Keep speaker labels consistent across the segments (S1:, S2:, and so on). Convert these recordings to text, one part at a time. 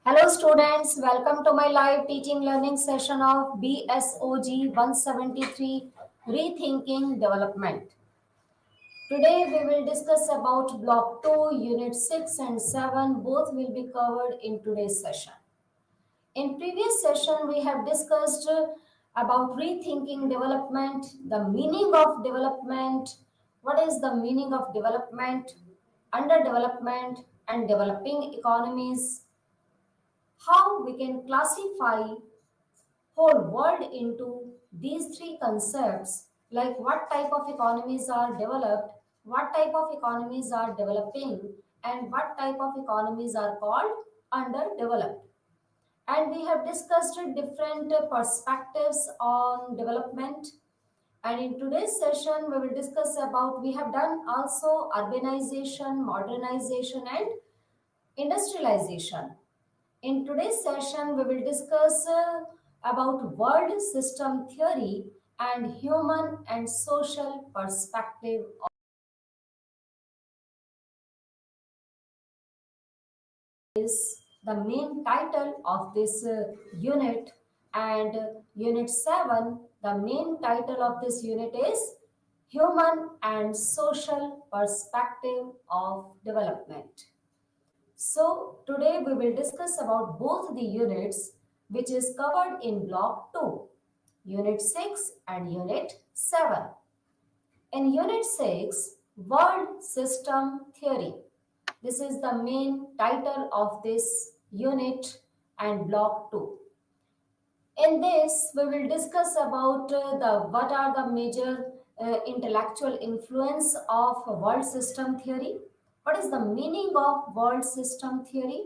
S1: Hello students, welcome to my live teaching learning session of BSOG 173 Rethinking Development. Today we will discuss about block 2, unit 6 and 7. Both will be covered in today's session. In previous session we have discussed about rethinking development, the meaning of development, what is the meaning of development, underdevelopment and developing economies, how we can classify whole world into these three concepts, like what type of economies are developed, what type of economies are developing, and what type of economies are called underdeveloped. And we have discussed different perspectives on development. And in today's session we will discuss about, we have done also urbanization, modernization and industrialization. In today's session, we will discuss about world system theory and human and social perspective. Is the main title of this unit, and unit 7, the main title of this unit is Human and Social Perspective of Development. So today we will discuss about both the units which is covered in block 2, unit 6 and unit 7. In unit 6, World System Theory. This is the main title of this unit and block 2. In this, we will discuss about what are the major intellectual influence of world system theory, what is the meaning of world system theory,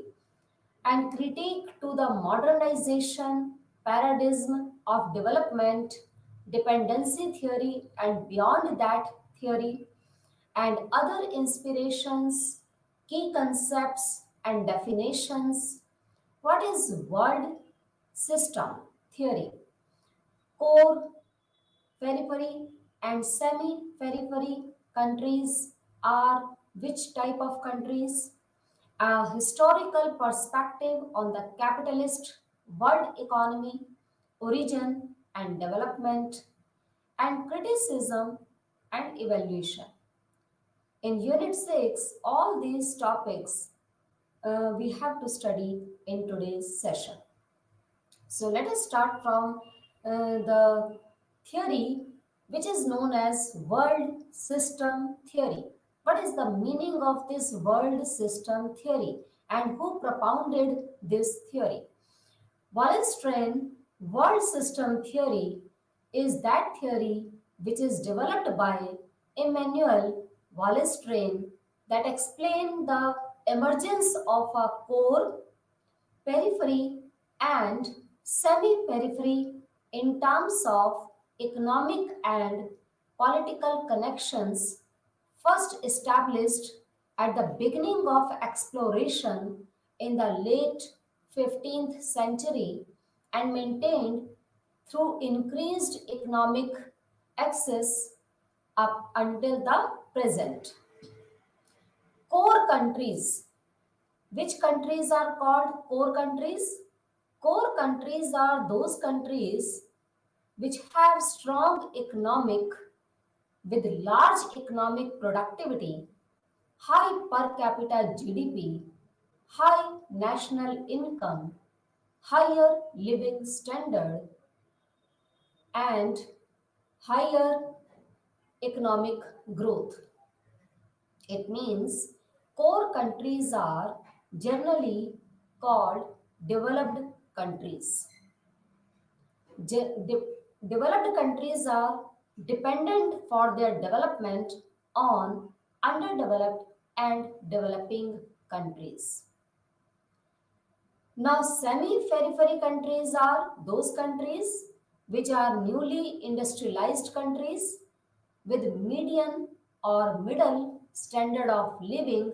S1: and critique to the modernization paradigm of development, dependency theory, and beyond that theory, and other inspirations, key concepts, and definitions. What is world system theory? Core, periphery, and semi periphery countries are which type of countries? A historical perspective on the capitalist world economy, origin and development, and criticism and evaluation. In Unit 6, all these topics we have to study in today's session. So let us start from the theory which is known as world system theory. What is the meaning of this world system theory and who propounded this theory? Wallenstein world system theory is that theory which is developed by Emmanuel Wallenstein that explain the emergence of a core, periphery and semi-periphery in terms of economic and political connections first established at the beginning of exploration in the late 15th century and maintained through increased economic access up until the present. Core countries. Which countries are called core countries? Core countries are those countries which have strong economic, with large economic productivity, high per capita GDP, high national income, higher living standard, and higher economic growth. It means core countries are generally called developed countries. Developed countries are dependent for their development on underdeveloped and developing countries. Now, semi-periphery countries are those countries which are newly industrialized countries with median or middle standard of living,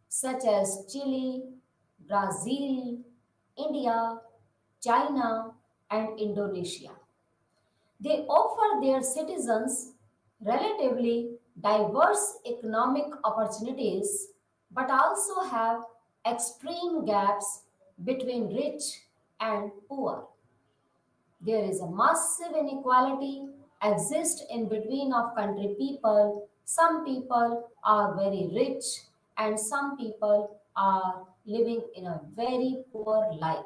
S1: such as Chile, Brazil, India, China, and Indonesia. They offer their citizens relatively diverse economic opportunities but also have extreme gaps between rich and poor. There is a massive inequality exists in between of country people. Some people are very rich and some people are living in a very poor life.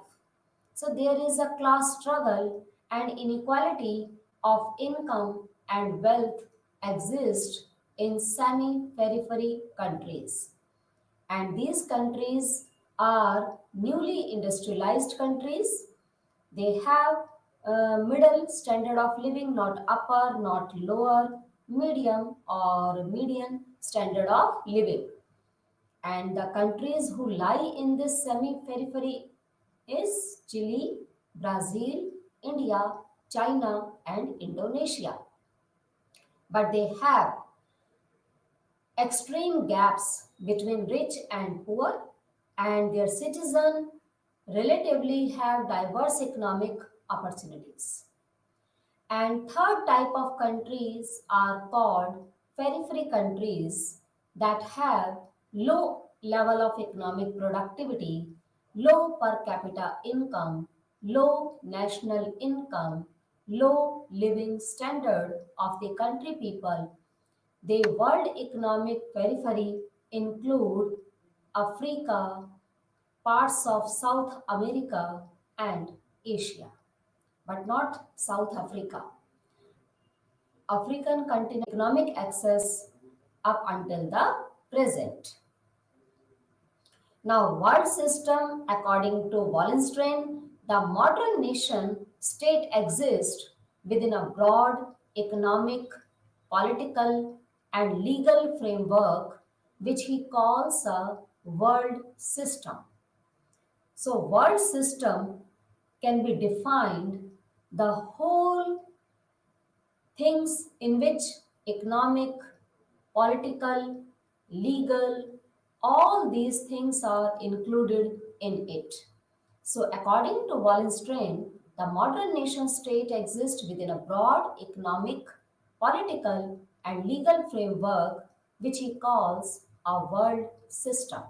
S1: So there is a class struggle and inequality of income and wealth exist in semi-periphery countries. And these countries are newly industrialized countries. They have a middle standard of living, not upper, not lower, medium or median standard of living. And the countries who lie in this semi-periphery is Chile, Brazil, India, China, and Indonesia. But they have extreme gaps between rich and poor, and their citizens relatively have diverse economic opportunities. And third type of countries are called periphery countries that have low level of economic productivity, low per capita income, low national income, low living standard of the country people. The world economic periphery include Africa, parts of South America and Asia, but not South Africa. African continent economic access up until the present. Now, world system according to Wallenstein, the modern nation state exists within a broad economic, political, and legal framework which he calls a world system. So, world system can be defined the whole things in which economic, political, legal, all these things are included in it. So, according to Wallenstein, the modern nation state exists within a broad economic, political, and legal framework which he calls a world system.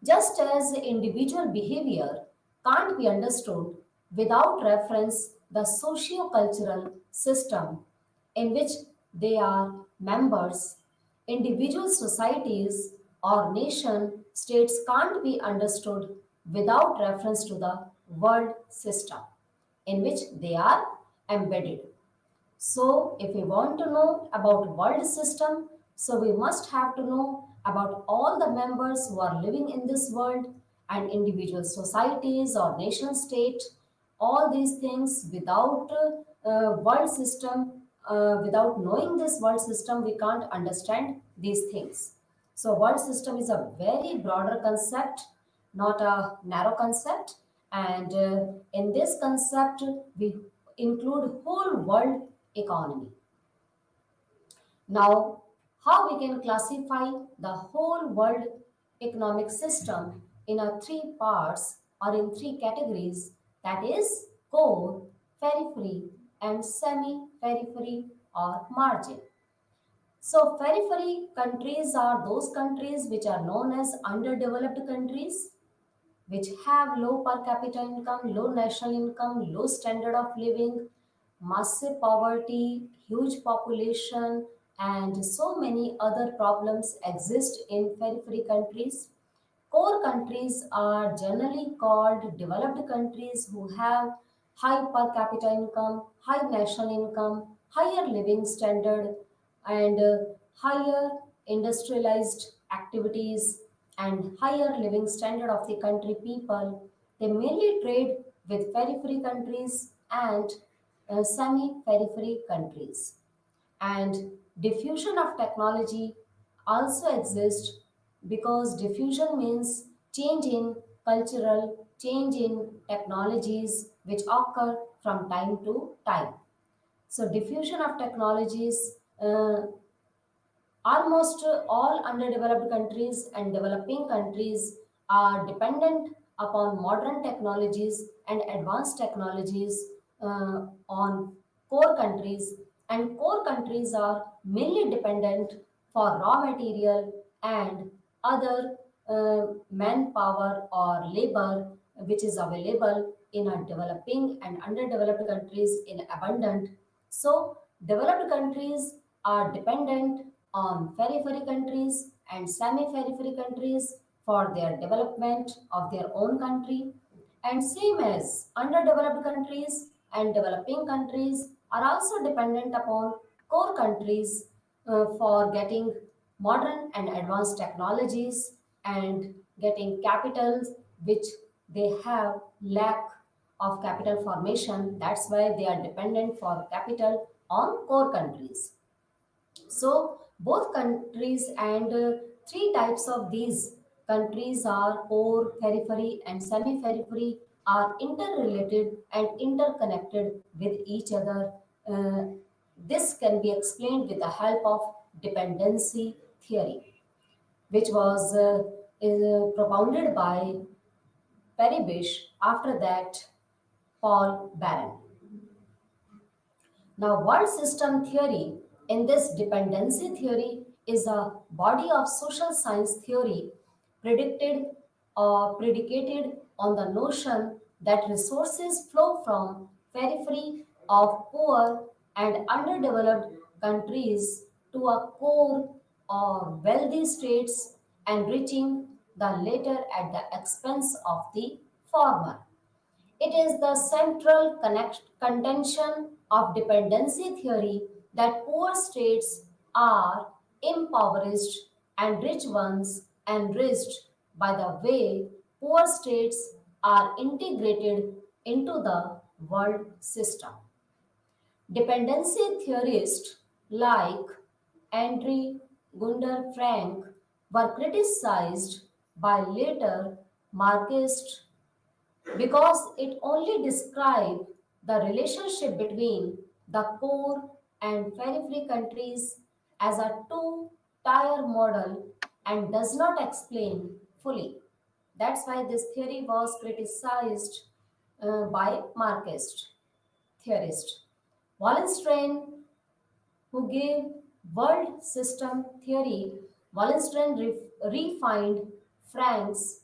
S1: Just as individual behavior can't be understood without reference the socio-cultural system in which they are members, individual societies or nation states can't be understood without reference to the world system in which they are embedded. So, if we want to know about world system, so we must have to know about all the members who are living in this world and individual societies or nation state. All these things without world system, without knowing this world system, we can't understand these things. So, world system is a very broader concept, not a narrow concept. And in this concept, we include whole world economy. Now, how we can classify the whole world economic system in a three parts or in three categories, that is core, periphery and semi-periphery or margin. So periphery countries are those countries which are known as underdeveloped countries, which have low per capita income, low national income, low standard of living, massive poverty, huge population, and so many other problems exist in periphery countries. Core countries are generally called developed countries who have high per capita income, high national income, higher living standard, and higher industrialized activities and higher living standard of the country people. They mainly trade with periphery countries and semi-periphery countries. And diffusion of technology also exists because diffusion means change in cultural, change in technologies which occur from time to time. So diffusion of technologies, almost all underdeveloped countries and developing countries are dependent upon modern technologies and advanced technologies on core countries, and core countries are mainly dependent for raw material and other manpower or labor which is available in a developing and underdeveloped countries in abundant. So developed countries are dependent on periphery countries and semi-periphery countries for their development of their own country. And same as underdeveloped countries and developing countries are also dependent upon core countries for getting modern and advanced technologies and getting capitals which they have lack of capital formation. That's why they are dependent for capital on core countries. So both countries and three types of these countries are core, periphery and semi-periphery are interrelated and interconnected with each other. This can be explained with the help of dependency theory, which was propounded by Parrish, after that Paul Barron. Now, world system theory in this dependency theory is a body of social science theory predicted or predicated on the notion that resources flow from periphery of poor and underdeveloped countries to a core or wealthy states, enriching the latter at the expense of the former. It is the central contention of dependency theory that poor states are impoverished and rich ones enriched by the way poor states are integrated into the world system. Dependency theorists like Andre Gunder Frank were criticized by later Marxists because it only described the relationship between the core and periphery countries as a two-tier model and does not explain fully. That's why this theory was criticized by Marxist theorists. Wallenstein, who gave world system theory, Wallenstein refined Frank's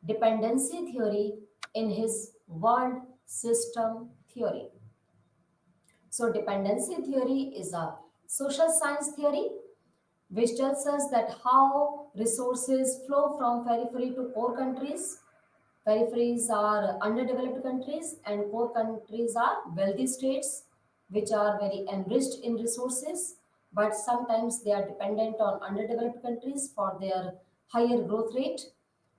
S1: dependency theory in his world system theory. So, dependency theory is a social science theory which tells us that how resources flow from periphery to core countries. Peripheries are underdeveloped countries and core countries are wealthy states which are very enriched in resources, but sometimes they are dependent on underdeveloped countries for their higher growth rate.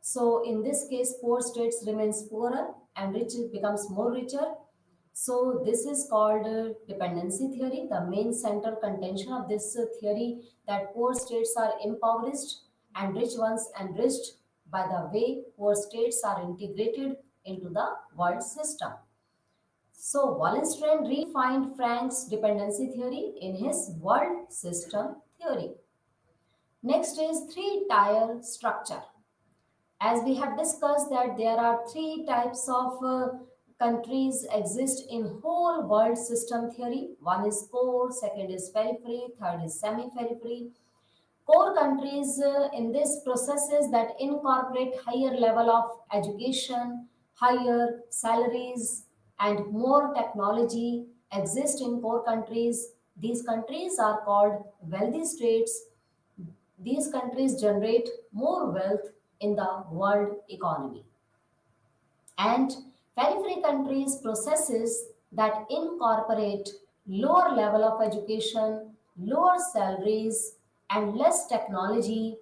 S1: So in this case, poor states remains poorer and rich becomes more richer. So this is called dependency theory. The main central contention of this theory that poor states are impoverished and rich ones enriched by the way poor states are integrated into the world system. So Wallenstein refined Frank's dependency theory in his world system theory. Next is three-tier structure. As we have discussed that there are three types of countries exist in whole world system theory. One is core, second is periphery, third is semi-periphery. Core countries in this processes that incorporate higher level of education, higher salaries and more technology exist in core countries. These countries are called wealthy states. These countries generate more wealth in the world economy. And periphery countries processes that incorporate lower level of education, lower salaries, and less technology,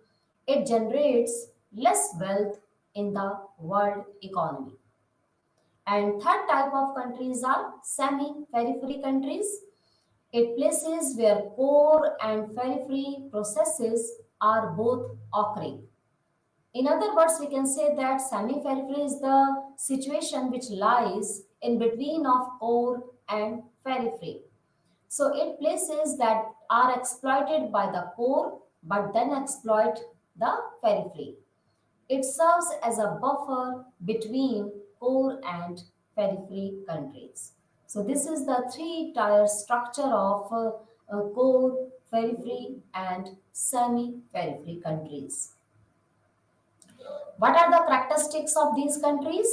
S1: it generates less wealth in the world economy. And third type of countries are semi-periphery countries. It places where core and periphery processes are both occurring. In other words, we can say that semi-periphery is the situation which lies in between of core and periphery. So it places that are exploited by the core but then exploit the periphery. It serves as a buffer between core and periphery countries. So this is the three-tier structure of core, periphery and semi-periphery countries. What are the characteristics of these countries?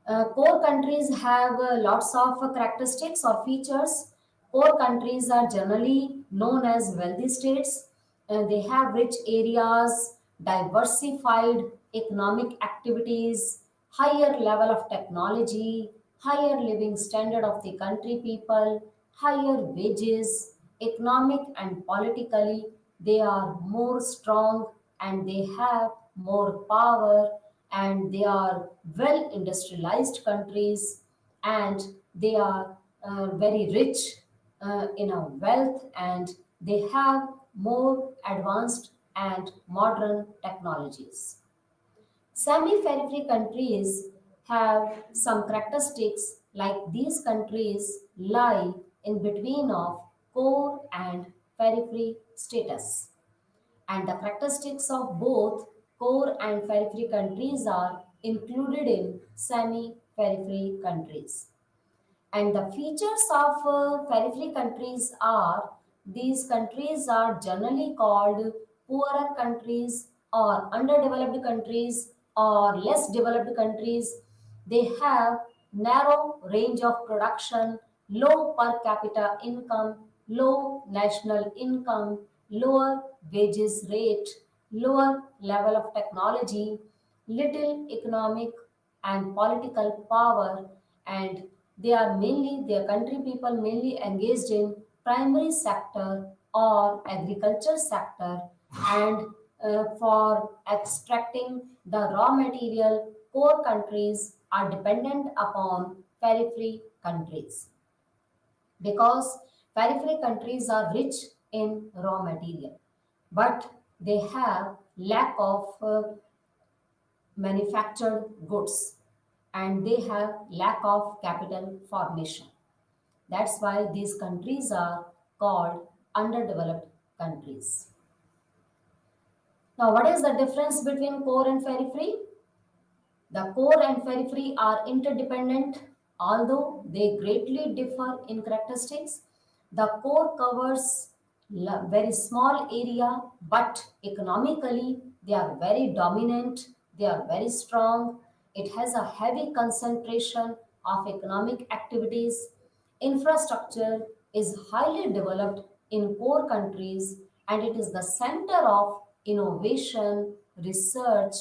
S1: Core countries have lots of characteristics or features. Core countries are generally known as wealthy states. They have rich areas, diversified economic activities, higher level of technology, higher living standard of the country people, higher wages, economic and politically they are more strong and they have more power and they are well industrialized countries and they are very rich in a wealth and they have more advanced and modern technologies. Semi-periphery countries have some characteristics like these countries lie in between of core and periphery status. And the characteristics of both core and periphery countries are included in semi-periphery countries. And the features of periphery countries are these countries are generally called poorer countries or underdeveloped countries or less developed countries. They have narrow range of production, low per capita income, low national income, lower wages rate, lower level of technology, little economic and political power, and they are mainly their country people mainly engaged in primary sector or agriculture sector and for extracting the raw material core countries are dependent upon periphery countries because periphery countries are rich in raw material but they have lack of manufactured goods and they have lack of capital formation. That's why these countries are called underdeveloped countries. Now, what is the difference between core and periphery? The core and periphery are interdependent, although they greatly differ in characteristics. The core covers very small area, but economically they are very dominant, they are very strong. It has a heavy concentration of economic activities. Infrastructure is highly developed in core countries and it is the center of innovation, research.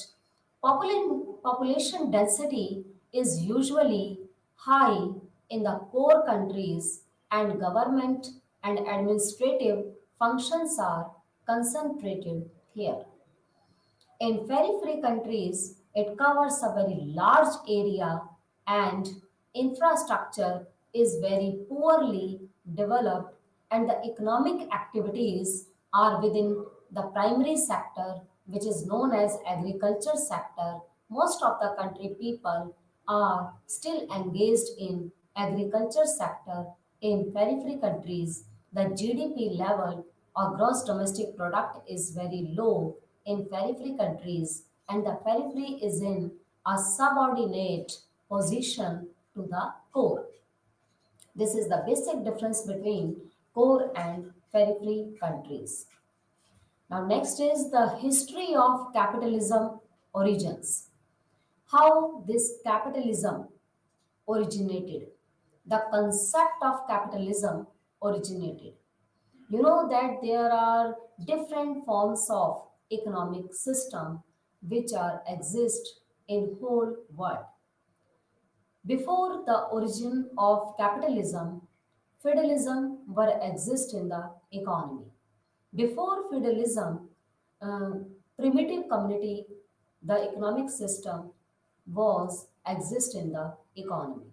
S1: Population density is usually high in the core countries, and government and administrative functions are concentrated here. In periphery countries, it covers a very large area and infrastructure is very poorly developed and the economic activities are within the primary sector which is known as agriculture sector. Most of the country people are still engaged in agriculture sector. In periphery countries, the GDP level or gross domestic product is very low in periphery countries and the periphery is in a subordinate position to the core. This is the basic difference between core and periphery countries. Now next is the history of capitalism origins. How this capitalism originated. The concept of capitalism originated. You know that there are different forms of economic system which are exist in whole world. Before the origin of capitalism, feudalism were exist in the economy. Before feudalism, uh, primitive community, the economic system was exist in the economy.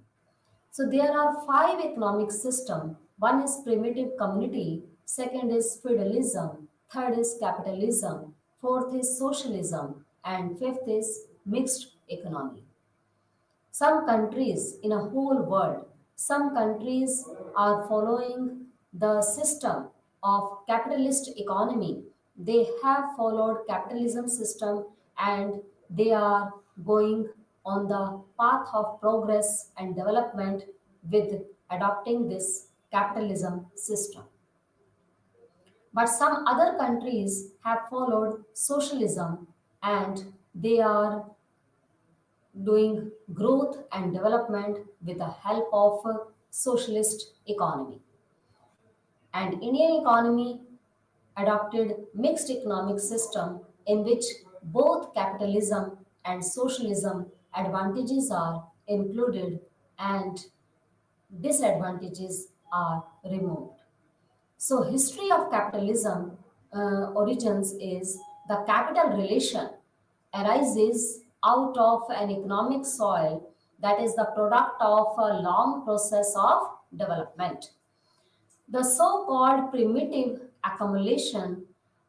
S1: So there are five economic system. One is primitive community, second is feudalism, third is capitalism, fourth is socialism, and fifth is mixed economy. Some countries in a whole world, some countries are following the system of capitalist economy. They have followed capitalism system and they are going on the path of progress and development with adopting this capitalism system. But some other countries have followed socialism and they are doing growth and development with the help of socialist economy. And Indian economy adopted mixed economic system in which both capitalism and socialism advantages are included and disadvantages are removed. So, history of capitalism origins is the capital relation arises out of an economic soil that is the product of a long process of development. The so called primitive accumulation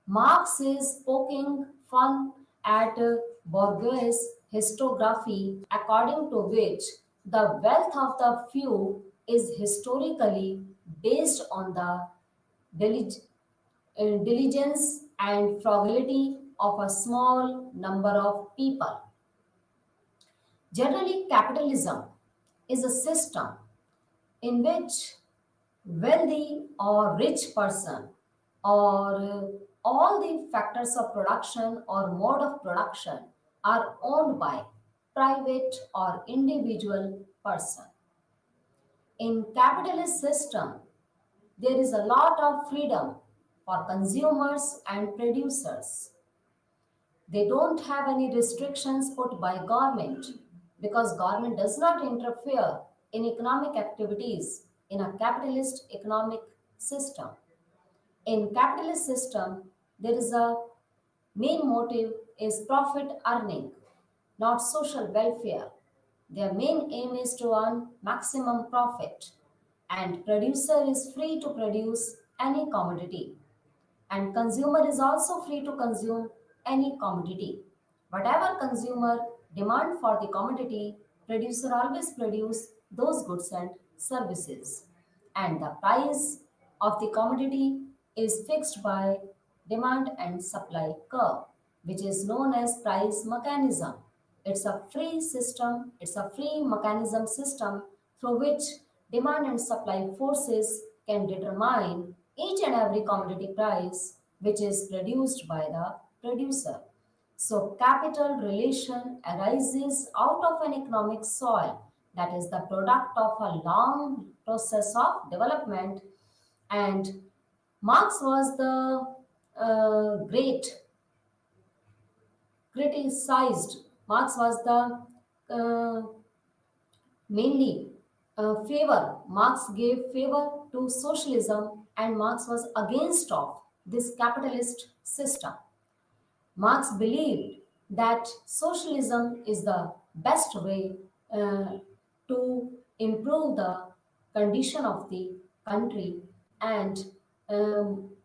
S1: Marx is poking fun at bourgeois historiography, according to which the wealth of the few is historically based on the dilig- diligence and frugality of a small number of people. Generally, capitalism is a system in which wealthy or rich person or all the factors of production or mode of production are owned by private or individual person. In capitalist system, there is a lot of freedom for consumers and producers. They don't have any restrictions put by government because government does not interfere in economic activities in a capitalist economic system. In capitalist system, there is a main motive is profit earning, not social welfare. Their main aim is to earn maximum profit, and producer is free to produce any commodity, and consumer is also free to consume any commodity. Whatever consumer demand for the commodity, producer always produce those goods and services. And the price of the commodity is fixed by demand and supply curve, which is known as price mechanism. It's a free system, it's a free mechanism system through which demand and supply forces can determine each and every commodity price which is produced by the producer. So, capital relation arises out of an economic soil that is the product of a long process of development. And Marx was the great criticized. Marx was the mainly favor. Marx gave favor to socialism, and Marx was against of this capitalist system. Marx believed that socialism is the best way to improve the condition of the country, and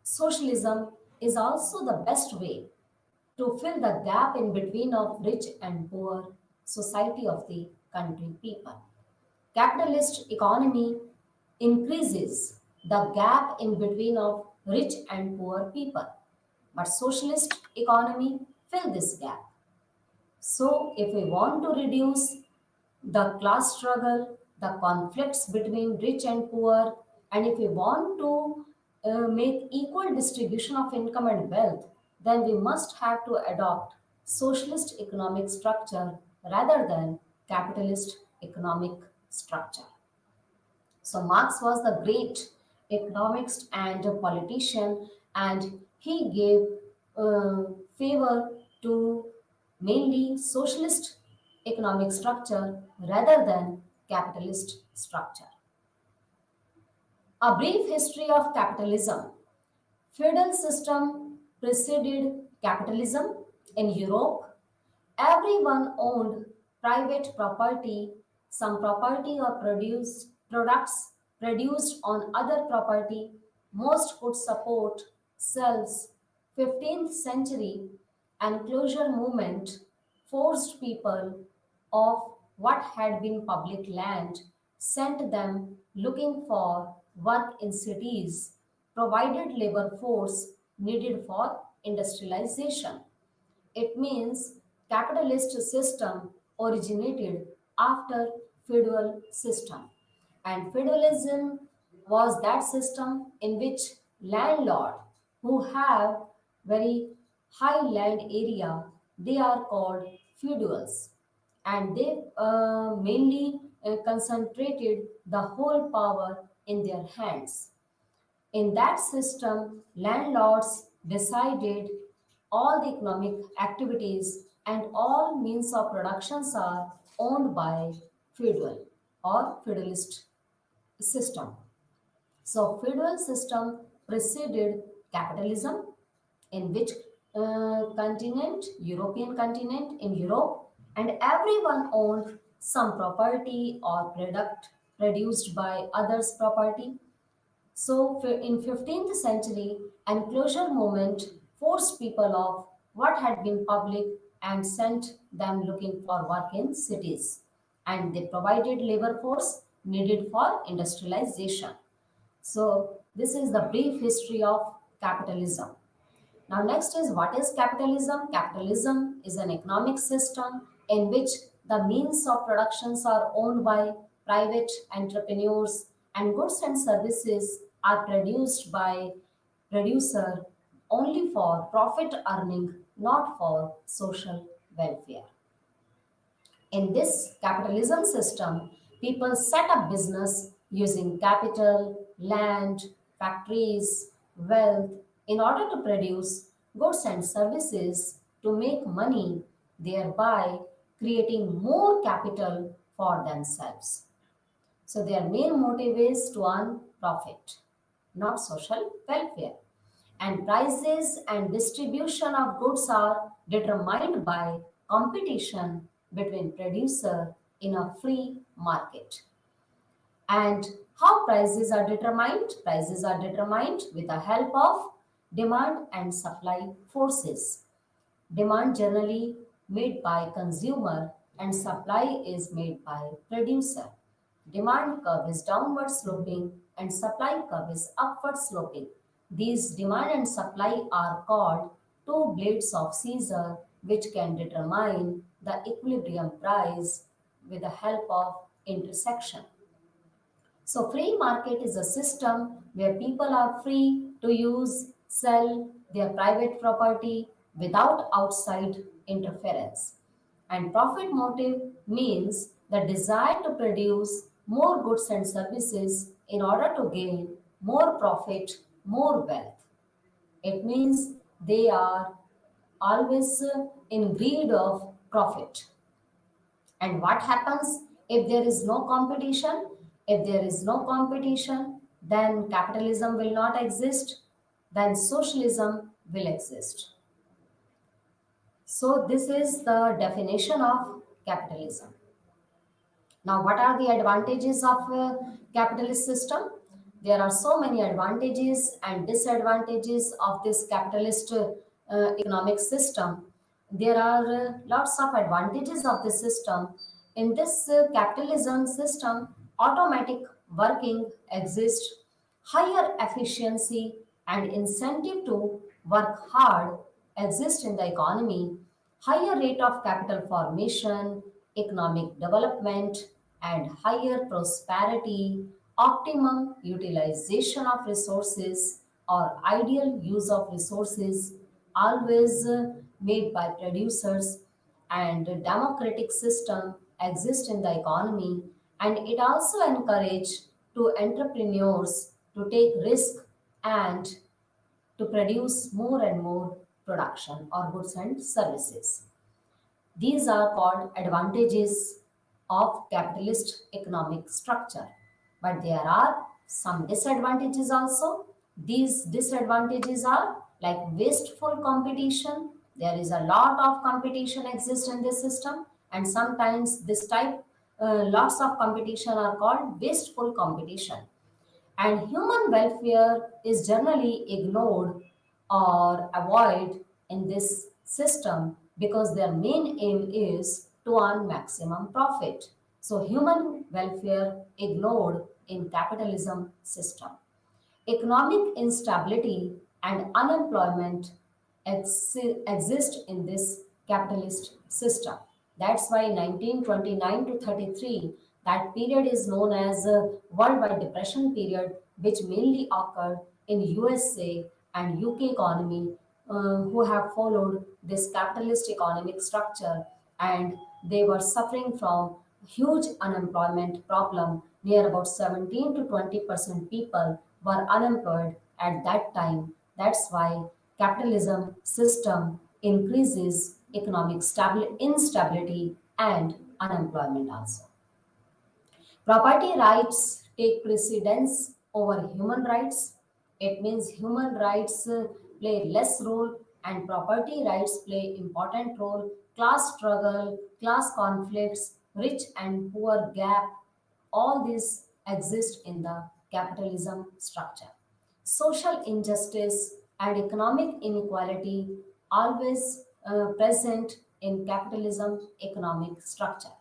S1: socialism is also the best way to fill the gap in between of rich and poor society of the country people. Capitalist economy increases the gap in between of rich and poor people, but socialist economy fill this gap. So if we want to reduce the class struggle, the conflicts between rich and poor, and if we want to make equal distribution of income and wealth, then we must have to adopt socialist economic structure rather than capitalist economic structure. So Marx was the great economist and a politician, and he gave favor to mainly socialist economic structure rather than capitalist structure. A brief history of capitalism. Feudal system preceded capitalism in Europe. Everyone owned private property, some property or products produced on other property. Most could support selves. 15th century enclosure movement forced people of what had been public land, sent them looking for work in cities, provided labor force needed for industrialization. It means capitalist system originated after feudal system. And feudalism was that system in which landlord who have very high land area, they are called feudals. and they mainly concentrated the whole power in their hands. In that system, landlords decided all the economic activities and all means of productions are owned by feudal or feudalist system. So feudal system preceded capitalism in which continent, European continent, in Europe, and everyone owned some property or product produced by others' property. So in 15th century, enclosure movement forced people off what had been public and sent them looking for work in cities. And they provided labor force needed for industrialization. So this is the brief history of capitalism. Now, next is what is capitalism? Capitalism is an economic system in which the means of productions are owned by private entrepreneurs and goods and services are produced by producer only for profit earning, not for social welfare. In this capitalism system, people set up business using capital, land, factories, wealth in order to produce goods and services to make money, thereby creating more capital for themselves. So their main motive is to earn profit, not social welfare. And prices and distribution of goods are determined by competition between producer in a free market. And how prices are determined? Prices are determined with the help of demand and supply forces. Demand generally made by consumer and supply is made by producer. Demand curve is downward sloping and supply curve is upward sloping. These demand and supply are called two blades of scissors which can determine the equilibrium price with the help of intersection. So free market is a system where people are free to use, sell their private property without outside interference. And profit motive means the desire to produce more goods and services in order to gain more profit, more wealth. It means they are always in greed of profit. And what happens if there is no competition? If there is no competition, then capitalism will not exist, then socialism will exist. So, this is the definition of capitalism. Now, what are the advantages of a capitalist system? There are so many advantages and disadvantages of this capitalist economic system. There are lots of advantages of the system. In this capitalism system, automatic working exists, higher efficiency and incentive to work hard exist in the economy, higher rate of capital formation, economic development, and higher prosperity, optimum utilization of resources or ideal use of resources always made by producers, and a democratic system exist in the economy, and it also encourage to entrepreneurs to take risk and to produce more and more production or goods and services. These are called advantages of capitalist economic structure. But there are some disadvantages also. These disadvantages are like wasteful competition. There is a lot of competition exists in this system, and sometimes this type lots of competition are called wasteful competition. And human welfare is generally ignored or avoided in this system because their main aim is to earn maximum profit. So human welfare ignored in capitalism system. Economic instability and unemployment exist in this capitalist system. That's why 1929 to 33, that period is known as worldwide depression period, which mainly occurred in USA and UK economy, who have followed this capitalist economic structure, and they were suffering from huge unemployment problem. Near about 17 to 20% people were unemployed at that time. That's why capitalism system increases economic instability and unemployment also. Property rights take precedence over human rights. It means human rights play less role and property rights play important role. Class struggle, class conflicts, rich and poor gap, all these exist in the capitalism structure. Social injustice and economic inequality always present in capitalism economic structure,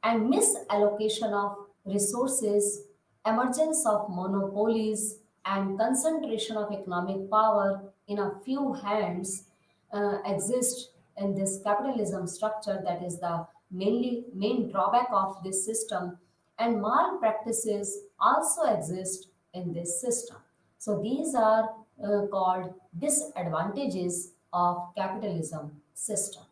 S1: and misallocation of resources, emergence of monopolies, and concentration of economic power in a few hands exist in this capitalism structure. That is the main drawback of this system, and malpractices also exist in this system. So these are called disadvantages of capitalism system.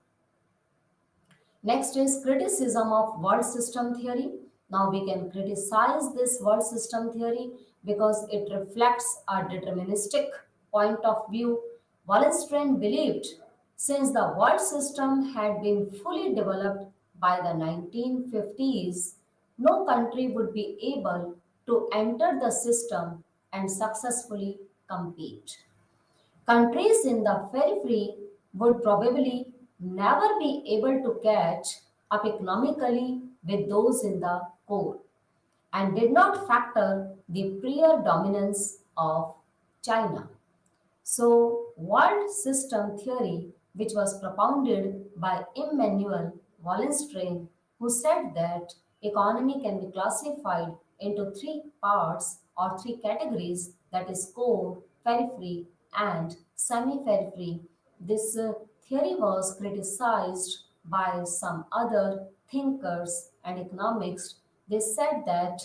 S1: Next is criticism of world system theory. Now we can criticize this world system theory because it reflects a deterministic point of view. Wallenstein believed since the world system had been fully developed by the 1950s, no country would be able to enter the system and successfully compete. Countries in the periphery would probably never be able to catch up economically with those in the core and did not factor the prior dominance of China. So, world system theory, which was propounded by Immanuel Wallenstein, who said that economy can be classified into three parts or three categories, that is core, periphery, and semi-periphery. This theory was criticized by some other thinkers and economists. They said that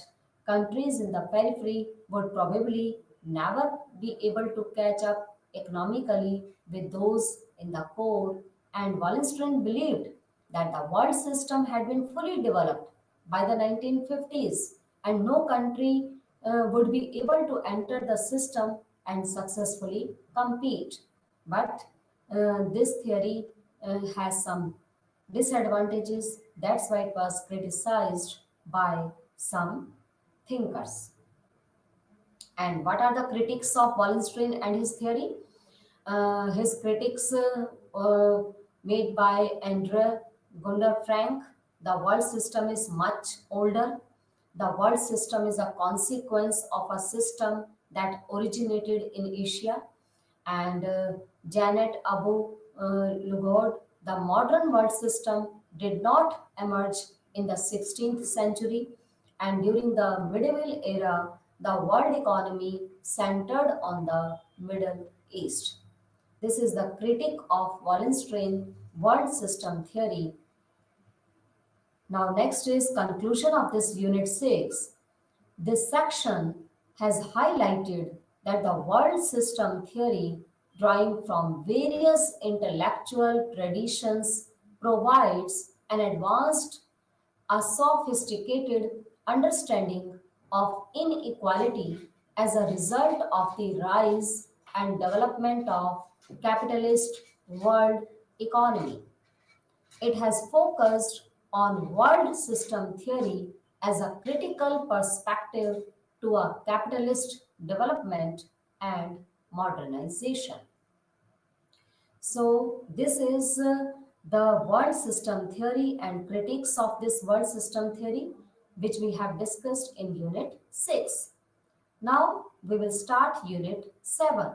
S1: countries in the periphery would probably never be able to catch up economically with those in the core, and Wallenstein believed that the world system had been fully developed by the 1950s and no country would be able to enter the system and successfully compete. But this theory has some disadvantages. That's why it was criticized by some thinkers. And what are the critics of Wallenstein and his theory? His critics made by Andre Gunder Frank, the world system is much older. The world system is a consequence of a system that originated in Asia. And Janet Abu Lughod, the modern world system did not emerge in the 16th century, and during the medieval era, the world economy centered on the Middle East. This is the critic of Wallenstein world system theory. Now, next is conclusion of this unit 6. This section has highlighted that the world system theory, drawing from various intellectual traditions, provides an advanced, a sophisticated understanding of inequality as a result of the rise and development of capitalist world economy. It has focused on world system theory as a critical perspective to a capitalist development and modernization. So, this is the world system theory and critics of this world system theory, which we have discussed in Unit 6. Now, we will start Unit 7.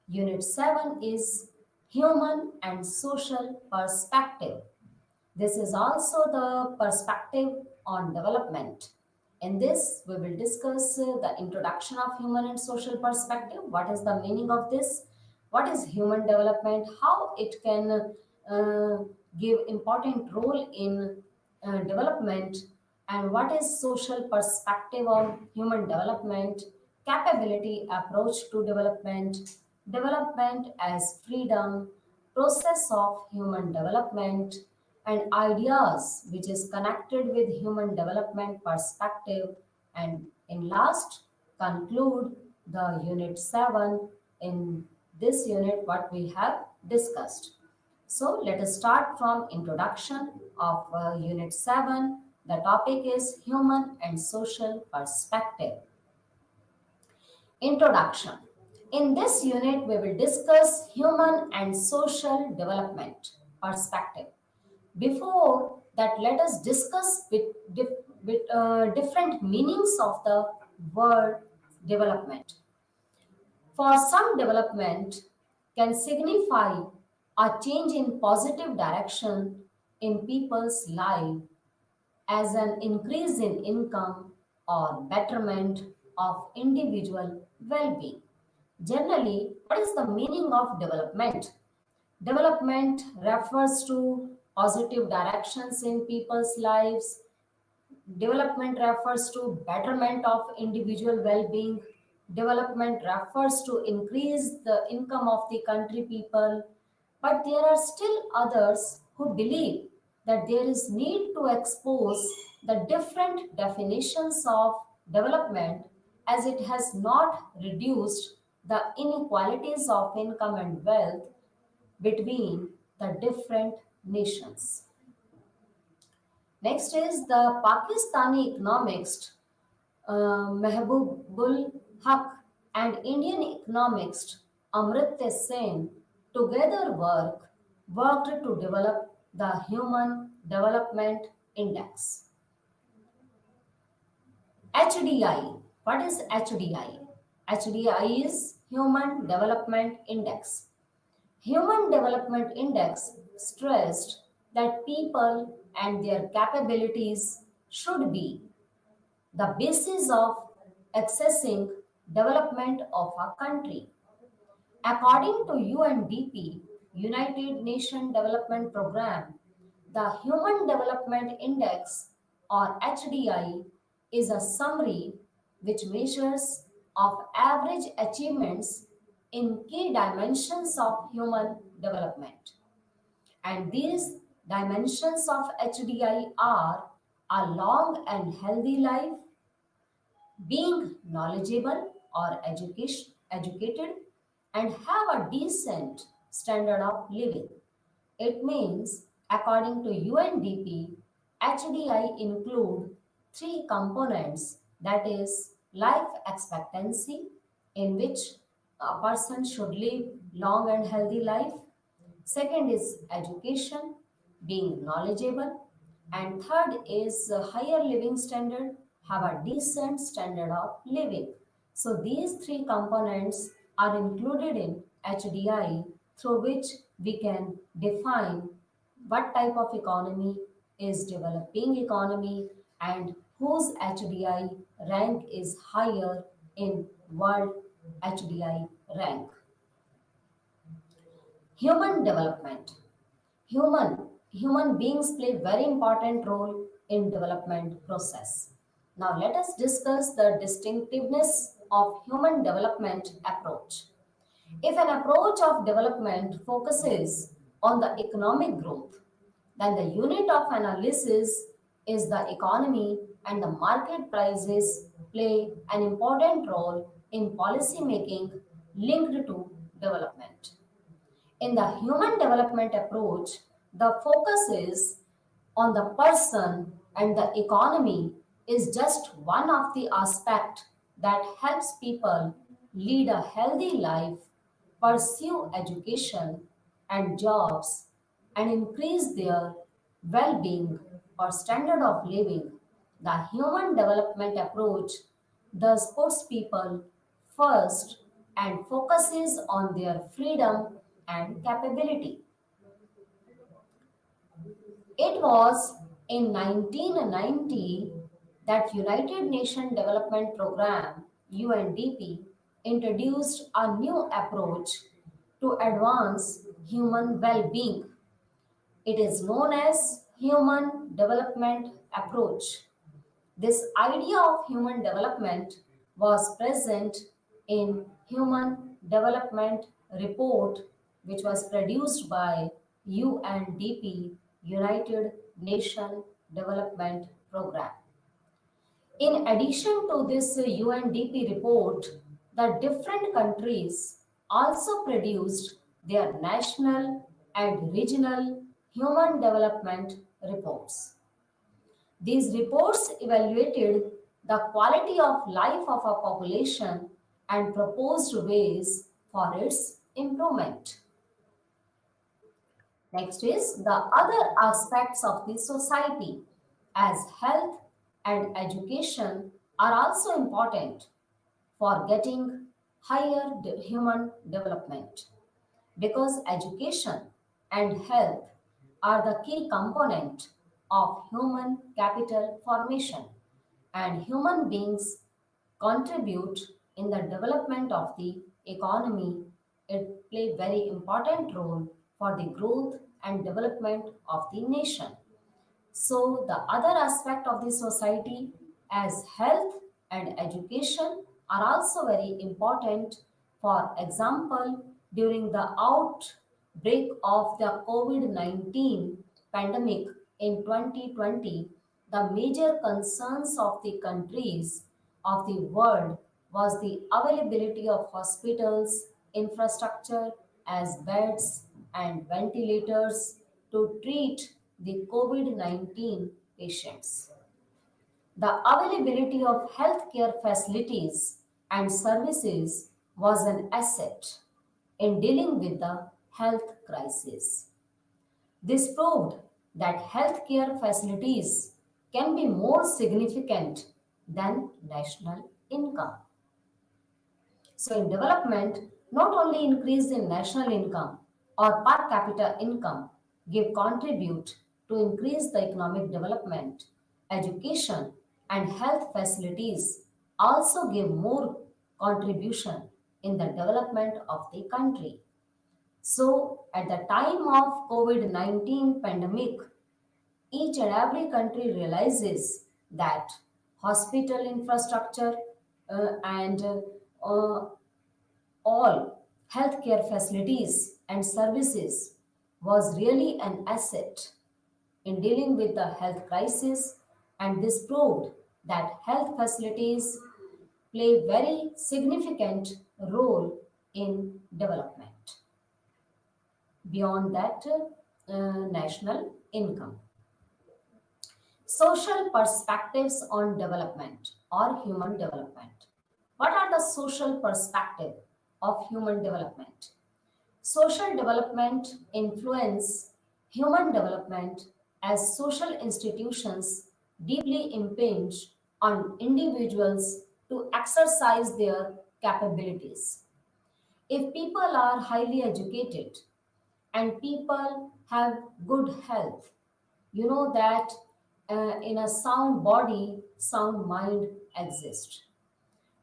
S1: Unit 7 is Human and Social Perspective. This is also the perspective on development. In this, we will discuss the introduction of human and social perspective. What is the meaning of this? What is human development? How it can uh, give important role in development? And what is social perspective on human development? Capability approach to development, development as freedom, process of human development, and ideas which is connected with human development perspective, and in last conclude the unit 7 in this unit what we have discussed. So let us start from introduction of unit 7. The topic is human and social perspective. Introduction. In this unit, we will discuss human and social development perspective. Before that, let us discuss different meanings of the word development. For some, development can signify a change in positive direction in people's life as an increase in income or betterment of individual well-being. Generally, what is the meaning of development? Development refers to positive directions in people's lives. Development refers to betterment of individual well-being. Development refers to increase the income of the country people. But there are still others who believe that there is need to expose the different definitions of development, as it has not reduced the inequalities of income and wealth between the different nations. Next is the Pakistani economist Mehboob Haq and Indian economist Amritya Sen together worked to develop the Human Development Index. HDI. What is HDI? HDI is Human Development Index. Human Development Index stressed that people and their capabilities should be the basis of accessing development of a country. According to UNDP, United Nations Development Programme, the Human Development Index or HDI is a summary which measures of average achievements in key dimensions of human development. And these dimensions of HDI are a long and healthy life, being knowledgeable or educated, and have a decent standard of living. It means, according to UNDP, HDI include three components, that is life expectancy, in which a person should live long and healthy life. Second is education, being knowledgeable. And third is a higher living standard, have a decent standard of living. So these three components are included in HDI, through which we can define what type of economy is developing economy and whose HDI rank is higher in world HDI rank. Human development. Human beings play very important role in development process. Now let us discuss the distinctiveness of human development approach. If an approach of development focuses on the economic growth, then the unit of analysis is the economy, and the market prices play an important role in policy making linked to development. In the human development approach, the focus is on the person, and the economy is just one of the aspects that helps people lead a healthy life, pursue education and jobs, and increase their well-being or standard of living. The human development approach thus puts people first and focuses on their freedom and capability. It was in 1990 that United Nations Development Programme UNDP introduced a new approach to advance human well-being. It is known as human development approach. This idea of human development was present in Human Development Report, which was produced by UNDP United Nations Development Program. In addition to this UNDP report, the different countries also produced their national and regional human development reports. These reports evaluated the quality of life of a population and proposed ways for its improvement. Next is the other aspects of the society, as health and education are also important for getting higher human development, because education and health are the key component of human capital formation, and human beings contribute in the development of the economy. It play very important role for the growth and development of the nation. So the other aspect of the society, as health and education, are also very important. For example, during the outbreak of the COVID-19 pandemic in 2020, the major concerns of the countries of the world was the availability of hospitals, infrastructure as beds and ventilators to treat the COVID-19 patients. The availability of healthcare facilities and services was an asset in dealing with the health crisis. This proved that healthcare facilities can be more significant than national income. So, in development, not only increase in national income or per capita income give contribute to increase the economic development, education and health facilities also give more contribution in the development of the country. So, at the time of COVID-19 pandemic, each and every country realizes that hospital infrastructure and all healthcare facilities and services was really an asset in dealing with the health crisis, and this proved that health facilities play very significant role in development beyond that national income. Social perspectives on development or human development. What are the social perspective of human development? Social development influence human development as social institutions deeply impinge on individuals to exercise their capabilities. If people are highly educated and people have good health, you know that in a sound body, sound mind exists.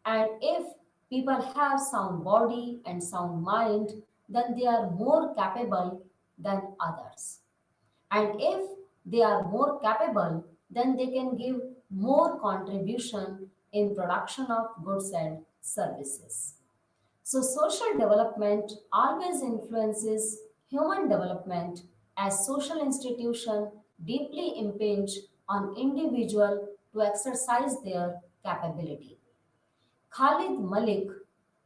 S1: And if people have sound body and sound mind, then they are more capable than others. And if they are more capable, then they can give more contribution in production of goods and services. So social development always influences human development as social institutions deeply impinge on individual to exercise their capability. Khalid Malik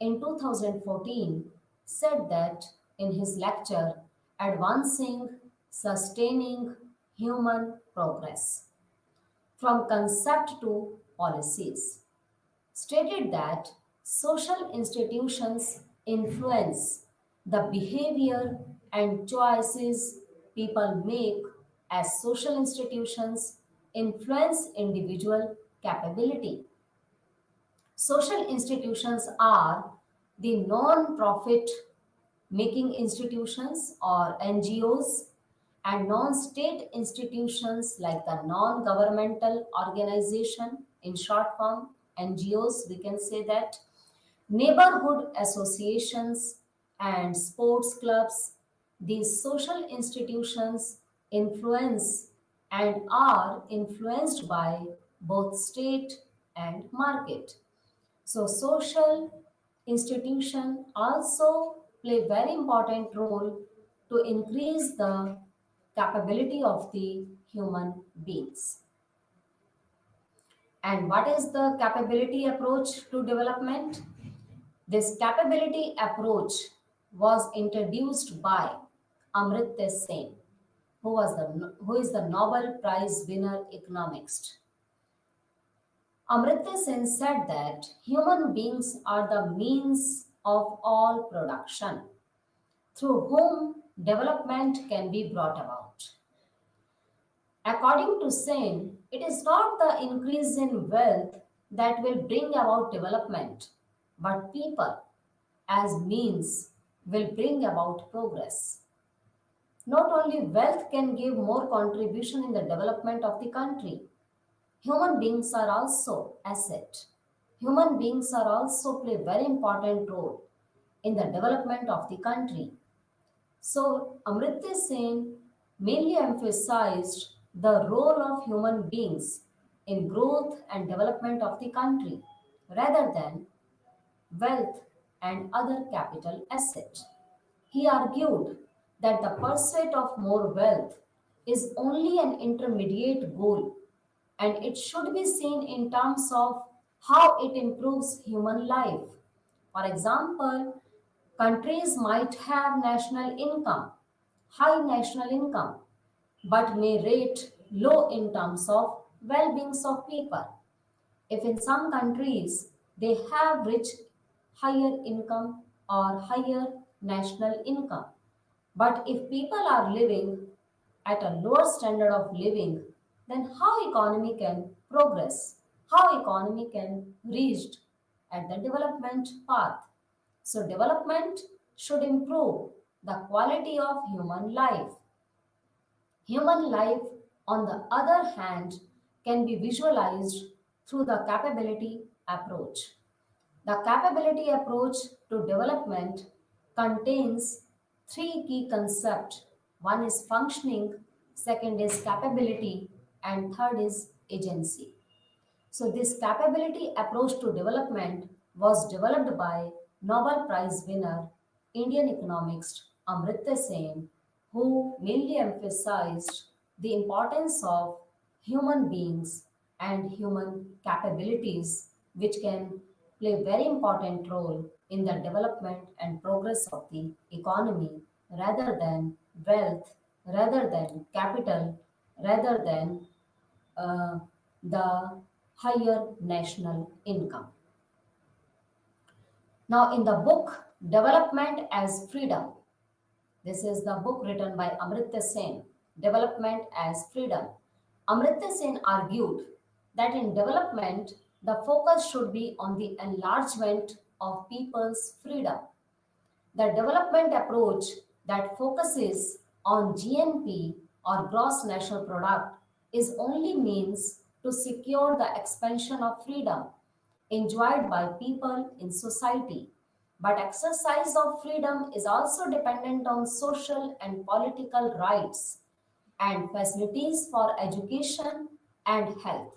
S1: in 2014 said that in his lecture Advancing Sustaining Human Progress from Concept to Policies, stated that social institutions influence the behavior and choices people make as social institutions influence individual capability. Social institutions are the non-profit making institutions or NGOs and non-state institutions like the non-governmental organization, in short form NGOs, we can say that, neighborhood associations and sports clubs. These social institutions influence and are influenced by both state and market. So social institution also play very important role to increase the capability of the human beings. And what is the capability approach to development? This capability approach was introduced by Amartya Sen, who is the Nobel Prize winner economist. Amartya Sen said that human beings are the means of all production through whom development can be brought about. According to Sen, it is not the increase in wealth that will bring about development, but people as means will bring about progress. Not only wealth can give more contribution in the development of the country, human beings are also asset. Human beings are also play very important role in the development of the country. So Amartya Sen mainly emphasized the role of human beings in growth and development of the country rather than wealth and other capital asset. He argued that the pursuit of more wealth is only an intermediate goal and it should be seen in terms of how it improves human life. For example, countries might have high national income, but may rate low in terms of well-being of people. If in some countries they have rich higher income or higher national income, but if people are living at a lower standard of living, then how economy can progress? How economy can reach at the development path? So development should improve the quality of human life. Human life, on the other hand, can be visualized through the capability approach. The capability approach to development contains three key concepts. One is functioning, second is capability, and third is agency. So this capability approach to development was developed by Nobel Prize winner, Indian economist Amartya Sen, who mainly emphasized the importance of human beings and human capabilities, which can play a very important role in the development and progress of the economy rather than wealth, rather than capital, rather than uh, the higher national income. Now, in the book Development as Freedom, this is the book written by Amartya Sen, Development as Freedom. Amartya Sen argued that in development, the focus should be on the enlargement of people's freedom. The development approach that focuses on GNP or gross national product is only means to secure the expansion of freedom enjoyed by people in society. But exercise of freedom is also dependent on social and political rights and facilities for education and health.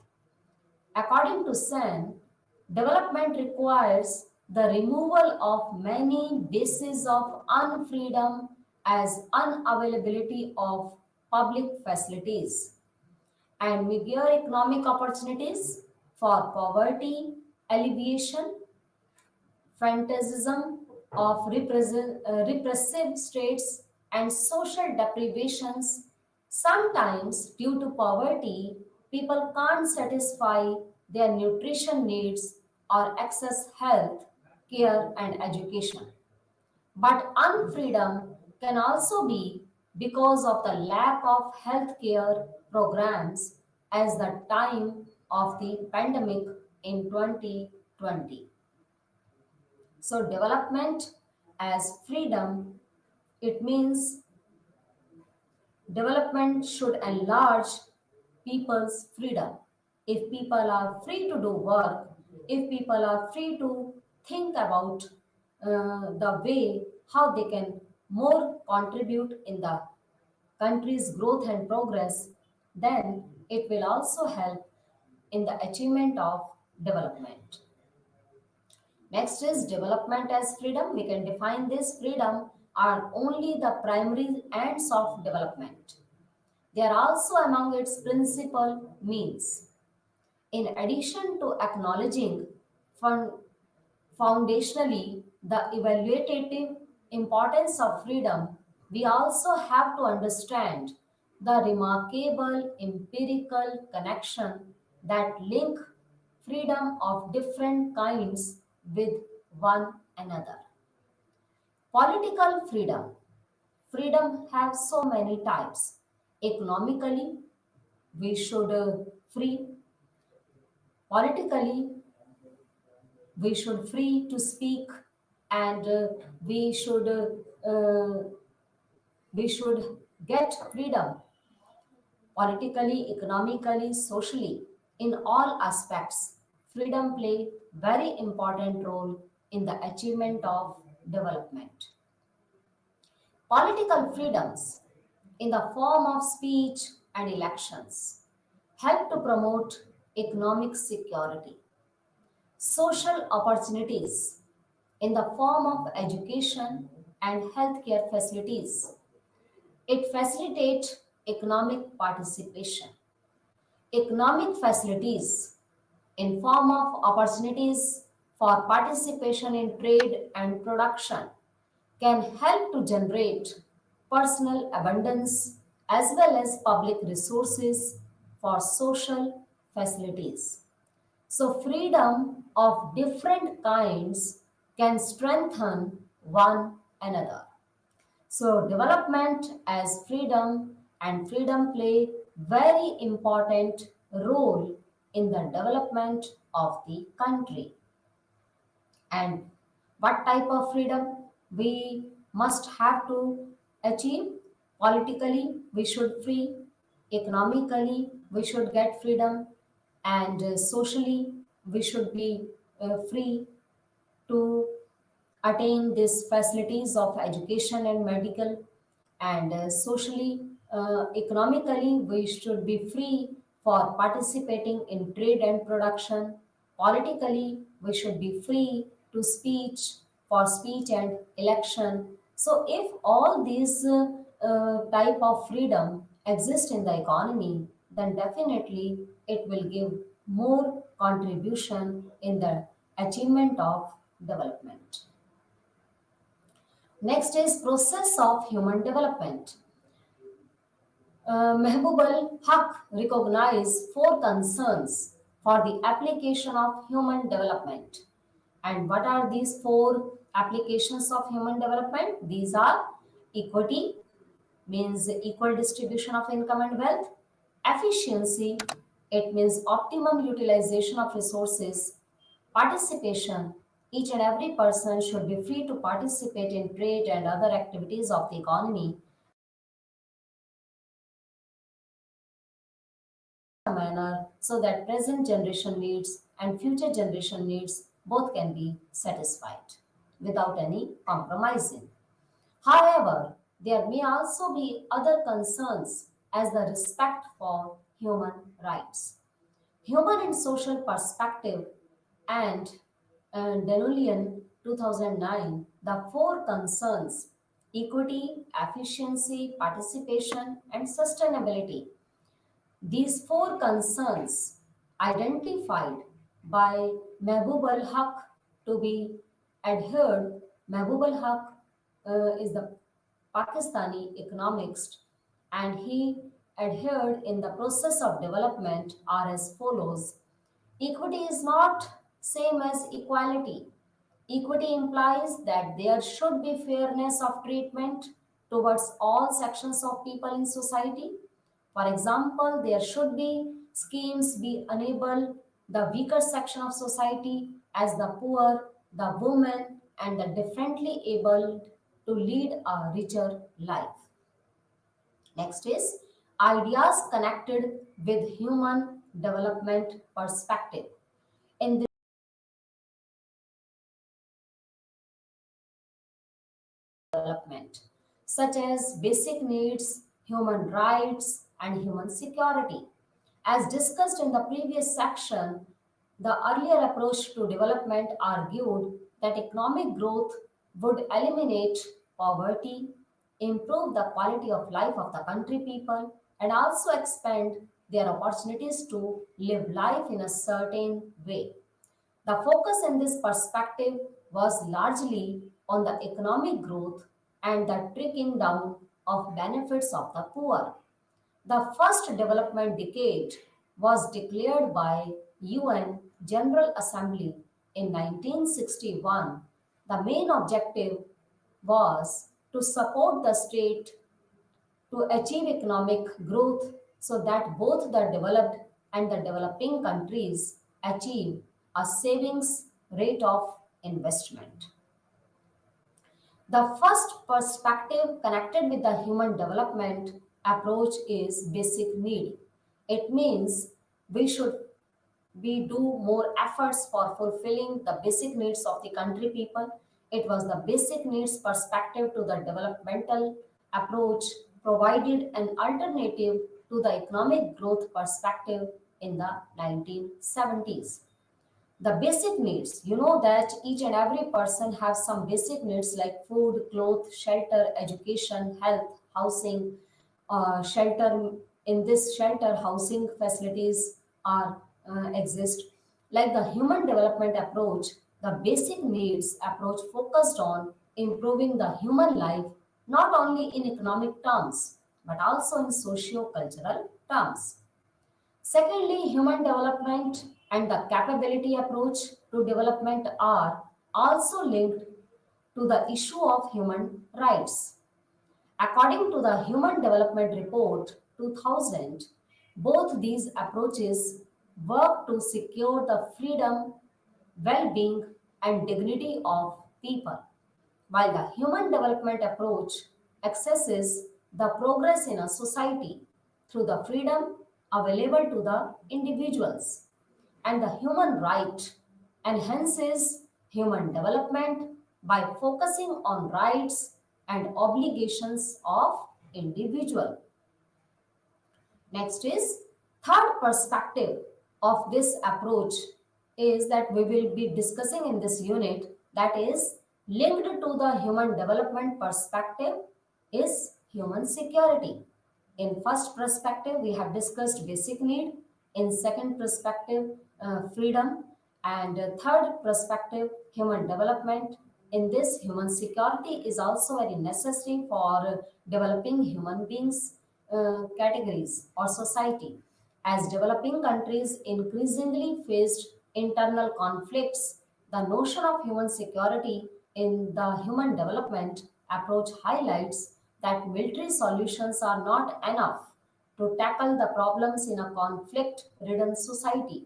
S1: According to Sen, development requires the removal of many bases of unfreedom as unavailability of public facilities and meager economic opportunities for poverty alleviation, fantasism of repressive states, and social deprivations. Sometimes, due to poverty, people can't satisfy their nutrition needs or access health, care, and education. But unfreedom can also be because of the lack of healthcare programs as the time of the pandemic in 2020. So development as freedom, it means development should enlarge people's freedom. If people are free to do work, if people are free to think about the way how they can more contribute in the country's growth and progress, then it will also help in the achievement of development. Next is development as freedom. We can define this freedom are only the primary ends of development. They are also among its principal means. In addition to acknowledging fun- foundationally the evaluative importance of freedom, we also have to understand the remarkable empirical connection that link freedom of different kinds with one another. Political freedom. Freedom has so many types. Economically, we should free. Politically, we should free to speak, and we should uh, we should get freedom politically, economically, socially. In all aspects, freedom play very important role in the achievement of development. Political freedoms in the form of speech and elections help to promote economic security. Social opportunities in the form of education and healthcare facilities. It facilitates economic participation. Economic facilities in form of opportunities for participation in trade and production can help to generate personal abundance as well as public resources for social facilities. So, freedom of different kinds can strengthen one another. So, development as freedom and freedom play very important role in the development of the country. And what type of freedom we must have to achieve? Politically, we should free. Economically, we should get freedom. And socially, we should be free to attain these facilities of education and medical. And socially, economically, we should be free for participating in trade and production. Politically, we should be free to speech for speech and election. So if all these type of freedom exist in the economy, then definitely it will give more contribution in the achievement of development. Next is process of human development. Mehboob Haq recognized four concerns for the application of human development. And what are these four applications of human development? These are equity, means equal distribution of income and wealth; efficiency, it means optimum utilization of resources; participation, each and every person should be free to participate in trade and other activities of the economy in a manner so that present generation needs and future generation needs both can be satisfied without any compromising. However, there may also be other concerns as the respect for human rights. Human and Social Perspective and Denulian 2009, the four concerns equity, efficiency, participation, and sustainability. These four concerns identified by Mehboob al Haq to be adhered. Mehboob al Haq is the Pakistani economist, and he adhered in the process of development are as follows. Equity is not same as equality. Equity implies that there should be fairness of treatment towards all sections of people in society. For example, there should be schemes be enable the weaker section of society as the poor, the women, and the differently abled to lead a richer life. Next is ideas connected with human development perspective. In this development, such as basic needs, human rights, and human security. As discussed in the previous section, the earlier approach to development argued that economic growth would eliminate poverty, improve the quality of life of the country people, and also expand their opportunities to live life in a certain way. The focus in this perspective was largely on the economic growth and the trickling down of benefits of the poor. The first development decade was declared by UN General Assembly in 1961. The main objective was to support the state to achieve economic growth so that both the developed and the developing countries achieve a savings rate of investment. The first perspective connected with the human development approach is basic need. It means we do more efforts for fulfilling the basic needs of the country people. It was the basic needs perspective to the developmental approach provided an alternative to the economic growth perspective in the 1970s. The basic needs, you know that each and every person has some basic needs like food, clothes, shelter, education, health, housing, shelter. In this shelter, housing facilities are exist. Like the human development approach, the basic needs approach focused on improving the human life not only in economic terms but also in socio-cultural terms. Secondly, human development and the capability approach to development are also linked to the issue of human rights. According to the Human Development Report 2000, both these approaches work to secure the freedom, well being, and dignity of people, while the Human Development approach accesses the progress in a society through the freedom available to the individuals, and the human right enhances human development by focusing on rights and obligations of individual. Next is third perspective of this approach is that we will be discussing in this unit, that is linked to the human development perspective is human security. In first perspective, we have discussed basic need. In second perspective, freedom. And third perspective, human development. In this, human security is also very necessary for developing human beings categories or society. As developing countries increasingly faced internal conflicts, the notion of human security in the human development approach highlights that military solutions are not enough to tackle the problems in a conflict ridden society.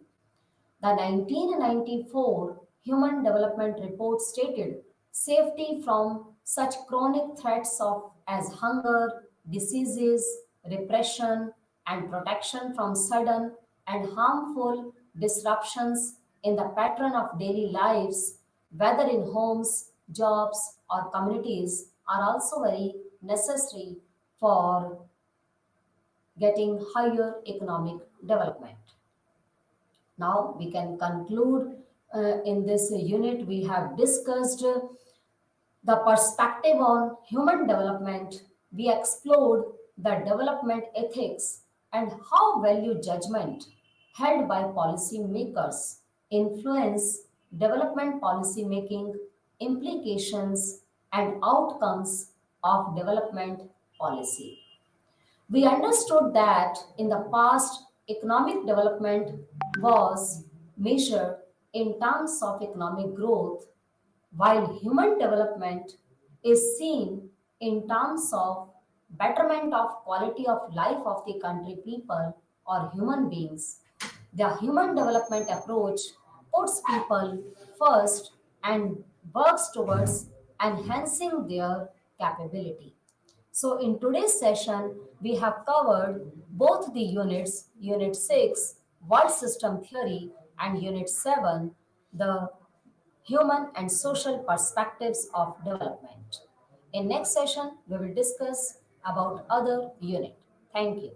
S1: The 1994 Human Development Report stated safety from such chronic threats as hunger, diseases, repression, and protection from sudden and harmful disruptions in the pattern of daily lives, whether in homes, jobs, or communities, are also very necessary for getting higher economic development. Now we can conclude in this unit. We have discussed the perspective on human development. We explored the development ethics and how value judgment held by policymakers influence development policy making, implications, and outcomes of development policy. We understood that in the past, economic development was measured in terms of economic growth, while human development is seen in terms of betterment of quality of life of the country people or human beings. The human development approach puts people first and works towards enhancing their capability. So in today's session, we have covered both the units, Unit 6, World System Theory, and Unit 7, the human and social perspectives of development. In next session, we will discuss about other unit. Thank you.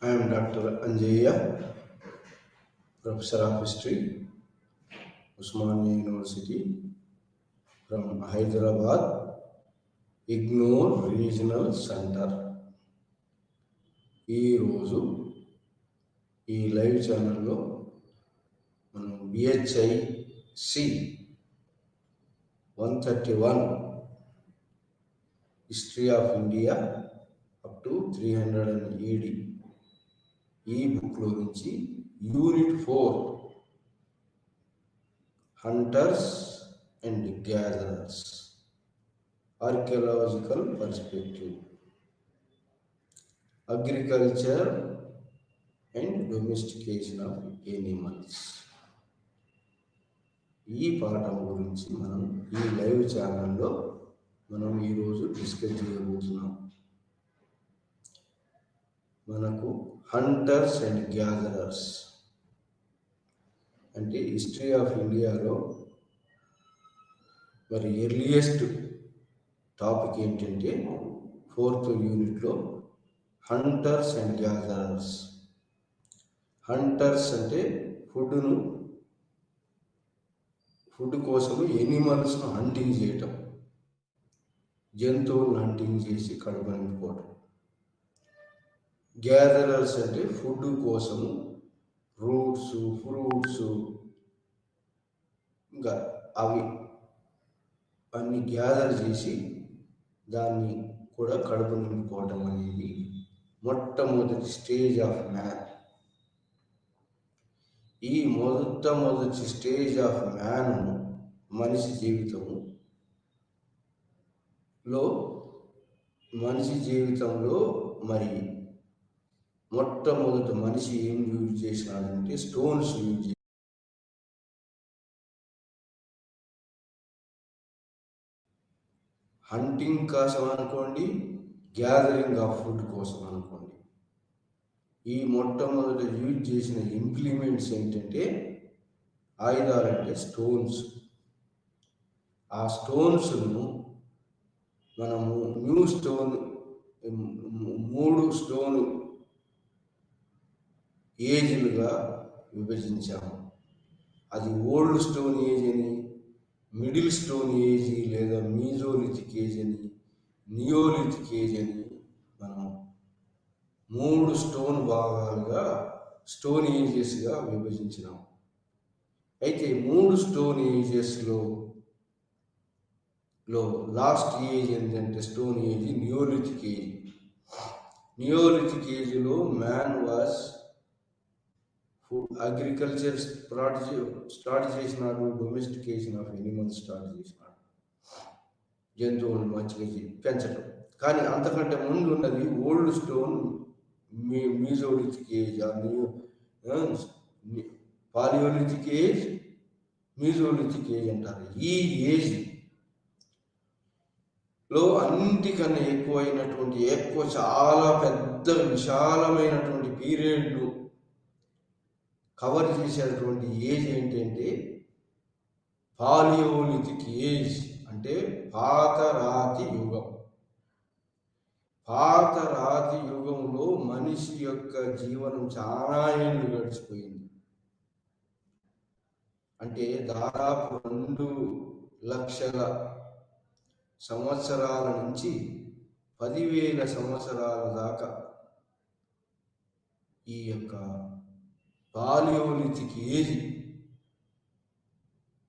S2: I am Dr. Anjaya, Professor of History, Usmania University from Hyderabad, IGNOR Regional Center. ఈరోజు ఈ live ఛానల్లో మనం BHI C 131 history of India up to 300 AD ఈ బుక్లో నుంచి unit 4 hunters and gatherers archaeological perspective agriculture and domestication of animals ఈ పాఠం గురించి మనం ఈ లైవ్ ఛానల్లో మనం ఈరోజు డిస్కస్ చేయబోతున్నాం. మనకు హంటర్స్ అండ్ గ్యాదరర్స్ అంటే హిస్టరీ ఆఫ్ ఇండియాలో మరి ఎర్లియస్ట్ టాపిక్ ఏంటంటే 4th యూనిట్లో హంటర్స్ అండ్ గ్యాదరర్స్. హంటర్స్ అంటే ఫుడ్ కోసము ఎనిమల్స్ను హంటింగ్ చేయటం, జంతువులను హంటింగ్ చేసి కడుపు నింపుకోవటం. గ్యాదరర్స్ అంటే ఫుడ్ కోసము రూట్స్, ఫ్రూట్స్, ఇంకా అవి అన్ని గ్యాదర్ చేసి దాన్ని కూడా కడుపు నింపుకోవటం అనేది మొట్టమొదటి స్టేజ్ ఆఫ్ మ్యాన్. ఈ మొట్టమొదటి స్టేజ్ ఆఫ్ మ్యాన్ మనిషి జీవితంలో మరి మొట్టమొదటి మనిషి ఏం యూజ్ చేసినాడంటే స్టోన్స్ యూజ్ చేసి హంటింగ్ కోసం అనుకోండి, గ్యాదరింగ్ ఆఫ్ ఫుడ్ కోసం అనుకోండి. ఈ మొట్టమొదటి యూజ్ చేసిన ఇంప్లిమెంట్స్ ఏంటంటే ఆయుధాలంటే స్టోన్స్. ఆ స్టోన్స్ను మనము న్యూ స్టోన్ 3 స్టోన్ ఏజ్లుగా విభజించాము. అది ఓల్డ్ స్టోన్ ఏజ్ అని, మిడిల్ స్టోన్ ఏజ్ లేదా మీజోలిథిక్ ఏజ్ అని, నియోలిథిక్ ఏజ్ అని మనం 3 స్టోన్ భాగాలుగా స్టోన్ ఏజెస్గా విభజించినాం. అయితే 3 స్టోన్ ఏజెస్లో లాస్ట్ ఏజ్ ఏంటంటే stone age neolithic age. Neolithic ఏజ్లో మ్యాన్ వాజ్ అగ్రికల్చర్ స్టార్ట్ చేసినాడు, డొమెస్టికేషన్ ఆఫ్ ఎనిమల్స్ స్టార్ట్ చేసినాడు, జంతువులను మంచిగా పెంచడం. కానీ అంతకంటే ముందు ఉన్నది old stone mesolithic age, paleolithic age, mesolithic age అంటారు. ఈ ఏజ్ లో అన్నిటికన్నా చాలా పెద్ద విశాలమైనటువంటి పీరియడ్ను కవర్ చేసేటువంటి ఏజ్ ఏంటంటే పాలియోలిథిక్ ఏజ్, అంటే పాత రాతి యుగం. పాత రాతి యుగంలో మనిషి యొక్క జీవనం చాలా ఏళ్ళు గడిచిపోయింది. అంటే దాదాపు 2 లక్షల సంవత్సరాల నుంచి 10,000 సంవత్సరాల దాకా ఈ యొక్క పాలియోలిథిక్ ఏజ్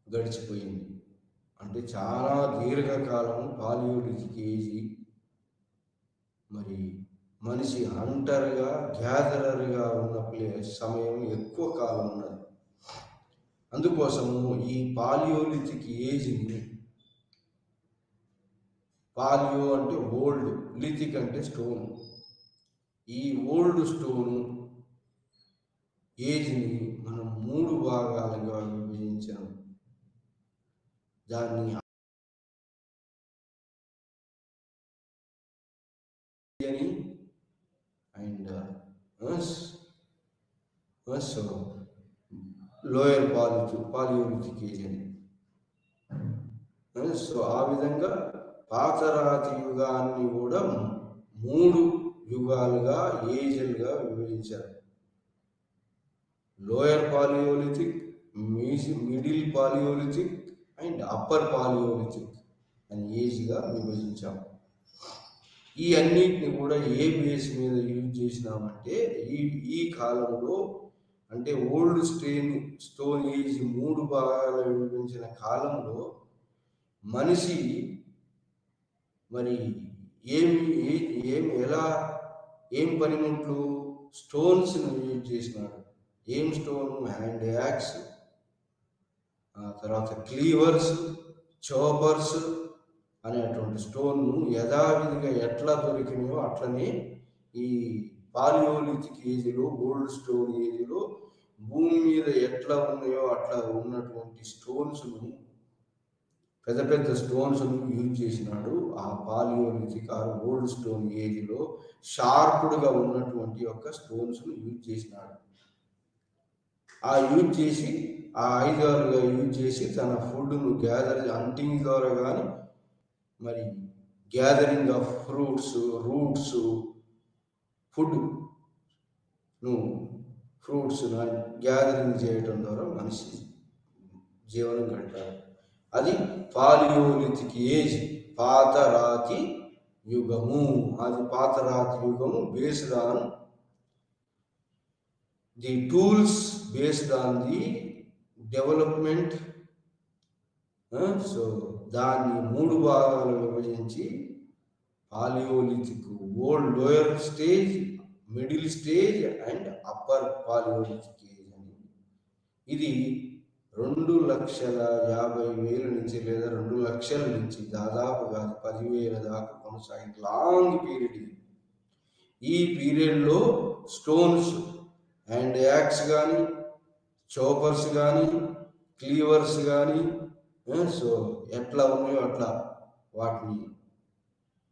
S2: గడిచిపోయింది. అంటే చాలా దీర్ఘకాలం పాలియోలిథిక్ ఏజ్. మరి మనిషి హంటర్గా, గ్యాదరర్గా ఉన్న సమయం ఎక్కువ కాలం ఉన్నది. అందుకోసము ఈ పాలియోలిథిక్ ఏజ్ని, పాలియో అంటే ఓల్డ్, లిథిక్ అంటే స్టోన్, ఈ ఓల్డ్ స్టోన్ ఏజ్ని మనం 3 భాగాలుగా విభజించాము. దాన్ని అండ్ లోయర్ పాలియోలిథిక్ ఏజ్ అని. సో ఆ విధంగా పాతరాతి యుగాన్ని కూడా 3 యుగాలుగా ఏజ్లుగా విభజించారు. Lower palaeolithic, middle palaeolithic and upper palaeolithic అని ఏజ్గా విభజించాం. ఈ అన్నిటిని కూడా ఏ బేస్ మీద యూజ్ చేసినామంటే ఈ కాలంలో అంటే ఓల్డ్ స్టోన్ ఏజ్ 3 భాగాలు విభజించిన కాలంలో మనిషి మరి ఏం పనిముట్లు స్టోన్స్ యూజ్ చేసినాడు. ఏం స్టోన్? హ్యాండ్ యాక్స్, తర్వాత క్లీవర్స్, చాపర్స్ అనేటువంటి స్టోన్ను యథావిధిగా ఎట్లా దొరికినాయో అట్లనే ఈ పాలియోలిథిక్ ఏజ్లో, ఓల్డ్ స్టోన్ ఏజ్లో భూమి మీద ఎట్లా ఉన్నాయో అట్లా ఉన్నటువంటి స్టోన్స్ను, పెద్ద పెద్ద స్టోన్స్ను యూజ్ చేసినాడు. ఆ పాలియోలిథిక్ ఆర్ ఓల్డ్ స్టోన్ ఏజ్లో షార్ప్డ్గా ఉన్నటువంటి యొక్క స్టోన్స్ను యూజ్ చేసినాడు. ఆ యూజ్ చేసి ఆ ఆయుధాలుగా యూజ్ చేసి తన ఫుడ్ను హంటింగ్ ద్వారా కానీ మరి gathering of fruits, roots, fruits gathering చేయటం ద్వారా మనిషి జీవనం గడిపారు. అది పాలియోలిథిక్ ఏజ్, పాతరాతి యుగము. అది పాతరాతి యుగము based on the tools, based on the development. So దాన్ని 3 భాగాలు విభజించి paleolithic lower stage, middle stage and upper paleolithic age అని. ఇది 2,50,000 నుంచి లేదా 2 లక్షల నుంచి దాదాపుగా 10,000 దాకా కొనసాగింది. లాంగ్ పీరియడ్ ఇది. ఈ పీరియడ్లో స్టోన్స్, హ్యాండ్ యాక్స్ కానీ, చాపర్స్ కానీ, క్లీవర్స్ కానీ సో ఎట్లా ఉన్నాయో అట్లా వాటిని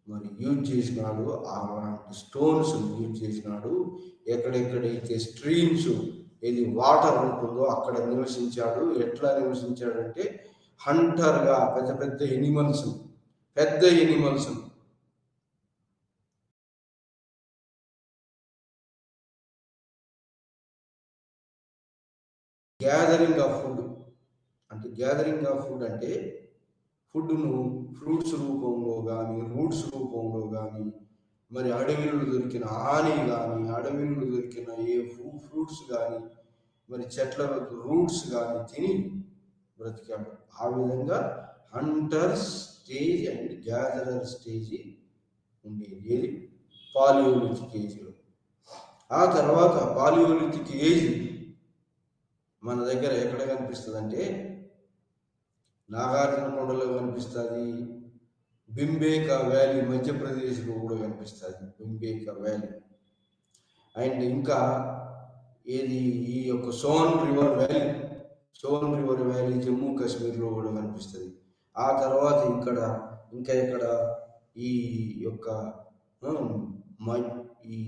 S2: మరి యూజ్ చేసినాడు. అలాంటి స్టోన్స్ యూజ్ చేసినాడు. ఎక్కడెక్కడైతే స్ట్రీమ్స్, ఏది వాటర్ ఉంటుందో అక్కడ నివసించాడు. ఎట్లా నివసించాడంటే హంటర్గా పెద్ద పెద్ద ఎనిమల్స్ గ్యాదరింగ్ ఆఫ్ ఫుడ్ అంటే ఫుడ్ను ఫ్రూట్స్ రూపంలో కానీ, రూట్స్ రూపంలో కానీ, మరి అడవిలో దొరికిన ఆని కానీ, అడవిలో దొరికిన ఏ ఫ్రూట్స్ కానీ, మరి చెట్ల రూట్స్ కానీ తిని బ్రతికాడు. ఆ విధంగా Hunter stage and gatherer stage ఉండేది ఏది పాలియోలిథిక్ ఏజ్లో. ఆ తర్వాత పాలియోలిథిక్ ఏజ్ మన దగ్గర ఎక్కడ కనిపిస్తుంది అంటే నాగార్జునకొండలో కనిపిస్తుంది, భింబేకా వ్యాలీ మధ్యప్రదేశ్లో కూడా కనిపిస్తుంది, భింబేకా వ్యాలీ. అండ్ ఇంకా ఏది ఈ యొక్క సోన్ రివర్ వ్యాలీ జమ్మూ కాశ్మీర్లో కూడా కనిపిస్తుంది. ఆ తర్వాత ఇంకా ఇక్కడ ఈ యొక్క ఈ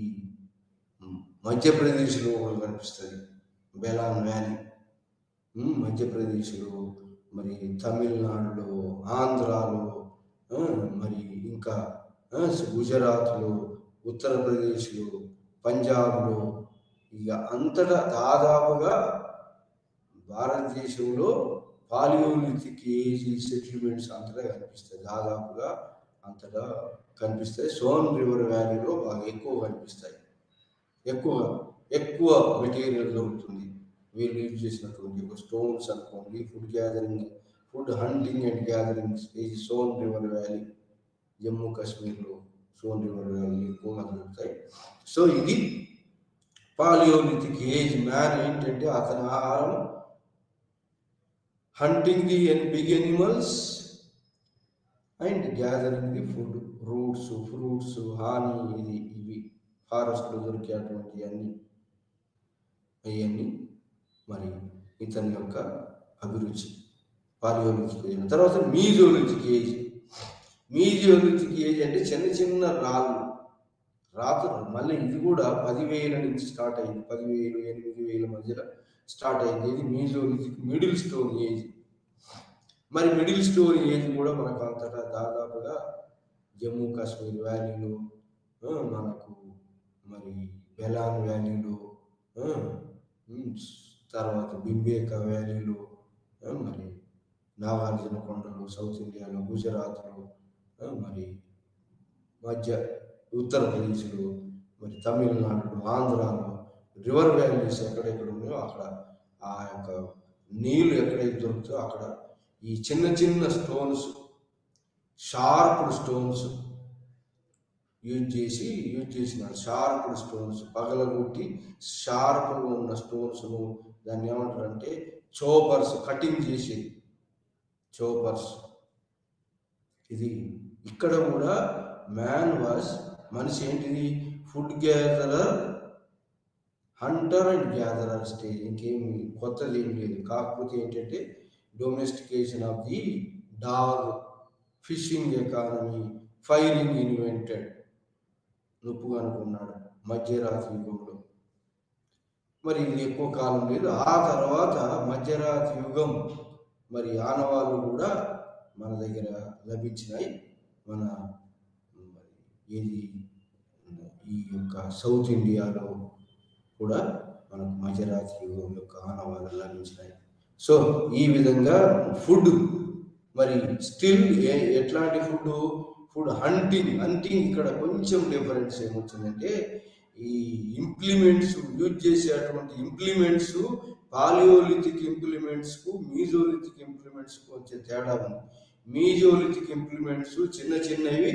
S2: మధ్యప్రదేశ్లో కూడా కనిపిస్తుంది, బెలాన్ వ్యాలీ మధ్యప్రదేశ్లో, మరి తమిళనాడులో, ఆంధ్రాలో, మరి ఇంకా గుజరాత్లో, ఉత్తరప్రదేశ్లో, పంజాబ్లో, ఇక అంతటా దాదాపుగా భారతదేశంలో పాలియోలిథిక్ ఏజ్ సెటిల్మెంట్స్ అంతటా కనిపిస్తాయి. దాదాపుగా అంతటా కనిపిస్తాయి. సోన్ రివర్ వ్యాలీలో బాగా ఎక్కువ కనిపిస్తాయి. ఎక్కువ మెటీరియల్ దొరుకుతుంది. వీళ్ళు యూజ్ చేసినటువంటి ఒక స్టోన్స్ అనుకోండి. Food hunting and gathering stage Son river valley, Jammu కాశ్మీర్లో సోన్ రివర్ వ్యాలీ ఎక్కువగా దొరుకుతాయి. సో ఇది పాలియోలిథిక్ ఏజ్. మ్యాన్ ఏంటంటే అతని ఆహారం hunting the big animals and gathering the food, roots, fruits, honey, ఇవి ఫారెస్ట్లో దొరికేటువంటి అవన్నీ మరి ఇతని యొక్క అభిరుచి పాలియోలిథిక్ ఏజ్. తర్వాత మీజోలిథిక్ ఏజ్ అంటే చిన్న చిన్న రాత్రులు. మళ్ళీ ఇది కూడా 10,000 నుంచి స్టార్ట్ అయింది. 10,000, 8,000 మధ్యలో స్టార్ట్ అయింది. ఇది మీజోలిథిక్ మిడిల్ స్టోన్ ఏజ్. మరి మిడిల్ స్టోన్ ఏజ్ కూడా మనకు అంతటా దాదాపుగా జమ్మూ కాశ్మీర్ వ్యాలీలో మనకు మరి బెలాన్ వ్యాలీలో, తర్వాత బింబేకా వ్యాలీలో, మరి నాగార్జున కొండలు సౌత్ ఇండియాలో, గుజరాత్లో, మరి మధ్య ఉత్తరప్రదేశ్లో, మరి తమిళనాడులో, ఆంధ్రాలో రివర్ వ్యాలీస్ ఎక్కడెక్కడ ఉన్నాయో అక్కడ ఆ యొక్క నీళ్ళు ఎక్కడైతే దొరుకుతాయో అక్కడ ఈ చిన్న చిన్న స్టోన్స్, షార్ప్డ్ స్టోన్స్ యూజ్ చేసినాడు. షార్ప్డ్ స్టోన్స్ పగలగొట్టి షార్ప్గా ఉన్న స్టోన్స్ను దాన్ని ఏమంటారంటే చోపర్స్, కటింగ్ చేసి చోపర్స్. ఇది ఇక్కడ కూడా మనిషి ఏంటిది, food gatherer, hunter and gatherer stage. ఇంకేమి కొత్తది ఏం లేదు. కాకపోతే ఏంటంటే domestication of the dog, fishing economy, firing invented నొప్పుగా అనుకున్నాడు మధ్యరాత్రి యుగంలో. మరి ఇది ఎక్కువ కాలం లేదు. ఆ తర్వాత మధ్యరాత్రి యుగం మరి ఆనవాళ్ళు కూడా మన దగ్గర లభించినాయి. మన ఈ యొక్క సౌత్ ఇండియాలో కూడా మనకు మధ్యరాత్రి యుగం యొక్క ఆనవాళ్ళు లభించినాయి. సో ఈ విధంగా ఫుడ్ మరి స్టిల్ ఎట్లాంటి ఫుడ్ హంటింగ్ ఇక్కడ కొంచెం డిఫరెన్స్ ఏమొచ్చిందంటే ఈ ఇంప్లిమెంట్స్ యూజ్ చేసేటువంటి ఇంప్లిమెంట్స్ పాలియోలిథిక్ ఇంప్లిమెంట్స్కు మీజోలిథిక్ ఇంప్లిమెంట్స్కు వచ్చే తేడా ఉంది. మీజోలిథిక్ ఇంప్లిమెంట్స్ చిన్న చిన్నవి,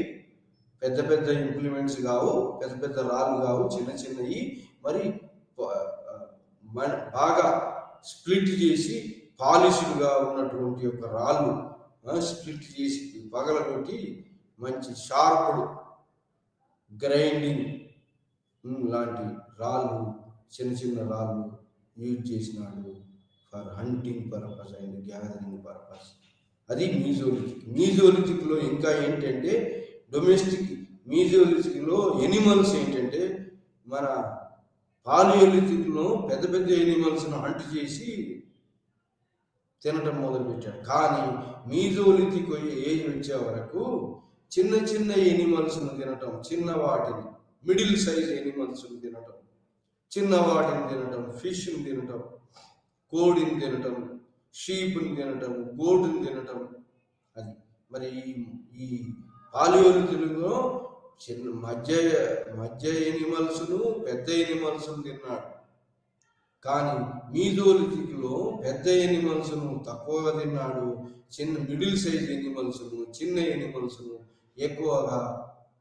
S2: పెద్ద పెద్ద ఇంప్లిమెంట్స్ కావు, పెద్ద పెద్ద రాళ్ళు కావు, చిన్న చిన్నవి. మరి బాగా స్ప్లిట్ చేసి పాలిష్డ్గా ఉన్నటువంటి యొక్క రాళ్ళు స్ప్లిట్ చేసి పగలగొట్టి మంచి షార్ప్డ్ గ్రైండింగ్ లాంటి రాళ్ళు, చిన్న చిన్న రాళ్ళు యూజ్ చేసినాడు for hunting purpose and gathering purpose. అది మీజోలిథిక్లో ఇంకా ఏంటంటే మీజోలిథిక్లో ఎనిమల్స్ ఏంటంటే మన పాలియోలిథిక్లో పెద్ద పెద్ద ఎనిమల్స్ను హంట్ చేసి తినటం మొదలుపెట్టాడు. కానీ మీజోలిథిక్ ఏజ్ వచ్చే వరకు చిన్న చిన్న ఎనిమల్స్ను తినటం, చిన్న వాటిని, మిడిల్ సైజ్ ఎనిమల్స్ను తినటం, చిన్న వాటిని తినటం, ఫిష్ని తినటం, కోడిని తినటం, షీప్ని తినటం, గోటుని తినటం. అది మరి ఈ పాలియోలిథిక్లో చిన్న మధ్య ఎనిమల్స్ను, పెద్ద ఎనిమల్స్ను తిన్నాడు. కానీ మీజోలిథిక్లో పెద్ద ఎనిమల్స్ను తక్కువగా తిన్నాడు, మిడిల్ సైజ్ ఎనిమల్స్ను, చిన్న ఎనిమల్స్ను ఎక్కువగా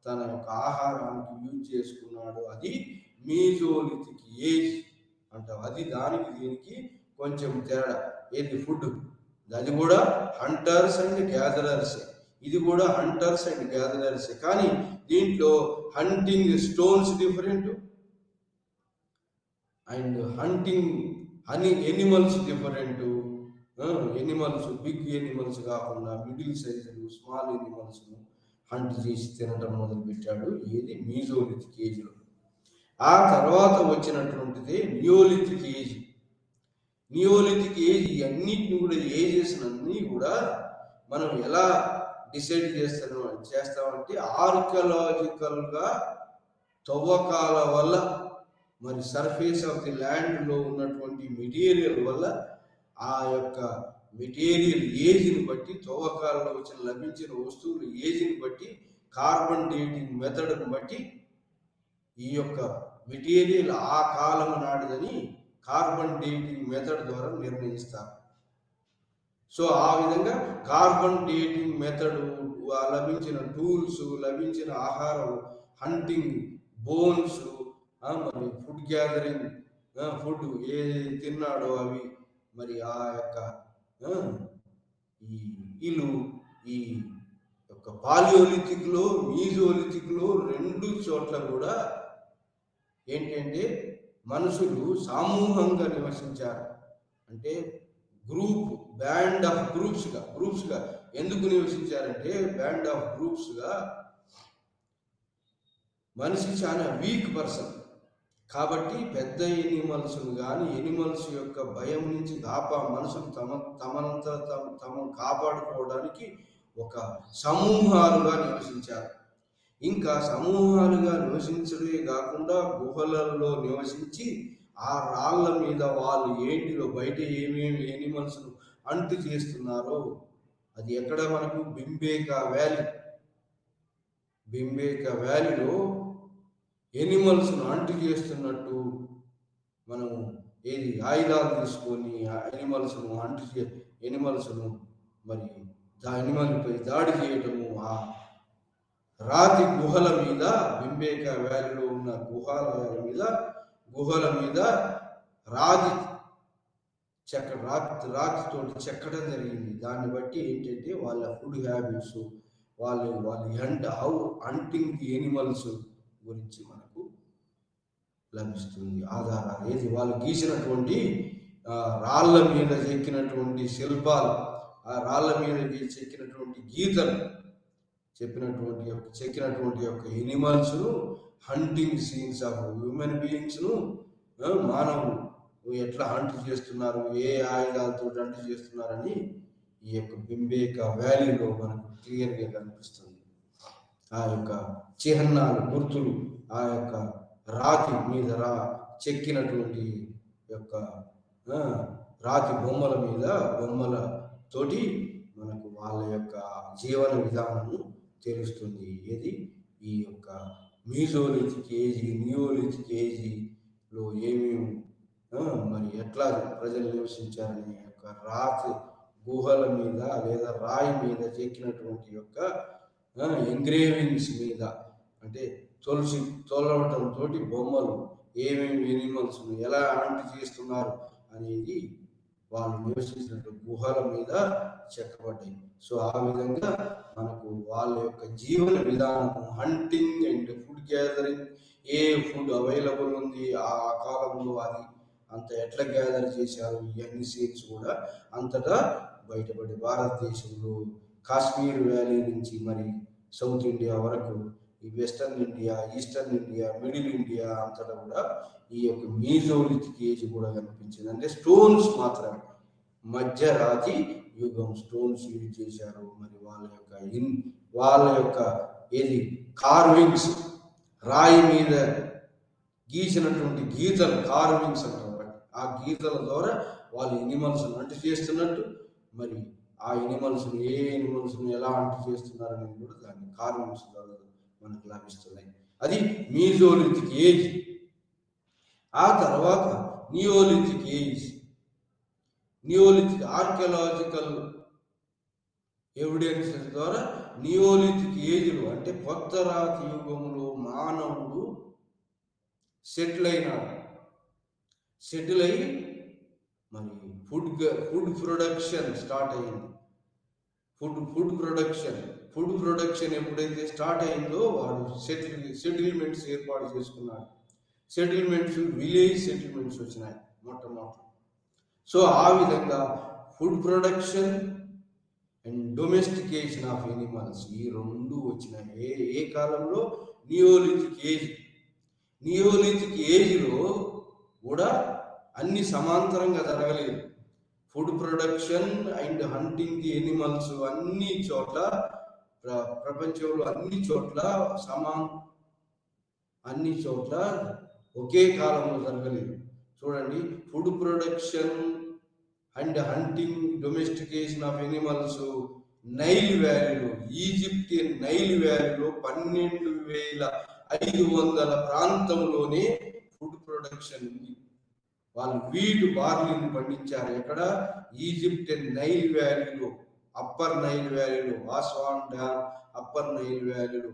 S2: తన యొక్క ఆహారానికి యూజ్ చేసుకున్నాడు. అది మీజోలిథిక్ ఏజ్ అంటాం. అది దానికి దీనికి కొంచెం తేడా. ఏది ఫుడ్, అది కూడా హంటర్స్ అండ్ గ్యాదరర్స్, ఇది కూడా హంటర్స్ అండ్ గ్యాదరర్స్. కానీ దీంట్లో hunting stones different and hunting animals different. Animals big animals కాకుండా మిడిల్ సైజులు, స్మాల్ ఎనిమల్స్ను హంట్ చేసి తినటం మొదలుపెట్టాడు. ఏది మీజోలిథిక్ ఏజ్లో. ఆ తర్వాత వచ్చినటువంటిది నియోలిథిక్ ఏజ్. నియోలిథిక్ ఏజ్ అన్నిటిని కూడా ఏజెస్ని కూడా మనం ఎలా డిసైడ్ చేస్తామంటే ఆర్కియలాజికల్గా తవ్వకాల వల్ల, మరి సర్ఫేస్ ఆఫ్ ది ల్యాండ్లో ఉన్నటువంటి మెటీరియల్ వల్ల, ఆ యొక్క మెటీరియల్ ఏజ్ని బట్టి, తవ్వకాలలో లభించిన వస్తువుల ఏజ్ని బట్టి, కార్బన్ డేటింగ్ మెథడ్ని బట్టి ఈ యొక్క మెటీరియల్ ఆ కాలం నాటిదని కార్బన్ డేటింగ్ మెథడ్ ద్వారా నిర్ణయిస్తారు. సో ఆ విధంగా కార్బన్ డేటింగ్ మెథడ్, లభించిన టూల్స్, లభించిన ఆహారం, హంటింగ్, బోన్స్, మరి ఫుడ్ గ్యాదరింగ్, ఫుడ్ ఏది తిన్నాడో అవి, మరి ఆ యొక్క ఈ యొక్క పాలియోలిథిక్లో, మీజోలిథిక్లో రెండు చోట్ల కూడా ఏంటంటే మనుషులు సమూహంగా నివసించారు. అంటే బ్యాండ్ ఆఫ్ గ్రూప్స్గా ఎందుకు నివసించారంటే, బ్యాండ్ ఆఫ్ గ్రూప్స్గా మనిషి చాలా వీక్ పర్సన్ కాబట్టి పెద్ద ఎనిమల్స్ను కానీ, ఎనిమల్స్ యొక్క భయం నుంచి మనుషులు తమను కాపాడుకోవడానికి ఒక సమూహాలుగా నివసించారు. ఇంకా సమూహాలుగా నివసించడమే కాకుండా గుహలలో నివసించి ఆ రాళ్ళ మీద వాళ్ళు ఏంటిలో బయట ఏమేమి ఎనిమల్స్ అంటు చేస్తున్నారో అది ఎక్కడ మనకు బింబేక వ్యాలీలో ఎనిమల్స్ను అంటు చేస్తున్నట్టు మనం ఏది ఆయుధాలు తీసుకొని ఎనిమల్స్ను మరి ఎనిమల్పై దాడి చేయటము, ఆ రాతి గుహల మీద బింబేక వ్యాలీలో ఉన్న గుహల మీద రాతితోటి చెక్కడం జరిగింది. దాన్ని బట్టి ఏంటంటే వాళ్ళ ఫుడ్ హ్యాబిట్స్, వాళ్ళు హౌ హంటింగ్ ది ఎనిమల్స్ గురించి మనకు లభిస్తుంది ఆధారాలు. ఏది వాళ్ళు గీసినటువంటి రాళ్ళ మీద చెక్కినటువంటి శిల్పాలు, ఆ రాళ్ళ మీద చెక్కినటువంటి గీతలు చెక్కినటువంటి యొక్క animals hunting scenes of human బీయింగ్స్ను మానవులు ఎట్లా హంట్ చేస్తున్నారు, ఏ ఆయుధాలతో హంట్ చేస్తున్నారని ఈ యొక్క బింబేక వ్యాలీలో మనకు క్లియర్గా కనిపిస్తుంది. ఆ యొక్క చిహ్నాలు, గుర్తులు, ఆ యొక్క రాతి మీద చెక్కినటువంటి యొక్క రాతి బొమ్మలతోటి మనకు వాళ్ళ యొక్క జీవన విధానము తెలుస్తుంది. ఏది ఈ యొక్క మీజోలిథిక్ ఏజ్, నియోలిథిక్ ఏజ్లో ఏమేమి మరి ఎట్లా ప్రజలు నివసించారని యొక్క రాతి గుహల మీద లేదా రాయి మీద చెక్కినటువంటి యొక్క ఎంగ్రేవింగ్స్ మీద అంటే తొలవటంతో బొమ్మలు ఏమేమి ఎనిమల్స్ ఎలా హంట్ చేస్తున్నారు అనేది వాళ్ళు నివసించినట్టు గుహల మీద చెక్కబడ్డాయి. సో ఆ విధంగా మనకు వాళ్ళ యొక్క జీవన విధానం, hunting and food gathering, A food available ఉంది ఆ కాలంలో అది అంత ఎట్లా గ్యాదర్ చేశారు, ఇవన్నీ సీన్స్ కూడా అంతటా బయటపడి భారతదేశంలో కాశ్మీర్ వ్యాలీ నుంచి మరి సౌత్ ఇండియా వరకు, ఈ western India, eastern India, middle India అంతటా కూడా ఈ యొక్క మీజోలిథిక్ ఏజ్ కూడా కనిపించింది. అంటే స్టోన్స్ మాత్రమే, మధ్యరాతి యుగం స్టోన్స్ యూజ్ చేశారు. మరి వాళ్ళ యొక్క ఏది కార్వింగ్స్, రాయి మీద గీసినటువంటి గీతలు కార్వింగ్స్ అంటారు. ఆ గీతల ద్వారా వాళ్ళు ఎనిమల్స్ అంటు చేస్తున్నట్టు, మరి ఆ ఎనిమల్స్ని ఎలా అంటు చేస్తున్నారనేది కూడా దాన్ని కార్వింగ్స్ ద్వారా మనకు లభిస్తున్నాయి. అది మీజోలిథిక్ ఏజ్. ఆ తర్వాత neolithic age. Neolithic archaeological evidences ద్వారా నియోలిథిక్ ఏజ్లో అంటే కొత్త రాతి యుగంలో మానవుడు సెటిల్ అయి మరి ఫుడ్ ప్రొడక్షన్ స్టార్ట్ అయింది. ఫుడ్ ప్రొడక్షన్ ఎప్పుడైతే స్టార్ట్ అయిందో వాడు సెటిల్మెంట్స్ ఏర్పాటు చేసుకున్నాడు. విలేజ్ సెటిల్మెంట్స్ వచ్చినాయి మొట్టమొదటి. సో ఆ విధంగా food production and domestication of animals, ఈ రెండు వచ్చినాయి. ఏ కాలంలో? నియోలిథిక్ ఏజ్లో కూడా అన్ని సమాంతరంగా జరగలేదు. Food production and hunting the animals అన్ని చోట్ల, ప్రపంచంలో అన్ని చోట్ల ఒకే కాలంలో జరగలేదు. చూడండి, food production and hunting, domestication of animals Nile వ్యాలీలో, ఈజిప్టియన్ నైల్ వ్యాలీలో 12,500 ప్రాంతంలోనే ఫుడ్ ప్రొడక్షన్ ఉంది. వాళ్ళు బార్లీని పండించారు. ఎక్కడ? ఈజిప్టియన్ నైల్ వ్యాలీలో, అప్పర్ నైల్ వ్యాలీలో, ఆస్వాన్ డ్యామ్ అప్పర్ నైల్ వ్యాలీలో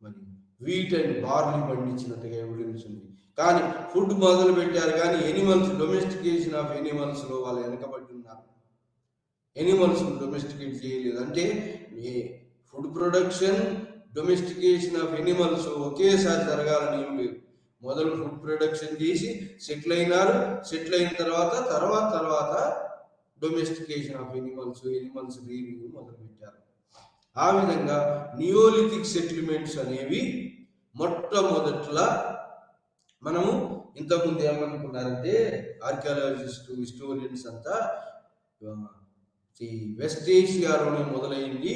S2: మరి వీట్ అండ్ బార్లీ పండించినట్టుగా ఎవిడెన్స్ ఉంది. కానీ ఫుడ్ మొదలు పెట్టారు, కానీ డొమెస్టికేషన్ ఆఫ్ ఎనిమల్స్ లో వాళ్ళు వెనకబడి ఉన్నారు. ఎనిమల్స్ డొమెస్టికేట్ చేయలేదు. అంటే food production, domestication of animals ఒకేసారి జరగాలని ఏం లేదు. మొదలు ఫుడ్ ప్రొడక్షన్ చేసి సెటిల్ అయిన తర్వాత డొమెస్టికేషన్ ఆఫ్ ఎనిమల్స్ రీడింగ్ మొదలు పెట్టారు. ఆ విధంగా నియోలిథిక్ సెటిల్మెంట్స్ అనేవి మొట్టమొదట్లా మనము ఇంతకుముందు ఏమనుకున్నారంటే ఆర్కియాలజిస్ట్, హిస్టోరియన్స్ అంతా ఈ వెస్ట్ ఏషియాలోనే మొదలైంది,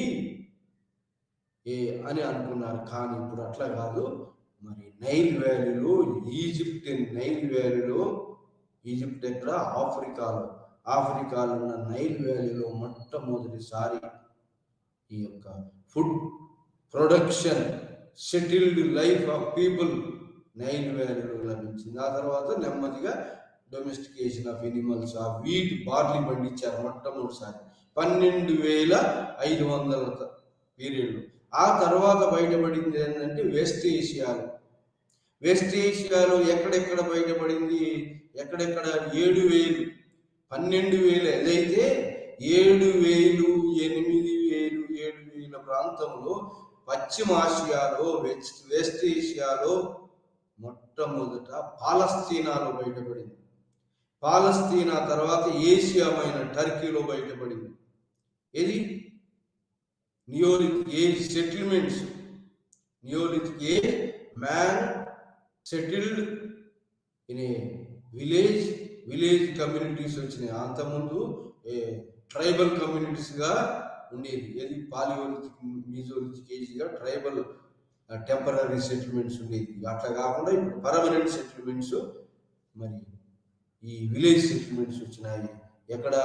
S2: అని అనుకున్నారు. కానీ ఇప్పుడు అట్లా కాదు. మరి నైల్ వ్యాలీలో, నైల్ వ్యాలీలో, ఈజిప్ట్ ఎక్కడ, ఆఫ్రికాలో ఉన్న నైల్ వ్యాలీలో మొట్టమొదటిసారి ఈ యొక్క food production, settled life of people Nile వ్యాలీలో లభించింది. ఆ తర్వాత నెమ్మదిగా డొమెస్టికేషన్ ఆఫ్ ఎనిమల్స్, ఆ వీట్ బార్లీ పండించారు మొట్టమొదటిసారి 12,500 పీరియడ్లో. ఆ తర్వాత బయటపడింది ఏంటంటే వెస్ట్ ఏషియాలో ఎక్కడెక్కడ బయటపడింది, ఎక్కడెక్కడ 7,000, 12,000 ఏదైతే 7,000, 8,000, 7,000 ప్రాంతంలో పశ్చిమ ఆసియాలో, వెస్ట్ ఏషియాలో మొట్టమొదట పాలస్తీనాలో బయటపడింది. పాలస్తీనా తర్వాత ఏషియామైన టర్కీలో బయటపడింది. ఇది neolithic age settlements. Neolithic age man settled in a village communities వచ్చినాయి. అంతకుముందు ట్రైబల్ కమ్యూనిటీస్గా ఉండేది. ఏది Palaeolithic, Mesolithic ఏజ్గా tribal temporary settlements ఉండేది. అట్లా కాకుండా ఇప్పుడు పర్మనెంట్ సెటిల్మెంట్స్, మరి ఈ విలేజ్ సెటిల్మెంట్స్ వచ్చినాయి. ఎక్కడ?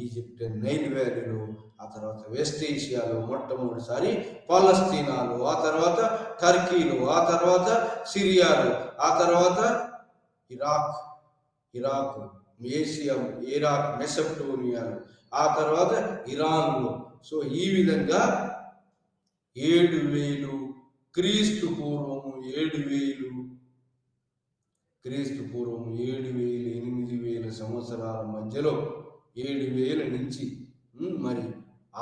S2: ఈజిప్ట్ నైల్ వ్యాలీలో, ఆ తర్వాత వెస్ట్ ఏషియాలో మొట్టమొదటిసారి పాలస్తీనాలో, ఆ తర్వాత టర్కీలో, ఆ తర్వాత సిరియాలో, ఆ తర్వాత ఇరాక్, ఇరాక్ మెసొపొటేమియాలో, ఆ తర్వాత ఇరాన్లో. సో ఈ విధంగా 7,000 క్రీస్తు పూర్వము 7,000 8,000 సంవత్సరాల మధ్యలో 7,000 నుంచి మరి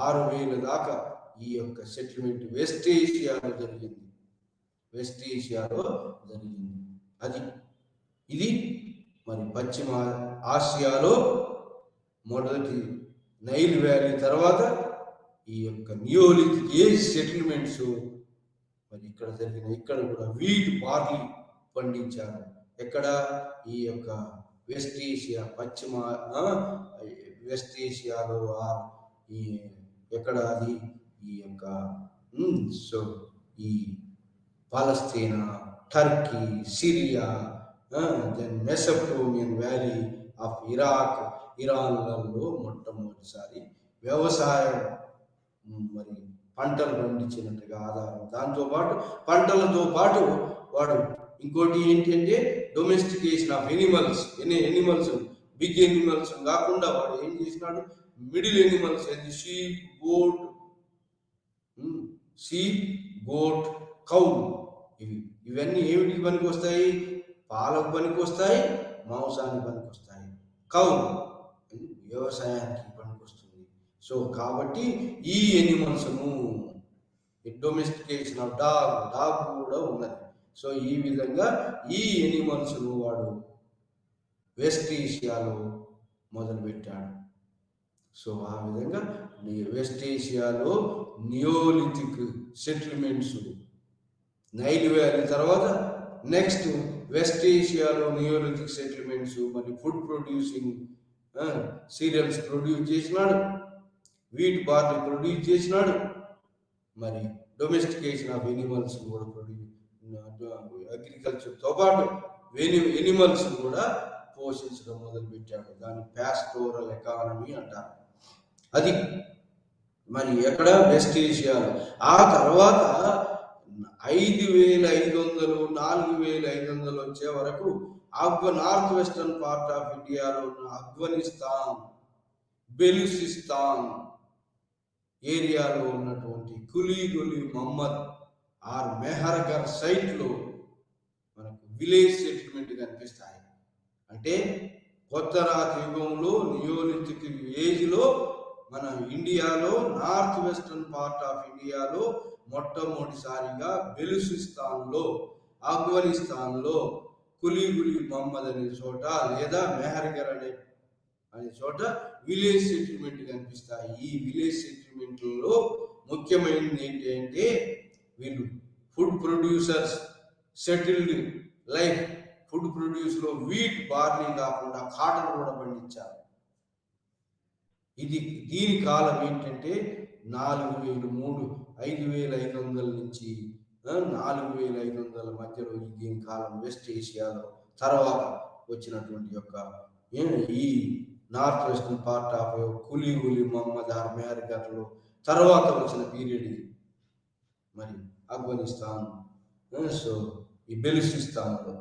S2: 6,000 దాకా ఈ యొక్క సెటిల్మెంట్ వెస్ట్ ఏషియాలో జరిగింది. ఇది మరి పశ్చిమ ఆసియాలో మొదటి నైల్ వ్యాలీ తర్వాత ఈ యొక్క నియోలిథిక్ ఏజ్ సెటిల్మెంట్స్ మరి ఇక్కడ జరిగిన. ఇక్కడ కూడా వీట్ బార్లీ పండించారు. ఎక్కడ? ఈ యొక్క వెస్ట్ ఏషియాలో ఈ ఎక్కడ అది ఈ యొక్క సో ఈ Palestine, Turkey, Syria, then Mesopotamian valley of ఇరాన్లలో మొట్టమొదటిసారి వ్యవసాయం, మరి పంటలు పండించినట్టుగా ఆధారం. దాంతోపాటు పంటలతో పాటు వాడు ఇంకోటి ఏంటంటే domestication of animals, big animals కాకుండా వాడు ఏం చేసినాడు, middle animals, sheep, goat, cow, ఇవన్నీ ఏమిటికి పనికి వస్తాయి? పాలకు పనికి వస్తాయి, మాంసానికి పనికి వస్తాయి. కౌ వ్యవసాయానికి పనికి వస్తుంది. సో కాబట్టి ఈ ఎనిమల్స్ను డొమెస్టికేషన్ ఆఫ్ డాగ్ కూడా ఉన్నది. సో ఈ విధంగా ఈ ఎనిమల్స్ను వాడు వెస్ట్ ఏషియాలో మొదలుపెట్టాడు. సో ఆ విధంగా వెస్ట్ ఏషియాలో నియోలిథిక్ సెటిల్మెంట్స్, నైల్ వ్యాలీ తర్వాత నెక్స్ట్ వెస్ట్ ఏషియాలో నియోలిథిక్ సెటిల్మెంట్స్, మరి ఫుడ్ ప్రొడ్యూసింగ్ సీరియల్స్ ప్రొడ్యూస్ చేసినాడు, వీట్ బార్లీ ప్రొడ్యూస్ చేసినాడు, మరి డొమెస్టికేషన్ ఆఫ్ ఎనిమల్స్ కూడా అగ్రికల్చర్తో పాటు ఎనిమల్స్ కూడా పోషించడం మొదలుపెట్టాడు. దాన్ని పాస్టోరల్ ఎకానమీ అంటారు. అది మరి ఎక్కడ? వెస్ట్ ఏషియాలో. ఆ తర్వాత 5,500, 4,500 వచ్చే వరకు నార్త్ వెస్టర్న్ పార్ట్ ఆఫ్ ఇండియాలో ఉన్న ఆఫ్ఘనిస్తాన్, బెలూచిస్తాన్ ఏరియాలో ఉన్నటువంటి కులీ మహమ్మద్ ఆర్ మెహర్గర్ సైట్లో మనకు విలేజ్ సెటిల్మెంట్ కనిపిస్తాయి. అంటే కొత్త రాతి యుగంలో, నియోలిథిక్ ఏజ్లో మన ఇండియాలో, నార్త్ వెస్టర్న్ పార్ట్ ఆఫ్ ఇండియాలో మొట్టమొదటిసారిగా బెలూచిస్తాన్లో, ఆఫ్ఘనిస్తాన్లో కులీ మహమ్మద్ అనే చోట, లేదా మెహర్గర్ అనే చోట విలేజ్ సెటిల్మెంట్ కనిపిస్తాయి. ఈ విలేజ్ సెటిల్మెంట్లో ముఖ్యమైనది ఏంటి అంటే వీళ్ళు food producers, settled life. Food ప్రొడ్యూస్లో వీట్ బార్లీ కాకుండా కాటన్ కూడా పండించారు. దీని కాలం ఏంటంటే 5,500 నుంచి 4,500 మధ్యలో దీని కాలం వెస్ట్ ఏషియాలో తర్వాత వచ్చినటువంటి యొక్క ఈ north western part of Kulli మహమ్మద్ అమెరికాలో తర్వాత వచ్చిన పీరియడ్ ఇది. మరి ఆఫ్ఘనిస్తాన్, సో ఈ బెలూచిస్తాన్లో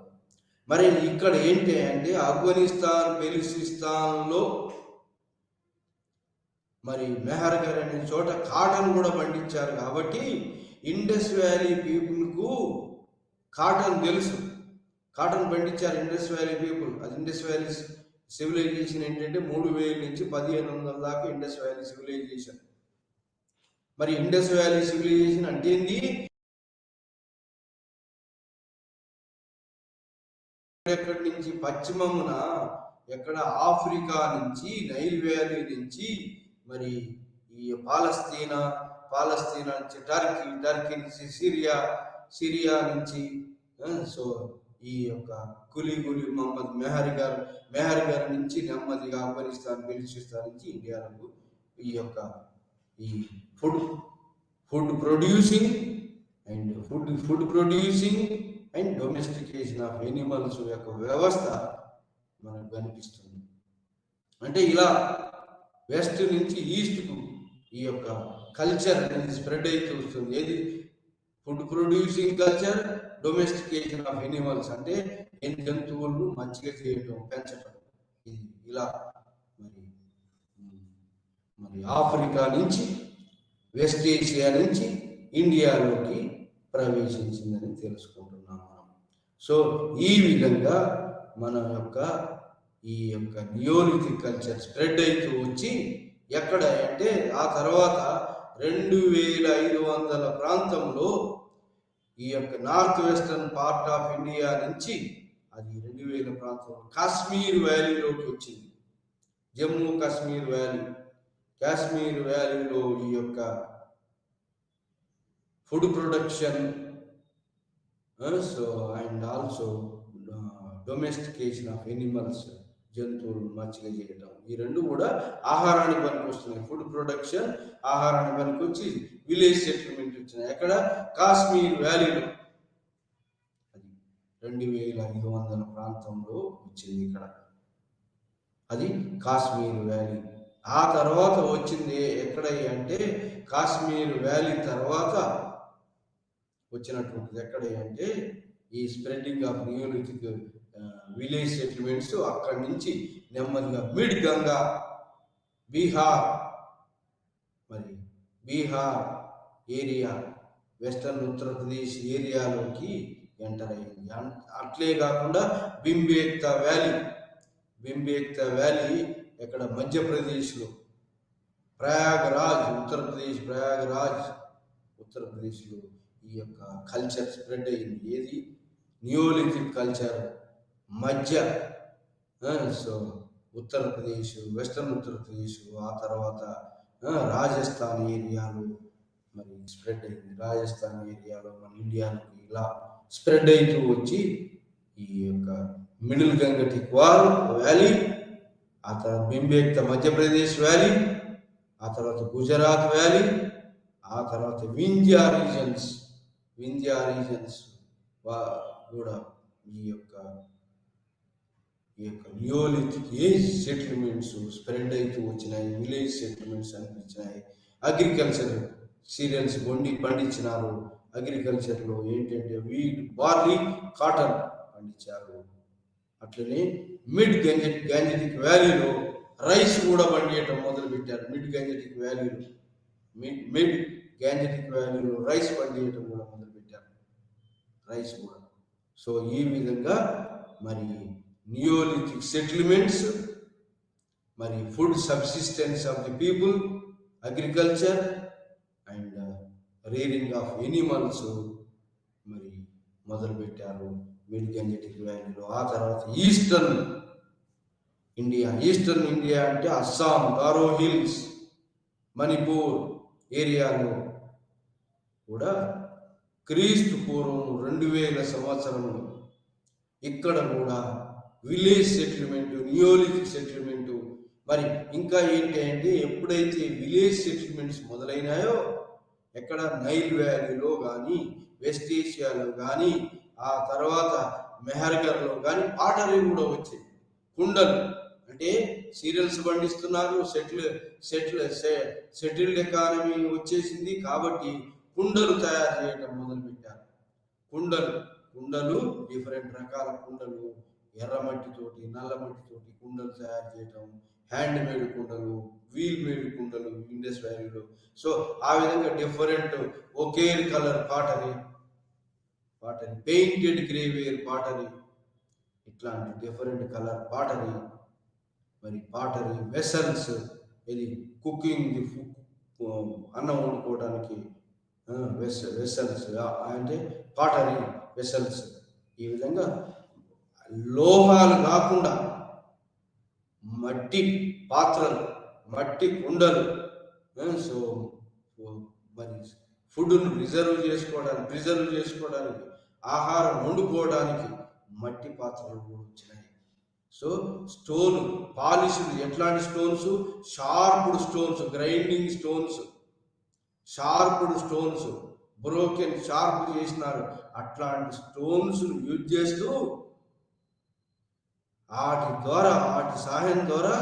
S2: మరి ఇక్కడ ఏంటి అంటే ఆఫ్ఘనిస్తాన్ బెలూచిస్తాన్లో మరి మెహర్గఢ్ అనే చోట కాటన్ కూడా పండించారు కాబట్టి ఇండస్ వ్యాలీ పీపుల్కు కాటన్ తెలుసు, కాటన్ పండించారు ఇండస్ వ్యాలీ పీపుల్. అది ఇండస్ వ్యాలీ సివిలైజేషన్ ఏంటంటే 3,000 నుంచి 1,500 దాకా ఇండస్ వ్యాలీ సివిలైజేషన్. మరి ఇండస్ వ్యాలీ సివిలైజేషన్ అంటే ఏంది? ఎక్కడి నుంచి పశ్చిమమున ఎక్కడ ఆఫ్రికా నుంచి నైల్ వ్యాలీ నుంచి మరి ఈ పాలస్తీనా నుంచి టర్కీ నుంచి సిరియా నుంచి సో ఈ యొక్క కులీ మహమ్మద్ మెహర్గఢ్ నుంచి నెమ్మదిగా ఆఫ్ఘనిస్తాన్ బెలూచిస్తాన్ నుంచి ఇండియాలకు ఈ food producing and domestication of animals యొక్క వ్యవస్థ మనకు కనిపిస్తుంది. అంటే ఇలా వెస్ట్ నుంచి ఈస్ట్కు ఈ యొక్క కల్చర్ అనేది స్ప్రెడ్ అవుతూ వస్తుంది. ఏది? Food producing culture, domestication of animals అంటే జంతువులను మంచిగా చేయటం, పెంచటం. ఇది ఇలా మరి ఆఫ్రికా నుంచి వెస్ట్ ఏషియా నుంచి ఇండియాలోకి ప్రవేశించిందని తెలుసుకుంటున్నాం మనం. సో ఈ విధంగా మన యొక్క ఈ యొక్క నియోలిథిక్ కల్చర్ స్ప్రెడ్ అవుతూ వచ్చి ఎక్కడ అంటే ఆ తర్వాత 2,500 ప్రాంతంలో ఈ యొక్క north western part of India నుంచి అది 2,000 ప్రాంతంలో కాశ్మీర్ వ్యాలీలోకి వచ్చింది. జమ్మూ కాశ్మీర్ వ్యాలీలో ఈ యొక్క food production so and also domestication of animals, జంతువులు మంచిగా చేయటం, ఈ రెండు కూడా ఆహారానికి పనికి వస్తున్నాయి. ఫుడ్ ప్రొడక్షన్ ఆహారానికి పనికి వచ్చి విలేజ్ సెటిల్మెంట్ వచ్చినాయి. ఎక్కడ? కాశ్మీర్ వ్యాలీలో. అది 2,500 ప్రాంతంలో వచ్చింది ఇక్కడ. అది కాశ్మీర్ వ్యాలీ. ఆ తర్వాత వచ్చింది ఎక్కడ అంటే కాశ్మీర్ వ్యాలీ తర్వాత వచ్చినటువంటిది ఎక్కడ అంటే ఈ spreading of neolithic village settlements. అక్కడి నుంచి నెమ్మదిగా mid Ganga Bihar area, western Uttar Pradesh ఏరియాలోకి ఎంటర్ అయింది. అట్లే కాకుండా బింబేక్తా వ్యాలీ ఎక్కడ? మధ్యప్రదేశ్లో ఉత్తరప్రదేశ్లో ఈ యొక్క కల్చర్ స్ప్రెడ్ అయింది. ఏది? Neolithic culture so Uttar Pradesh, western Uttar Pradesh, ఆ తర్వాత రాజస్థాన్ ఏరియాలో మరి స్ప్రెడ్ అయింది. రాజస్థాన్ ఏరియాలో మన ఇండియాకి ఇలా స్ప్రెడ్ అవుతూ వచ్చి ఈ యొక్క మిడిల్ గంగటిక్ వ్యాలీ, ఆ తర్వాత బింబేక్తా మధ్యప్రదేశ్ వ్యాలీ, ఆ తర్వాత గుజరాత్ వ్యాలీ, ఆ తర్వాత వింధ్యా రీజన్స్ కూడా ఈ యొక్క నియోలిథిక్ ఏజ్ సెటిల్మెంట్స్ స్ప్రెడ్ అవుతూ వచ్చినాయి. విలేజ్ సెటిల్మెంట్స్ అనిపించినాయి. అగ్రికల్చర్ సీరియల్స్ పండించినారు. అగ్రికల్చర్లో ఏంటంటే వీట్, బార్లీ, కాటన్ పండించారు. అట్లనే మిడ్ గ్యాంజెటిక్ వ్యాలీలో రైస్ కూడా పండించడం మొదలుపెట్టారు. మిడ్ గ్యాంజెటిక్ వ్యాలీలో రైస్ పండించడం కూడా మొదలుపెట్టారు. రైస్ కూడా. సో ఈ విధంగా మరి నియోలిథిక్ సెటిల్మెంట్స్, మరి food subsistence of the people, agriculture and rearing of animals మరి మొదలుపెట్టారు మిడ్ గ్యాంజెటిక్ వ్యాలీలో. ఆ తర్వాత ఈస్టర్న్ ఇండియా అంటే అస్సాం, గారో హిల్స్, మణిపూర్ ఏరియాలో కూడా క్రీస్తు పూర్వం 2,000 సంవత్సరంలో ఇక్కడ కూడా విలేజ్ సెటిల్మెంట్, నియోలిథిక్ సెటిల్మెంట్ మరి ఇంకా ఏంటి అంటే ఎప్పుడైతే విలేజ్ సెటిల్మెంట్స్ మొదలైనాయో ఎక్కడ నైల్ వ్యాలీలో కానీ వెస్ట్ ఏషియాలో కానీ ఆ తర్వాత మెహర్గర్లో కానీ పాటరీ కూడా వచ్చాయి. కుండలు అంటే సీరియల్స్ పండిస్తున్నారు, సెటిల్డ్ ఎకానమీ వచ్చేసింది కాబట్టి కుండలు తయారు చేయడం మొదలుపెట్టారు. కుండలు డిఫరెంట్ రకాల కుండలు, ఎర్రమట్టితోటి నల్ల మట్టితోటి కుండలు తయారు చేయటం, హ్యాండ్ మేడ్ కుండలు, వీల్ మేడ్ కుండలు ఇండస్ వ్యాలీలో. సో ఆ విధంగా డిఫరెంట్ ఒకే colour pottery, painted grey ware pottery, ఇట్లాంటి డిఫరెంట్ కలర్ పాటరీ, మరి పాటరీ వెసల్స్, ఇది కుకింగ్ అన్నం వండుకోవడానికి వెసల్స్ అంటే పాటరీ వెసల్స్. ఈ విధంగా లోహాలు కాకుండా మట్టి పాత్రలు, మట్టి కుండలు, సో మరి ఫుడ్ను ప్రిజర్వ్ చేసుకోవడానికి ఆహారం వండుకోవడానికి మట్టి పాత్రలు కూడా వచ్చినాయి. సో స్టోన్ పాలిష్డ్, ఎట్లాంటి stones? Sharped stones, grinding stones, sharped stones, broken sharp చేసినారు. అట్లాంటి స్టోన్స్ యూజ్ చేస్తూ వాటి సహాయం ద్వారా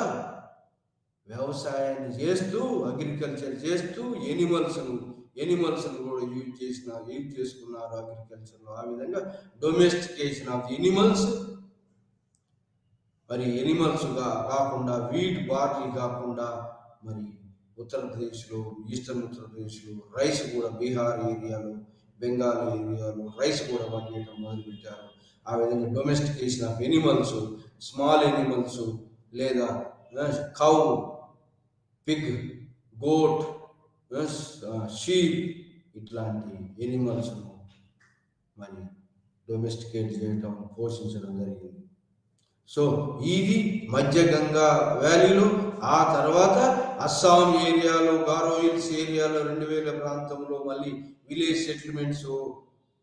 S2: వ్యవసాయాన్ని చేస్తూ, అగ్రికల్చర్ చేస్తూ ఎనిమల్స్ కూడా యూజ్ చేసుకున్నారు అగ్రికల్చర్లో. ఆ విధంగా డొమెస్టికేషన్ ఆఫ్ ఎనిమల్స్. మరి ఎనిమల్స్గా కాకుండా వీట్ బార్లీ కాకుండా మరి ఉత్తరప్రదేశ్లో, ఈస్టర్న్ ఉత్తరప్రదేశ్లో రైస్ కూడా, బీహార్ ఏరియాలో, బెంగాల్ ఏరియాలో రైస్ కూడా పండించడం మొదలుపెట్టారు. ఆ విధంగా domestication of animals, small animals లేదా కౌ, పిగ్, గోట్, షీప్ ఇట్లాంటి ఎనిమల్స్ను మరి డొమెస్టికేట్ చేయటం, పోషించడం జరిగింది. సో ఇది మధ్య గంగా వ్యాలీలో. ఆ తర్వాత అస్సాం ఏరియాలో, గారో హిల్స్ ఏరియాలో 2000 ప్రాంతంలో మళ్ళీ విలేజ్ సెటిల్మెంట్స్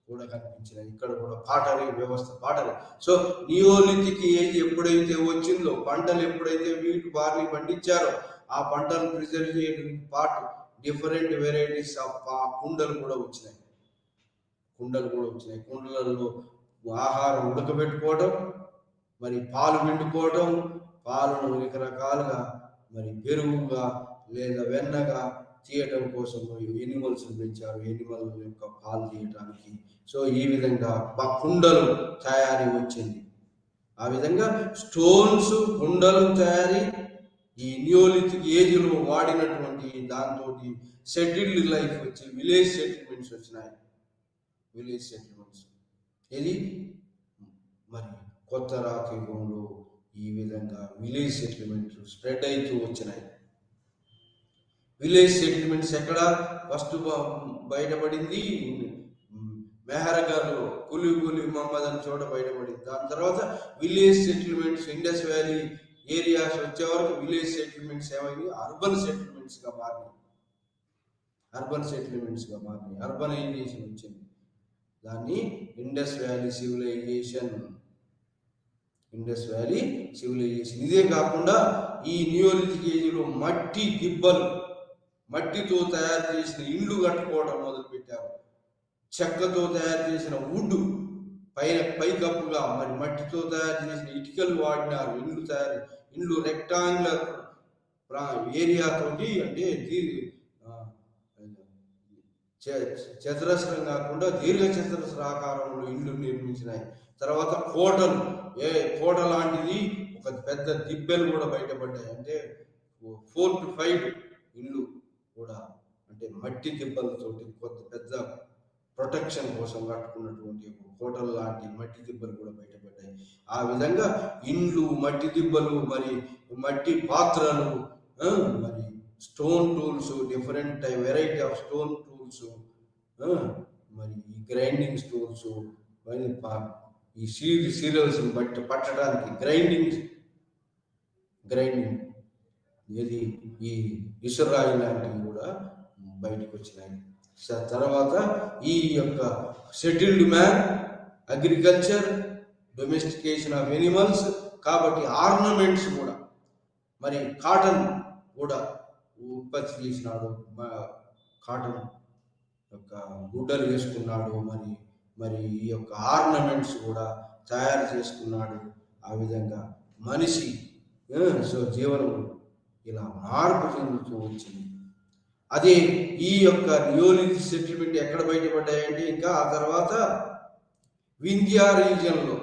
S2: కూడా కనిపించినాయి. ఇక్కడ కూడా పాటరీ వ్యవస్థ, పాటరీ. సో నియోలిథిక్ ఏజ్ ఎప్పుడైతే వచ్చిందో, పంటలు ఎప్పుడైతే వీట్ బార్లీ పండించారో ఆ పంటను ప్రిజర్వ్ చేయడానికి డిఫరెంట్ వెరైటీస్ ఆఫ్ కుండలు కూడా వచ్చినాయి. కుండలలో ఆహారం ఉడకబెట్టుకోవడం, మరి పాలు పిండుకోవడం, పాలను రకరకాలుగా మరి పెరుగుగా లేదా వెన్నగా తీయటం కోసం ఎనిమల్స్ పెంచారు, ఎనిమల్ యొక్క పాలు తీయటానికి. సో ఈ విధంగా కుండలు తయారీ వచ్చింది. ఆ విధంగా స్టోన్స్, కుండలు తయారీ ఈ నియోలిథిక్ ఏజ్లో వాడినటువంటి దాంతో సెటిల్డ్ లైఫ్ వచ్చి విలేజ్ సెటిల్మెంట్స్ వచ్చినాయి. ఇది మరి కొత్త రాక్ యుగంలో ఈ విధంగా విలేజ్ సెటిల్మెంట్స్ స్ప్రెడ్ అవుతూ వచ్చినాయి. విలేజ్ సెటిల్మెంట్స్ ఎక్కడ ఫస్ట్ బయటపడింది? మెహర్గర్లో, కులి మహమ్మద్ అని చోట బయటపడింది. దాని తర్వాత village settlements Indus valley areas వచ్చే వరకు విలేజ్ సెటిల్మెంట్స్ ఏమైంది? అర్బన్ సెటిల్మెంట్స్గా మారినాయి. అర్బనైజేషన్ వచ్చింది. దాన్ని ఇండస్ వ్యాలీ సివిలైజేషన్. ఇదే కాకుండా ఈ నియోలిథిక్ ఏజ్లో మట్టి దిబ్బలు, మట్టితో తయారు చేసిన ఇండ్లు కట్టుకోవడం మొదలుపెట్టారు. చెక్కతో తయారు చేసిన వుడ్ పైకప్పుగా మరి మట్టితో తయారు చేసిన ఇటుకలు వాడినారు. ఇండ్లు రెక్టాంగులర్ ఏరియా తోటి, అంటే చతురస్రం కాకుండా దీర్ఘ చతురస్ర ఆకారంలో ఇండ్లు నిర్మించినాయి. తర్వాత కోట లాంటిది ఒక పెద్ద దిబ్బెలు కూడా బయటపడ్డాయి. అంటే 4-5 ఇండ్లు కూడా, అంటే మట్టి దిబ్బలతోటి కొంత పెద్ద ప్రొటెక్షన్ కోసం కట్టుకున్నటువంటి కోటలు లాంటి మట్టి దిబ్బలు కూడా బయటపడ్డాయి. ఆ విధంగా ఇండ్లు, మట్టి దిబ్బలు, మరి మట్టి పాత్రలు, మరి stone tools, different variety of stone tools, మరి ఈ గ్రైండింగ్ స్టోన్స్, మరి ఈ సీరియల్స్ బట్టి పట్టడానికి గ్రైండింగ్ ఇది ఈ ఇసురాయి లాంటివి కూడా బయటకు వచ్చినాయి. తర్వాత ఈ యొక్క settled man, agriculture, domestication of animals, కాబట్టి ఆర్నమెంట్స్ కూడా మరి కాటన్ కూడా ఉత్పత్తి చేసినాడు. కాటన్ యొక్క గుడ్డలు వేసుకున్నాడు. మరి మరి ఈ యొక్క ఆర్నమెంట్స్ కూడా తయారు చేసుకున్నాడు. ఆ విధంగా మనిషి సో జీవనం ఇలా మార్పు చెందుతూ వచ్చింది. అదే ఈ యొక్క నియోలిథిక్ సెటిల్మెంట్ ఎక్కడ బయటపడ్డాయంటే ఇంకా ఆ తర్వాత వింధ్యా రీజియన్లో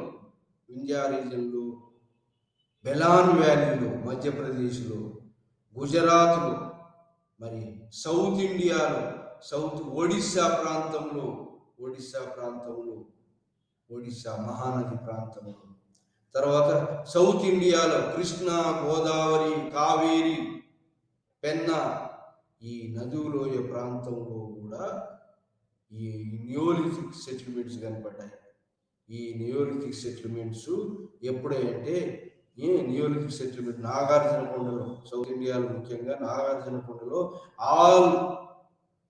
S2: బెలాన్ వ్యాలీలో, మధ్యప్రదేశ్లో, గుజరాత్లో, మరి సౌత్ ఇండియాలో, ఒడిస్సా ప్రాంతంలో, ఒడిస్సా మహానది ప్రాంతంలో, తర్వాత సౌత్ ఇండియాలో కృష్ణా, గోదావరి, కావేరి, పెన్నా ఈ నదులోయ ప్రాంతంలో కూడా ఈ నియోలిథిక్ సెటిల్మెంట్స్ కనపడ్డాయి. ఈ నియోలిథిక్ సెటిల్మెంట్స్ ఎప్పుడంటే నియోలిథిక్ సెటిల్మెంట్ నాగార్జునకొండలో, సౌత్ ఇండియాలో ముఖ్యంగా నాగార్జునకొండలో all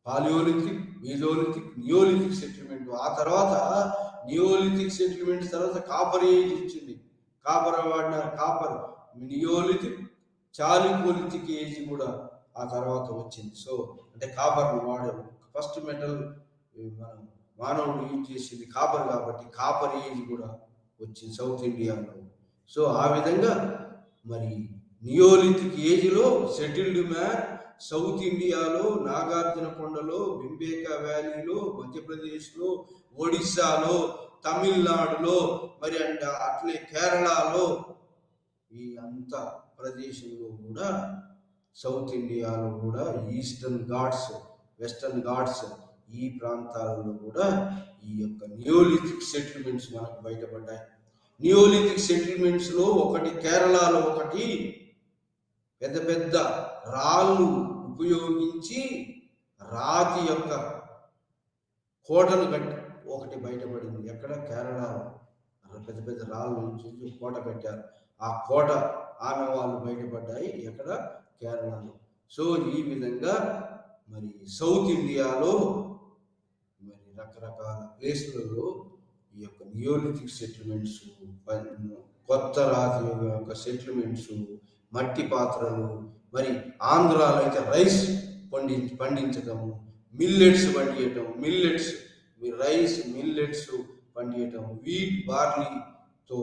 S2: paleolithic, mesolithic, neolithic settlement. ఆ తర్వాత నియోలిథిక్ సెటిల్మెంట్స్ తర్వాత కాపర్ ఏజ్ వచ్చింది. కాపర్ నియోలిథిక్, చాలికోలిథిక్ ఏజ్ కూడా ఆ తర్వాత వచ్చింది. సో అంటే కాపర్ వాడారు. ఫస్ట్ మెటల్ మనం మానవుడు యూజ్ చేసింది కాపర్ కాబట్టి కాపర్ ఏజ్ కూడా వచ్చింది సౌత్ ఇండియాలో. సో ఆ విధంగా మరి నియోలిథిక్ ఏజ్లో సెటిల్డ్ మ్యాన్ సౌత్ ఇండియాలో, నాగార్జునకొండలో, భింబేకా వ్యాలీలో, మధ్యప్రదేశ్లో, ఒడిస్సాలో, తమిళనాడులో, మరి అట్లే కేరళలో, ఈ అంత ప్రదేశంలో కూడా సౌత్ ఇండియాలో కూడా ఈస్టర్న్ ఘాట్స్, వెస్టర్న్ ఘాట్స్ ఈ ప్రాంతాలలో కూడా ఈ యొక్క నియోలిథిక్ సెటిల్మెంట్స్ మనకు బయటపడ్డాయి. నియోలిథిక్ సెటిల్మెంట్స్ లో ఒకటి కేరళలో ఒకటి పెద్ద పెద్ద రాళ్ళు ఉపయోగించి రాతి యొక్క కోటను కట్టి ఒకటి బయటపడింది. ఎక్కడ? కేరళలో పెద్ద పెద్ద రాళ్ళు నుంచి కోట కట్టారు. ఆ కోట ఆనవాళ్ళు బయటపడ్డాయి. ఎక్కడ? కేరళలో. సో ఈ విధంగా మరి సౌత్ ఇండియాలో మరి రకరకాల ప్లేసులలో ఈ యొక్క నియోలిథిక్ సెటిల్మెంట్స్, కొత్త రాతి యొక్క సెటిల్మెంట్స్, మట్టి పాత్రలు, మరి ఆంధ్రాలో అయితే రైస్ పండించటము, మిల్లెట్స్ పండియటం, రైస్ మిల్లెట్స్ పండియటం, వీట్ బార్లీతో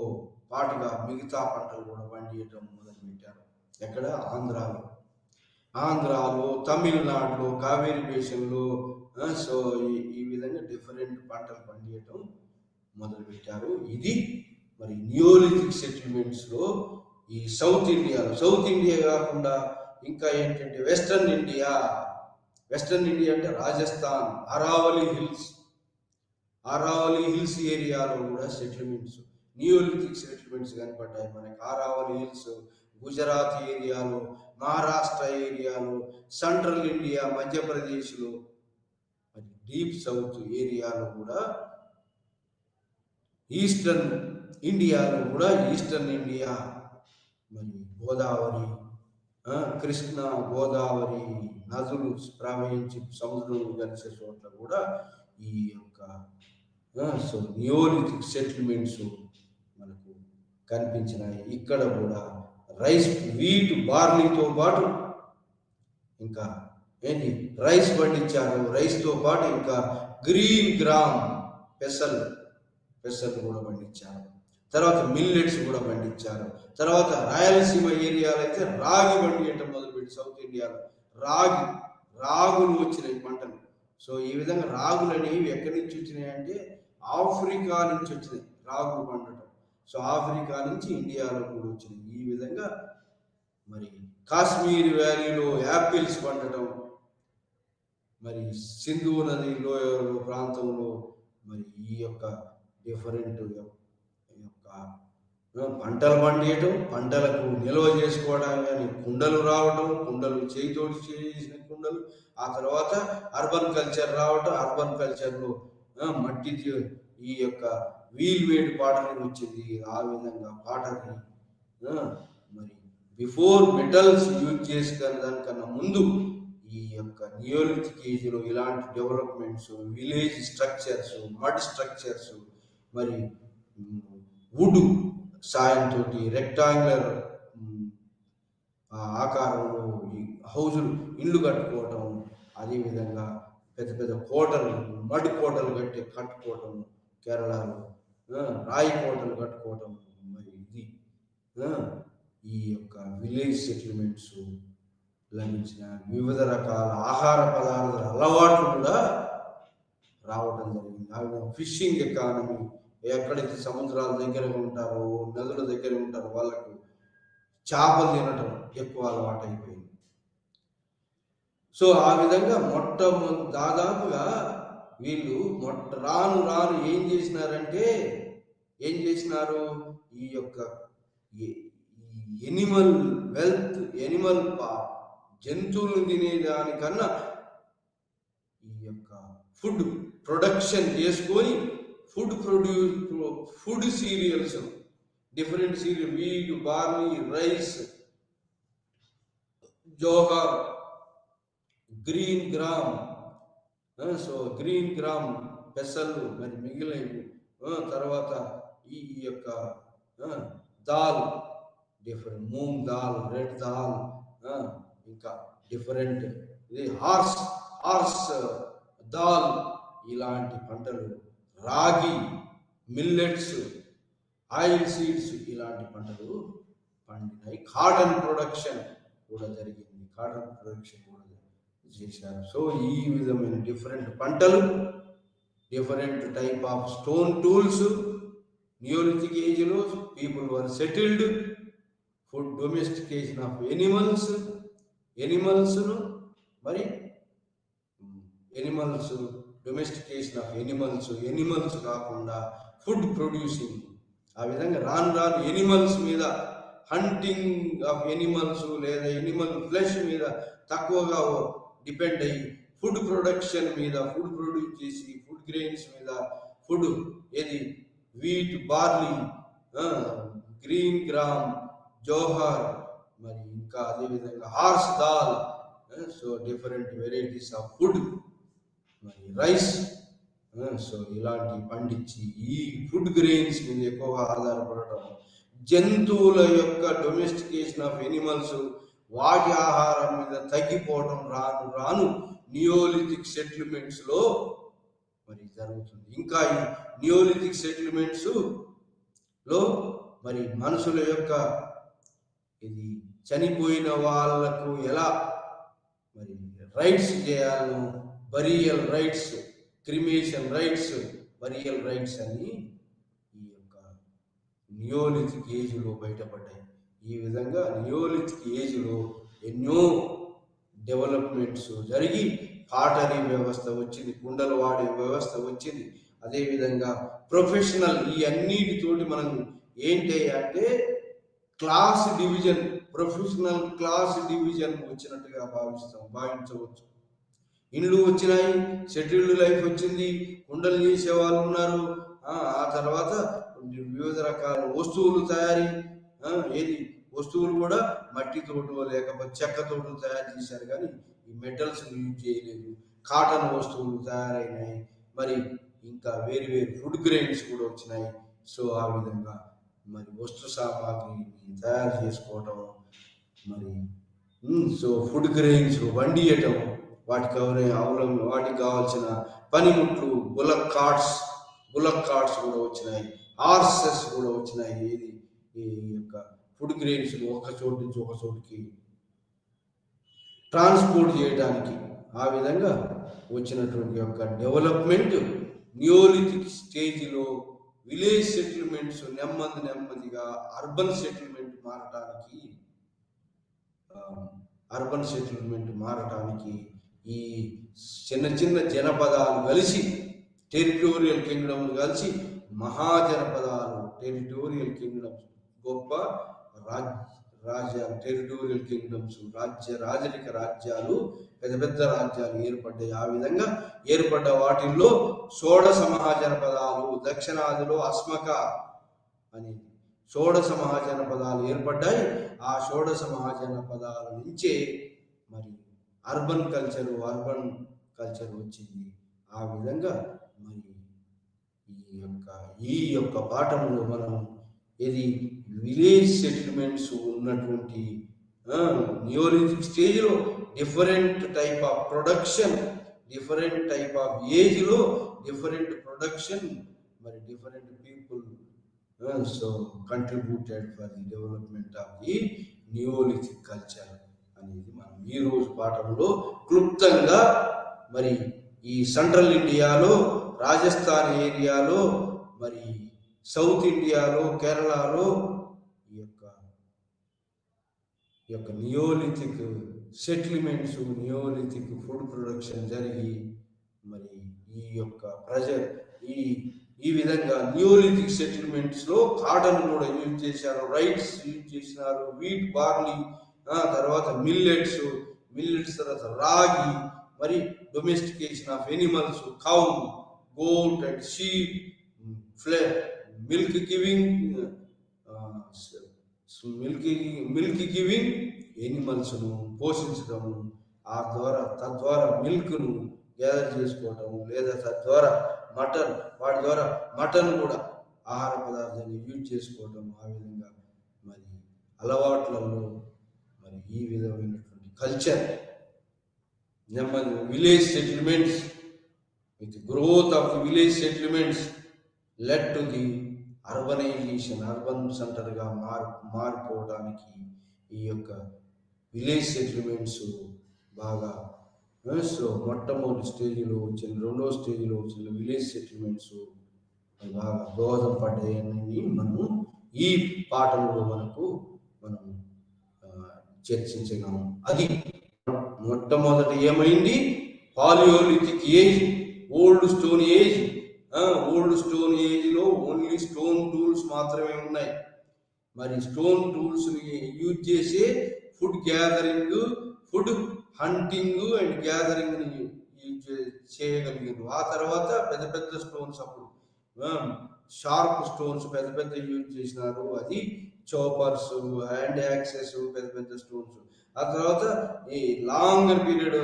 S2: పాటుగా మిగతా పంటలు కూడా పండియటం మొదలుపెట్టారు. ఎక్కడ? ఆంధ్రాలో, తమిళనాడులో, కావేరీ బేసిన్లో. సో ఈ విధంగా డిఫరెంట్ పంటలు పండియటం మొదలుపెట్టారు. ఇది మరి నియోలిథిక్ సెటిల్మెంట్స్ లో ఈ సౌత్ ఇండియా కాకుండా ఇంకా ఏంటంటే వెస్టర్న్ ఇండియా అంటే రాజస్థాన్, అరావలి హిల్స్ ఏరియాలో కూడా సెటిల్మెంట్స్, నియోలిథిక్ సెటిల్మెంట్స్ కనపడ్డాయి మనకి. అరావలి హిల్స్ గుజరాత్ ఏరియాలో, మహారాష్ట్ర ఏరియాలో, సెంట్రల్ ఇండియా, మధ్యప్రదేశ్లో, డీప్ సౌత్ ఏరియాలో కూడా, ఈస్టర్న్ ఇండియా మరి గోదావరి, కృష్ణా, గోదావరి నదులు ప్రవహించి సముద్రంలో కలిసే చోట్ల కూడా ఈ యొక్క సో నియోలిథిక్ సెటిల్మెంట్స్ మనకు కనిపించినాయి. ఇక్కడ కూడా వీట్ బార్లీతో పాటు ఇంకా ఏంటి రైస్ పండించారు. రైస్తో పాటు ఇంకా గ్రీన్ గ్రామ్ పెసలు కూడా పండించారు. తర్వాత మిల్లెట్స్ కూడా పండించారు. తర్వాత రాయలసీమ ఏరియాలో అయితే రాగి పండించడం మొదలుపెట్టి సౌత్ ఇండియాలో రాగులు వచ్చినాయి పంటలు. సో ఈ విధంగా రాగులు అనేవి ఎక్కడి నుంచి వచ్చినాయి అంటే ఆఫ్రికా నుంచి వచ్చినాయి రాగులు పండటం. సో ఆఫ్రికా నుంచి ఇండియాలో కూడా వచ్చినాయి. ఈ విధంగా మరి కాశ్మీర్ వ్యాలీలో యాపిల్స్ పండటం, మరి సింధు నది లోయలో ప్రాంతంలో మరి ఈ యొక్క డిఫరెంట్ యొక్క పంటలు పండియటం, పంటలకు నిల్వ చేసుకోవడం కానీ కుండలు రావటం, కుండలు చేయితోటి చేసిన కుండలు. ఆ తర్వాత అర్బన్ కల్చర్ రావటం, అర్బన్ కల్చర్లో మట్టి ఈ యొక్క వీల్ మేడ్ పాటరీ వచ్చింది. ఆ విధంగా పాటరీ మరి బిఫోర్ మెటల్స్ యూజ్ చేసుకున్న దానికన్నా ముందు ఈ యొక్క నియోలిథిక్ ఏజ్లో ఇలాంటి developments, village structures, mud structures, మరి వుడ్ సాయంతో రెక్టాంగులర్ ఆ ఆకారంలో ఈ హౌజులు ఇల్లు కట్టుకోవటం, అదేవిధంగా పెద్ద పెద్ద కోటలు, మడ్ కోటలు కట్టుకోవటం కేరళలో, రాయి కోటలు కట్టుకోవటం, మరి ఇది ఈ యొక్క విలేజ్ సెటిల్మెంట్స్ లభించిన వివిధ రకాల ఆహార పదార్థాల అలవాట్లు కూడా రావటం జరిగింది. ఆ విధంగా ఫిషింగ్ ఎకానమీ, ఎక్కడైతే సముద్రాల దగ్గర ఉంటారో, నదుల దగ్గర ఉంటారో వాళ్ళకు చేపలు తినటం ఎక్కువ అలవాటు అయిపోయింది. సో ఆ విధంగా దాదాపుగా వీళ్ళు రాను రాను ఏం చేసినారు, ఈ యొక్క ఎనిమల్ వెల్త్, జంతువులను తినేదానికన్నా ఈ యొక్క ఫుడ్ ప్రొడక్షన్ చేసుకొని food cereals, different cereal, wheat, barley, rice, jowar, green gram, green gram పెసళ్ళు, మరి మిగిలినవి, తర్వాత ఈ యొక్క దాల్, డిఫరెంట్ మూంగ్ దాల్, రెడ్ దాల్, ఇంకా డిఫరెంట్ ఇది హార్స్ దాల్, ఇలాంటి పంటలు, రాగి, మిల్లెట్స్, ఆయిల్ సీడ్స్, ఇలాంటి పంటలు పండినాయి. కాటన్ ప్రొడక్షన్ కూడా జరిగింది, చేశారు. సో ఈ విధమైన డిఫరెంట్ పంటలు, different type of stone tools, neolithic ఏజ్లో people were settled, food domestication of ఎనిమల్స్ను, మరి డొమెస్టికేషన్ ఆఫ్ ఎనిమల్స్ కాకుండా ఫుడ్ ప్రొడ్యూసింగ్. ఆ విధంగా రాను ఎనిమల్స్ మీద, హంటింగ్ ఆఫ్ ఎనిమల్స్ లేదా ఎనిమల్ ఫ్లెష్ మీద తక్కువగా డిపెండ్ అయ్యి ఫుడ్ ప్రొడక్షన్ మీద, ఫుడ్ ప్రొడ్యూస్ చేసి ఫుడ్ గ్రెయిన్స్ మీద, ఫుడ్ ఏది wheat, barley, green gram, jowar, మరి ఇంకా అదేవిధంగా horse dal, so different varieties of food, మరి రైస్, సో ఇలాంటివి పండించి ఈ ఫుడ్ గ్రెయిన్స్ మీద ఎక్కువగా ఆధారపడటం, జంతువుల యొక్క డొమెస్టికేషన్ ఆఫ్ ఎనిమల్స్, వాటి ఆహారం మీద తగ్గిపోవడం రాను నియోలిథిక్ సెటిల్మెంట్స్ లో మరి జరుగుతుంది. ఇంకా ఈ నియోలిథిక్ సెటిల్మెంట్స్ లో మరి మనుషుల యొక్క ఇది చనిపోయిన వాళ్ళకు ఎలా మరి రైట్స్ చేయాలో, burial rights, cremation rights, burial rights అని ఈ యొక్క నియోలిథిక్ ఏజ్లో బయటపడ్డాయి. ఈ విధంగా నియోలిథిక్ ఏజ్లో ఎన్నో డెవలప్మెంట్స్ జరిగి పాటరీ వ్యవస్థ వచ్చింది, కుండలు వాడే వ్యవస్థ వచ్చింది. అదేవిధంగా ప్రొఫెషనల్, ఈ అన్నిటితోటి మనం ఏంటి అంటే class division, professional class division వచ్చినట్టుగా భావించవచ్చు. ఇండ్లు వచ్చినాయి, సెటిల్డ్ లైఫ్ వచ్చింది, కుండలు చేసే వాళ్ళు ఉన్నారు. ఆ తర్వాత వివిధ రకాల వస్తువులు తయారీ, వస్తువులు కూడా మట్టితోటో లేకపోతే చెక్కతోటో తయారు చేశారు, కానీ ఈ మెటల్స్ యూజ్ చేయలేదు. కాటన్ వస్తువులు తయారైనాయి, మరి ఇంకా వేరు ఫుడ్ గ్రెయిన్స్ కూడా వచ్చినాయి. సో ఆ విధంగా మరి వస్తు సామాగ్రిని తయారు చేసుకోవటం, మరి సో ఫుడ్ గ్రెయిన్స్ వండియటం, వాటికి కావాల్సిన పనిముట్లు, బులక్ కార్ట్స్ కూడా వచ్చినాయి, హార్సెస్ కూడా వచ్చినాయి. ఈ యొక్క ఫుడ్ గ్రెయిన్స్ ఒక చోటు నుంచి ఒక చోటుకి ట్రాన్స్పోర్ట్ చేయడానికి. ఆ విధంగా వచ్చినటువంటి యొక్క డెవలప్మెంట్ నియోలిథిక్ స్టేజ్లో విలేజ్ సెటిల్మెంట్స్ నెమ్మదిగా అర్బన్ సెటిల్మెంట్ మారటానికి ఈ చిన్న జనపదాలు కలిసి, టెరిటోరియల్ కింగ్డమ్లు కలిసి మహాజనపదాలు, టెరిటోరియల్ కింగ్డమ్స్, గొప్ప రాజ్యాలు, టెరిటోరియల్ కింగ్డమ్స్, రాజరిక రాజ్యాలు, పెద్ద రాజ్యాలు ఏర్పడ్డాయి. ఆ విధంగా ఏర్పడ్డ వాటిల్లో షోడశ మహాజనపదాలు, దక్షిణాదిలో అస్మక అని షోడశ మహాజనపదాలు ఏర్పడ్డాయి. ఆ షోడశ మహాజనపదాల నుంచే మరి అర్బన్ కల్చర్ వచ్చింది. ఆ విధంగా మరి ఈ యొక్క పాఠంలో మనం విలేజ్ సెటిల్మెంట్స్ ఉన్నటువంటి నియోలిథిక్ స్టేజ్లో different type of production, different type of ఏజ్లో డిఫరెంట్ ప్రొడక్షన్, మరి different people so contributed for the development of the neolithic culture అనేది మనం ఈ రోజు పాఠంలో క్లుప్తంగా మరి ఈ సెంట్రల్ ఇండియాలో, రాజస్థాన్ ఏరియాలో, మరి సౌత్ ఇండియాలో, కేరళలో ఈ యొక్క neolithic settlements, neolithic food production జరిగి మరి ఈ యొక్క ఈ విధంగా నియోలిథిక్ సెటిల్మెంట్స్లో కాటన్ కూడా యూజ్ చేశారు, రైట్స్ యూజ్ చేసినారు, వీట్, బార్లీ, తర్వాత మిల్లెట్స్ తర్వాత రాగి, మరి domestication of animals, cow, goat and sheep, milk giving ఎనిమల్స్ను పోషించడము, తద్వారా మిల్క్ను గ్యాదర్ చేసుకోవటము, లేదా తద్వారా వాటి ద్వారా మటన్ కూడా ఆహార పదార్థాన్ని యూజ్ చేసుకోవటం, ఆ విధంగా మరి అలవాట్లలో మరి ఈ విధమైనటువంటి కల్చర్ నెమ్మది village settlements with growth of the village settlements led to the urbanisation, urban సెంటర్గా మారిపోవడానికి ఈ యొక్క విలేజ్ సెటిల్మెంట్స్ బాగా సో మొట్టమొదటి స్టేజ్లో వచ్చిన, రెండో స్టేజ్లో వచ్చిన విలేజ్ సెటిల్మెంట్స్ బాగా దోహదపడ్డాయని మనము ఈ పాఠంలో మనం చర్చించగలము. అది మొట్టమొదటి ఏమైంది? Palaeolithic age, old stone age. Old stone ఏజ్లో ఓన్లీ స్టోన్ టూల్స్ మాత్రమే ఉన్నాయి. మరి స్టోన్ టూల్స్ని యూజ్ చేసి food gathering, food hunting and gathering చేయగలిగారు. ఆ తర్వాత పెద్ద పెద్ద స్టోన్స్, అప్పుడు షార్ప్ స్టోన్స్ పెద్ద యూజ్ చేసినారు. అది చోపర్స్, హ్యాండ్ యాక్సెస్, పెద్ద స్టోన్స్. ఆ తర్వాత ఈ లాంగర్ పీరియడ్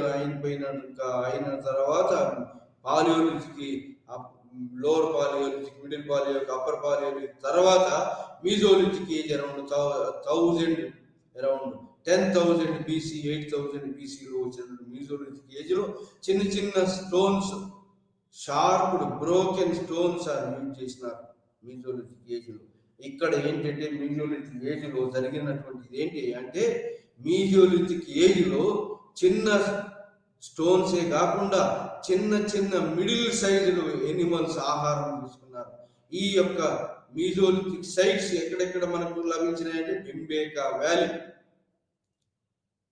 S2: అయిన తర్వాత palaeolithic, lower palaeolithic, middle palaeolithic, upper palaeolithic, తర్వాత మీజోలిథిక్ ఏజ్ అరౌండ్ 10,000 BC, 8,000 BCలో వచ్చిన మీజోలిథిక్ ఏజ్లో చిన్న stones, sharped broken stones use చేసినారు మీజోలిథిక్ ఏజ్లో. ఇక్కడ ఏంటంటే మీజోలిథిక్ ఏజ్లో జరిగినటువంటిది ఏంటి అంటే, మీజోలిథిక్ ఏజ్లో చిన్న స్టోన్సే కాకుండా చిన్న మిడిల్ సైజులు ఎనిమల్స్ ఆహారం తీసుకున్నారు. ఈ యొక్క మీజోలిథిక్ సైట్స్ ఎక్కడెక్కడ మనకు లభించినాయంటే భింబేకా వ్యాలీ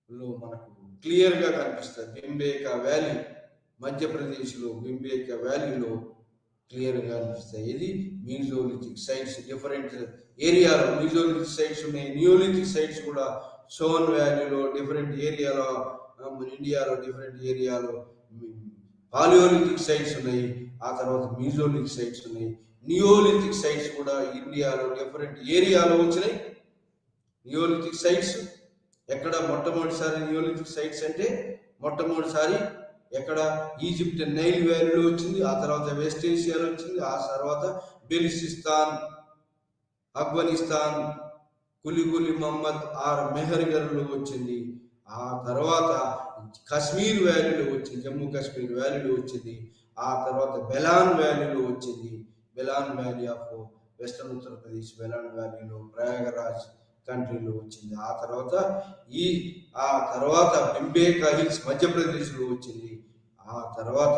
S2: లో మనకు క్లియర్ గా కనిపిస్తుంది. భింబేకా వ్యాలీ, మధ్యప్రదేశ్లో భింబేకా వ్యాలీలో క్లియర్ గా కనిపిస్తాయి. ఇది మీజోలిథిక్ సైట్స్. డిఫరెంట్ ఏరియాలో మీజోలిథిక్ సైట్స్ ఉన్నాయి. నియోలిథిక్ సైట్స్ కూడా సోన్ వ్యాలీలో, డిఫరెంట్ ఏరియాలో, మన ఇండియాలో డిఫరెంట్ ఏరియాలో పాలియోలిథిక్ సైట్స్ ఉన్నాయి. ఆ తర్వాత మీజోలిథిక్ సైట్స్ ఉన్నాయి. నియోలిథిక్ సైట్స్ కూడా ఇండియాలో డిఫరెంట్ ఏరియాలో వచ్చినాయి. నియోలిథిక్ సైట్స్ ఎక్కడ మొట్టమొదటిసారి నియోలిథిక్ సైట్స్ అంటే మొట్టమొదటిసారి ఎక్కడ? ఈజిప్ట్ నైల్ వ్యాలీలో వచ్చింది. ఆ తర్వాత వెస్ట్ ఏషియాలో వచ్చింది. ఆ తర్వాత బెలిసిస్తాన్, ఆఫ్ఘనిస్తాన్, కులి మహమ్మద్ ఆర్ మెహర్గర్లో వచ్చింది. ఆ తర్వాత కాశ్మీర్ వ్యాలీలో వచ్చింది, జమ్మూ కాశ్మీర్ వ్యాలీలో వచ్చింది. ఆ తర్వాత బెలాన్ వ్యాలీలో వచ్చింది. Belan valley of western Uttar Pradesh, Belan వ్యాలీలో ప్రయాగరాజ్ కంట్రీలో వచ్చింది. ఆ తర్వాత భింబేకా హిల్స్ మధ్యప్రదేశ్లో వచ్చింది. ఆ తర్వాత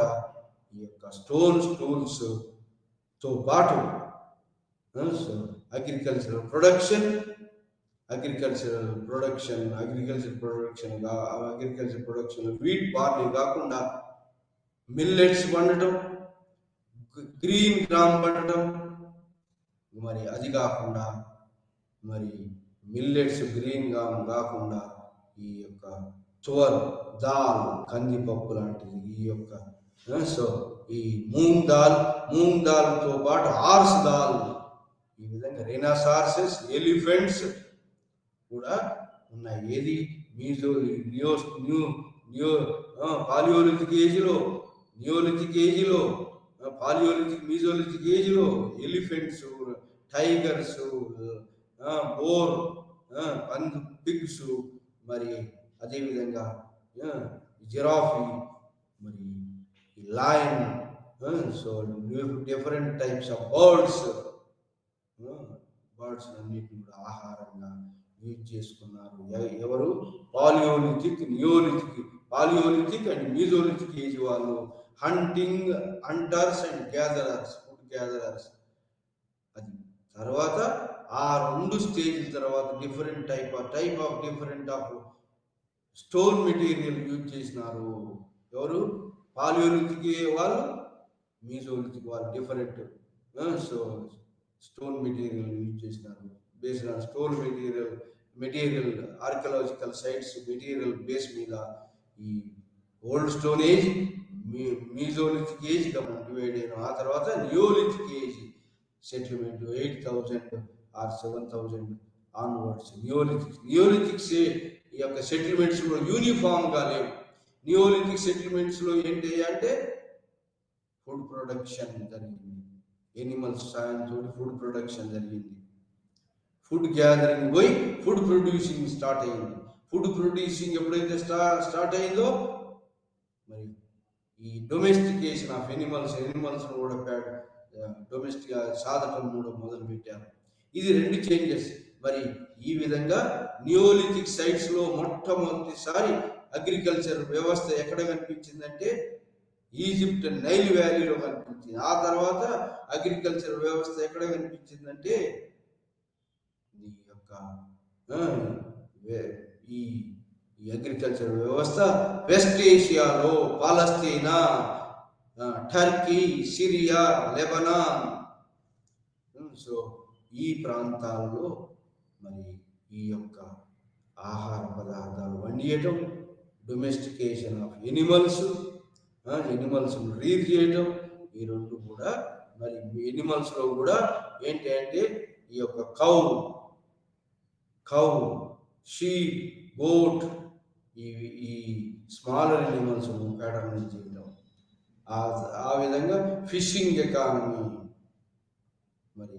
S2: ఈ యొక్క స్టోన్స్ టూల్స్ తో పాటు అగ్రికల్చరల్ ప్రొడక్షన్ వీట్, బార్లీ కాకుండా మిల్లెట్స్ పండటం, గ్రీన్ గ్రామ్ పండటం, మరి అది కాకుండా మరి మిల్లెట్స్ గ్రీన్ గ్రామ్ కాకుండా ఈ యొక్క తువర్ దాల్, కందిపప్పు లాంటిది, ఈ యొక్క ఈ మూంగ్ దాల్తో పాటు హార్స్ దాల్, ఈ విధంగా రైనోసారసెస్, ఎలిఫెంట్స్ కూడా ఉన్నాయి. ఏది? పాలియోలిథిక్ ఏజ్లో, మీజోలిథిక్ ఏజ్లో ఎలిఫెంట్స్, టైగర్స్, బోర్, పిగ్స్, మరి అదేవిధంగా జిరాఫీ, మరి lion, so different types of birds అన్నిటిని కూడా ఆహారంగా యూజ్ చేసుకున్నారు. ఎవరు? Paleolithic, neolithic, paleolithic and mesolithic age వాళ్ళు hunters and gatherers, food gatherers. అది తర్వాత ఆ 2 స్టేజ్ల తర్వాత different different of stone material use చేసినారు. ఎవరు? పాలియోలిథిక్ వాళ్ళు, మీజోలిథిక్ వాళ్ళు different so stone material use చేసినారు. Based on stone material archaeological sites material base మీద ఈ old stone age, mesolithic age divide అయిన. ఆ తర్వాత neolithic age settlement 8000 or 7000 onwards. Neolithics ఈ యొక్క సెటిల్మెంట్స్ కూడా యూనిఫామ్ గా లేవు. నియోలిథిక్ సెటిల్మెంట్స్ లో ఏంటి అంటే ఫుడ్ ప్రొడక్షన్ జరిగింది, ఎనిమల్స్ సాయంతో ఫుడ్ ప్రొడక్షన్ జరిగింది. ఫుడ్ గ్యాదరింగ్ పోయి ఫుడ్ ప్రొడ్యూసింగ్ స్టార్ట్ అయింది. ఫుడ్ ప్రొడ్యూసింగ్ ఎప్పుడైతే స్టార్ట్ అయిందో మరి ఈ డొమెస్టికేషన్ ఆఫ్ ఎనిమల్స్ కూడా డొమెస్టిక్ సాధకం కూడా మొదలు పెట్టారు. ఇది 2 చేంజెస్. మరి ఈ విధంగా నియోలిథిక్ సైట్స్ లో మొట్టమొదటిసారి అగ్రికల్చర్ వ్యవస్థ ఎక్కడ కనిపించిందంటే ఈజిప్ట్ నైల్ వ్యాలీలో కనిపించింది. ఆ తర్వాత అగ్రికల్చర్ వ్యవస్థ ఎక్కడ కనిపించిందంటే ఈ యొక్క ఈ అగ్రికల్చర్ వ్యవస్థ వెస్ట్ ఏషియాలో పాలస్తీనా, టర్కీ, సిరియా, లెబనాన్, సో ఈ ప్రాంతాల్లో మరి ఈ యొక్క ఆహార పదార్థాలు వండియటం, డొమెస్టికేషన్ ఆఫ్ ఎనిమల్స్ రీడ్ చేయటం, ఈ 2 కూడా. మరి ఎనిమల్స్ లో కూడా ఏంటి అంటే ఈ యొక్క కౌ, షీప్, గోట్, ఈ స్మాలర్ ఎనిమల్స్ ప్యాటర్న్ చేయడం. ఆ విధంగా ఫిషింగ్ ఎకానమీ, మరి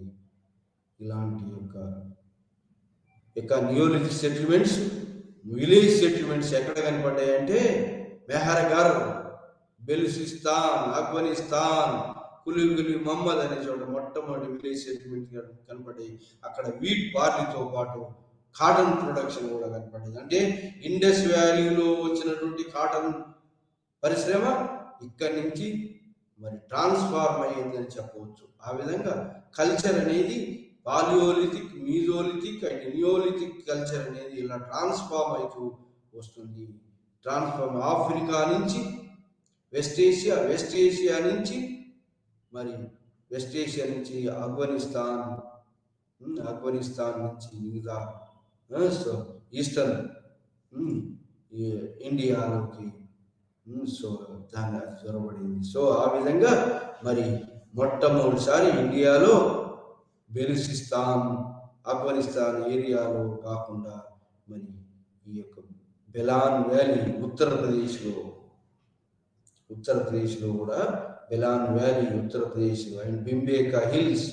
S2: ఇలాంటి యొక్క నియోలిథిక్ సెటిల్మెంట్స్, విలేజ్ సెటిల్మెంట్స్ ఎక్కడ కనపడ్డాయంటే మెహర్గర్, బెలుచిస్తాన్, ఆఫ్ఘనిస్తాన్, కులి మహమ్మద్ అనే చోట మొట్టమొదటి విలేజ్ సెటిల్మెంట్ కనపడ్డాయి. అక్కడ వీట్, బార్లీతో పాటు కాటన్ ప్రొడక్షన్ కూడా కనపడింది. అంటే ఇండస్ వ్యాలీలో వచ్చినటువంటి కాటన్ పరిశ్రమ ఇక్కడి నుంచి మరి ట్రాన్స్ఫార్మ్ అయ్యిందని చెప్పవచ్చు. ఆ విధంగా కల్చర్ అనేది Palaeolithic, Mesolithic and neolithic culture అనేది ఇలా ట్రాన్స్ఫార్మ్ అవుతూ వస్తుంది. ఆఫ్రికా నుంచి వెస్ట్ ఏషియా నుంచి మరి ఆఫ్ఘనిస్తాన్ నుంచి మిగతా సో ఈస్టర్న్ ఇండియాలోకి సో దాన్ని చొరబడింది. సో ఆ విధంగా మరి మొట్టమొదటిసారి ఇండియాలో బెలుచిస్తాన్, ఆఫ్ఘనిస్తాన్ ఏరియాలో కాకుండా మరి ఈ యొక్క బెలాన్ వ్యాలీ ఉత్తరప్రదేశ్లో కూడా Belan valley Uttar Pradesh and Bhimbetka hills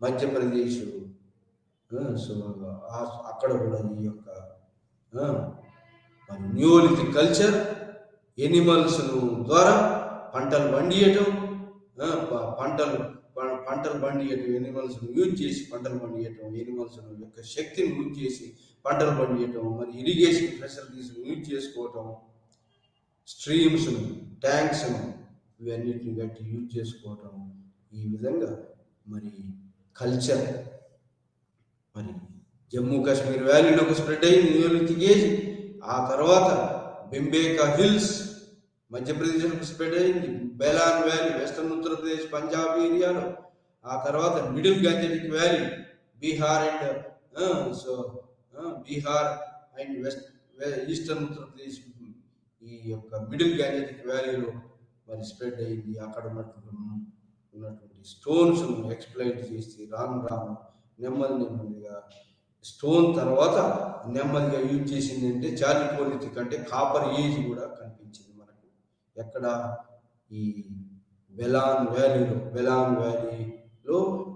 S2: Madhya Pradesh, so అక్కడ కూడా ఈ యొక్క నియోలిథిక్ కల్చర్ ఎనిమల్స్ ద్వారా పంటలు పండియటం, ఎనిమల్స్ యూజ్ చేసి పంటలు పండియటం, ఎనిమల్స్ యొక్క శక్తిని యూజ్ చేసి పంటలు పండియటం, మరి ఇరిగేషన్ ఫెసిలిటీస్ యూజ్ చేసుకోవటం, స్ట్రీమ్స్, ట్యాంక్స్ ఇవన్నిటిని గట్టి యూజ్ చేసుకోవటం. ఈ విధంగా మరి కల్చర్ మరి జమ్మూ కాశ్మీర్ వ్యాలీలోకి స్ప్రెడ్ అయింది నియోలిథిక్ ఏజ్. ఆ తర్వాత బింబేకా హిల్స్ మధ్యప్రదేశ్లోకి స్ప్రెడ్ అయింది, బెలాన్ వ్యాలీ వెస్టర్న్ ఉత్తరప్రదేశ్ పంజాబ్ ఏరియాలో. ఆ తర్వాత middle gangetic valley Bihar and eastern Uttar Pradesh, ఈ యొక్క మిడిల్ గంజటిక్ వ్యాలీలో మరి స్ప్రెడ్ అయింది. అక్కడ ఉన్నటువంటి స్టోన్స్ ఎక్స్ప్లైట్ చేసి రాను నెమ్మదిగా స్టోన్ తర్వాత నెమ్మదిగా యూజ్ చేసింది అంటే చాలికోలిథిక్ అంటే కాపర్ ఏజ్ కూడా కనిపించింది మనకు. ఎక్కడ? ఈ బెలాన్ వ్యాలీలో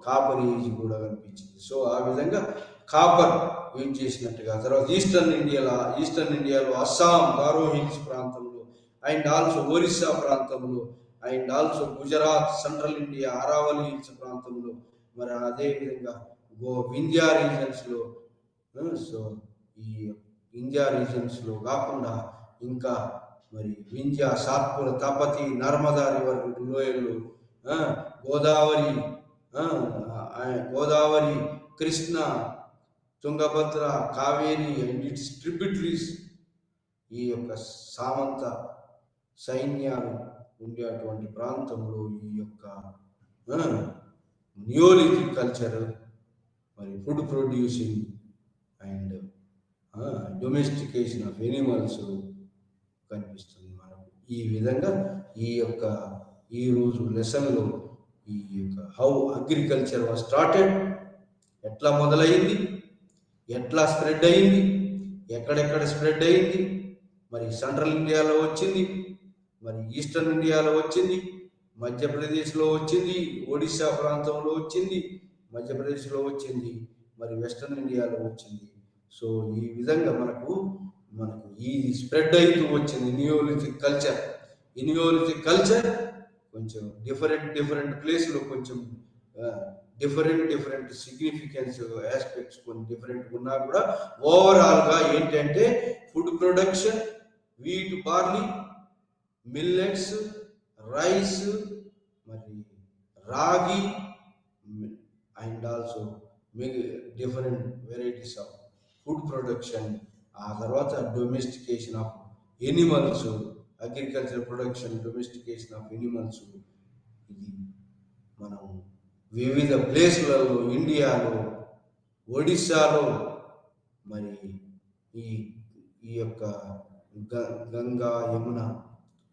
S2: కాపర్ ఏజ్ కూడా కనిపించింది. సో ఆ విధంగా కాపర్ యూజ్ చేసినట్టుగా. తర్వాత ఈస్టర్న్ ఇండియాలో అస్సాం గారో హిల్స్ ప్రాంతంలో, అండ్ ఆల్సో ఒరిస్సా ప్రాంతంలో, and also Gujarat, central India Aravalli hills ప్రాంతంలో, మరి అదేవిధంగా వింధ్యా రీజన్స్లో. సో ఈ ఇండియా రీజన్స్లో కాకుండా ఇంకా మరి వింధ్య, సాత్పుర, తపతి, నర్మదా రివర్ లోయలు, Godavari, Godavari, Krishna, Tungabhadra, Kaveri and it's tributaries, ఈ యొక్క సామంత సైన్యాలు ఉండేటువంటి ప్రాంతంలో ఈ యొక్క నియోలిథిక్ కల్చర్, మరి food producing and domestication of animals కనిపిస్తుంది మనకు. ఈ విధంగా ఈ రోజు లెసన్లో ఈ యొక్క హౌ అగ్రికల్చర్ వాజ్ స్టార్టెడ్, ఎట్లా మొదలైంది, ఎట్లా స్ప్రెడ్ అయింది, ఎక్కడెక్కడ స్ప్రెడ్ అయింది, మరి సెంట్రల్ ఇండియాలో వచ్చింది, మరి ఈస్టర్న్ ఇండియాలో వచ్చింది, మధ్యప్రదేశ్లో వచ్చింది, ఒడిశా ప్రాంతంలో వచ్చింది, మధ్యప్రదేశ్లో వచ్చింది, మరి వెస్టర్న్ ఇండియాలో వచ్చింది. సో ఈ విధంగా మనకు ఇది స్ప్రెడ్ అవుతూ వచ్చింది నియోలిథిక్ కల్చర్. ఈ నియోలిథిక్ కల్చర్ కొంచెం డిఫరెంట్ ప్లేస్లో కొంచెం డిఫరెంట్ సిగ్నిఫికెన్స్ ఆస్పెక్ట్స్ కొన్ని డిఫరెంట్ ఉన్నా కూడా ఓవరాల్గా ఏంటంటే food production, wheat, barley, millets, rice, మరి రాగి, and also different varieties of food production. ఆ తర్వాత domestication of animals, agriculture production, domestication of animals. ఇది మనం వివిధ ప్లేస్లలో, ఇండియాలో, ఒడిస్సాలో, మరి ఈ యొక్క గంగా, యమున,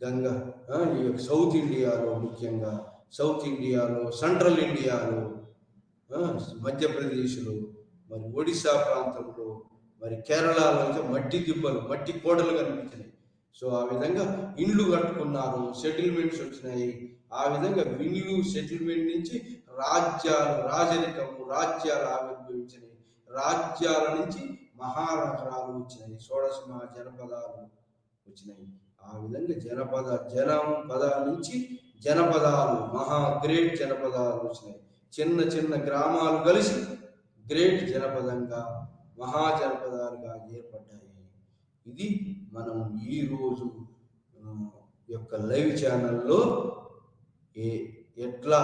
S2: ఈ యొక్క సౌత్ ఇండియాలో, ముఖ్యంగా సౌత్ ఇండియాలో, సెంట్రల్ ఇండియాలో, మధ్యప్రదేశ్లో, మరి ఒడిశా ప్రాంతంలో, మరి కేరళలో అయితే మట్టి దిబ్బలు, మట్టి కోటలు కనిపించినాయి. సో ఆ విధంగా ఇండ్లు కట్టుకున్నారు, సెటిల్మెంట్స్ వచ్చినాయి. ఆ విధంగా ఇల్లు సెటిల్మెంట్ నుంచి రాజరికము, రాజ్యాలు ఆవిర్భవించినాయి. రాజ్యాల నుంచి మహానగరాలు వచ్చినాయి, షోడశ జనపదాలు వచ్చినాయి. ఆ విధంగా జనం పదాల నుంచి జనపదాలు, గ్రేట్ జనపదాలు వచ్చినాయి. చిన్న గ్రామాలు కలిసి గ్రేట్ జనపదంగా, మహాజనపదాలుగా ఏర్పడ్డాయి. ఇది మనం ఈరోజు యొక్క లైవ్ ఛానల్లో ఎట్లా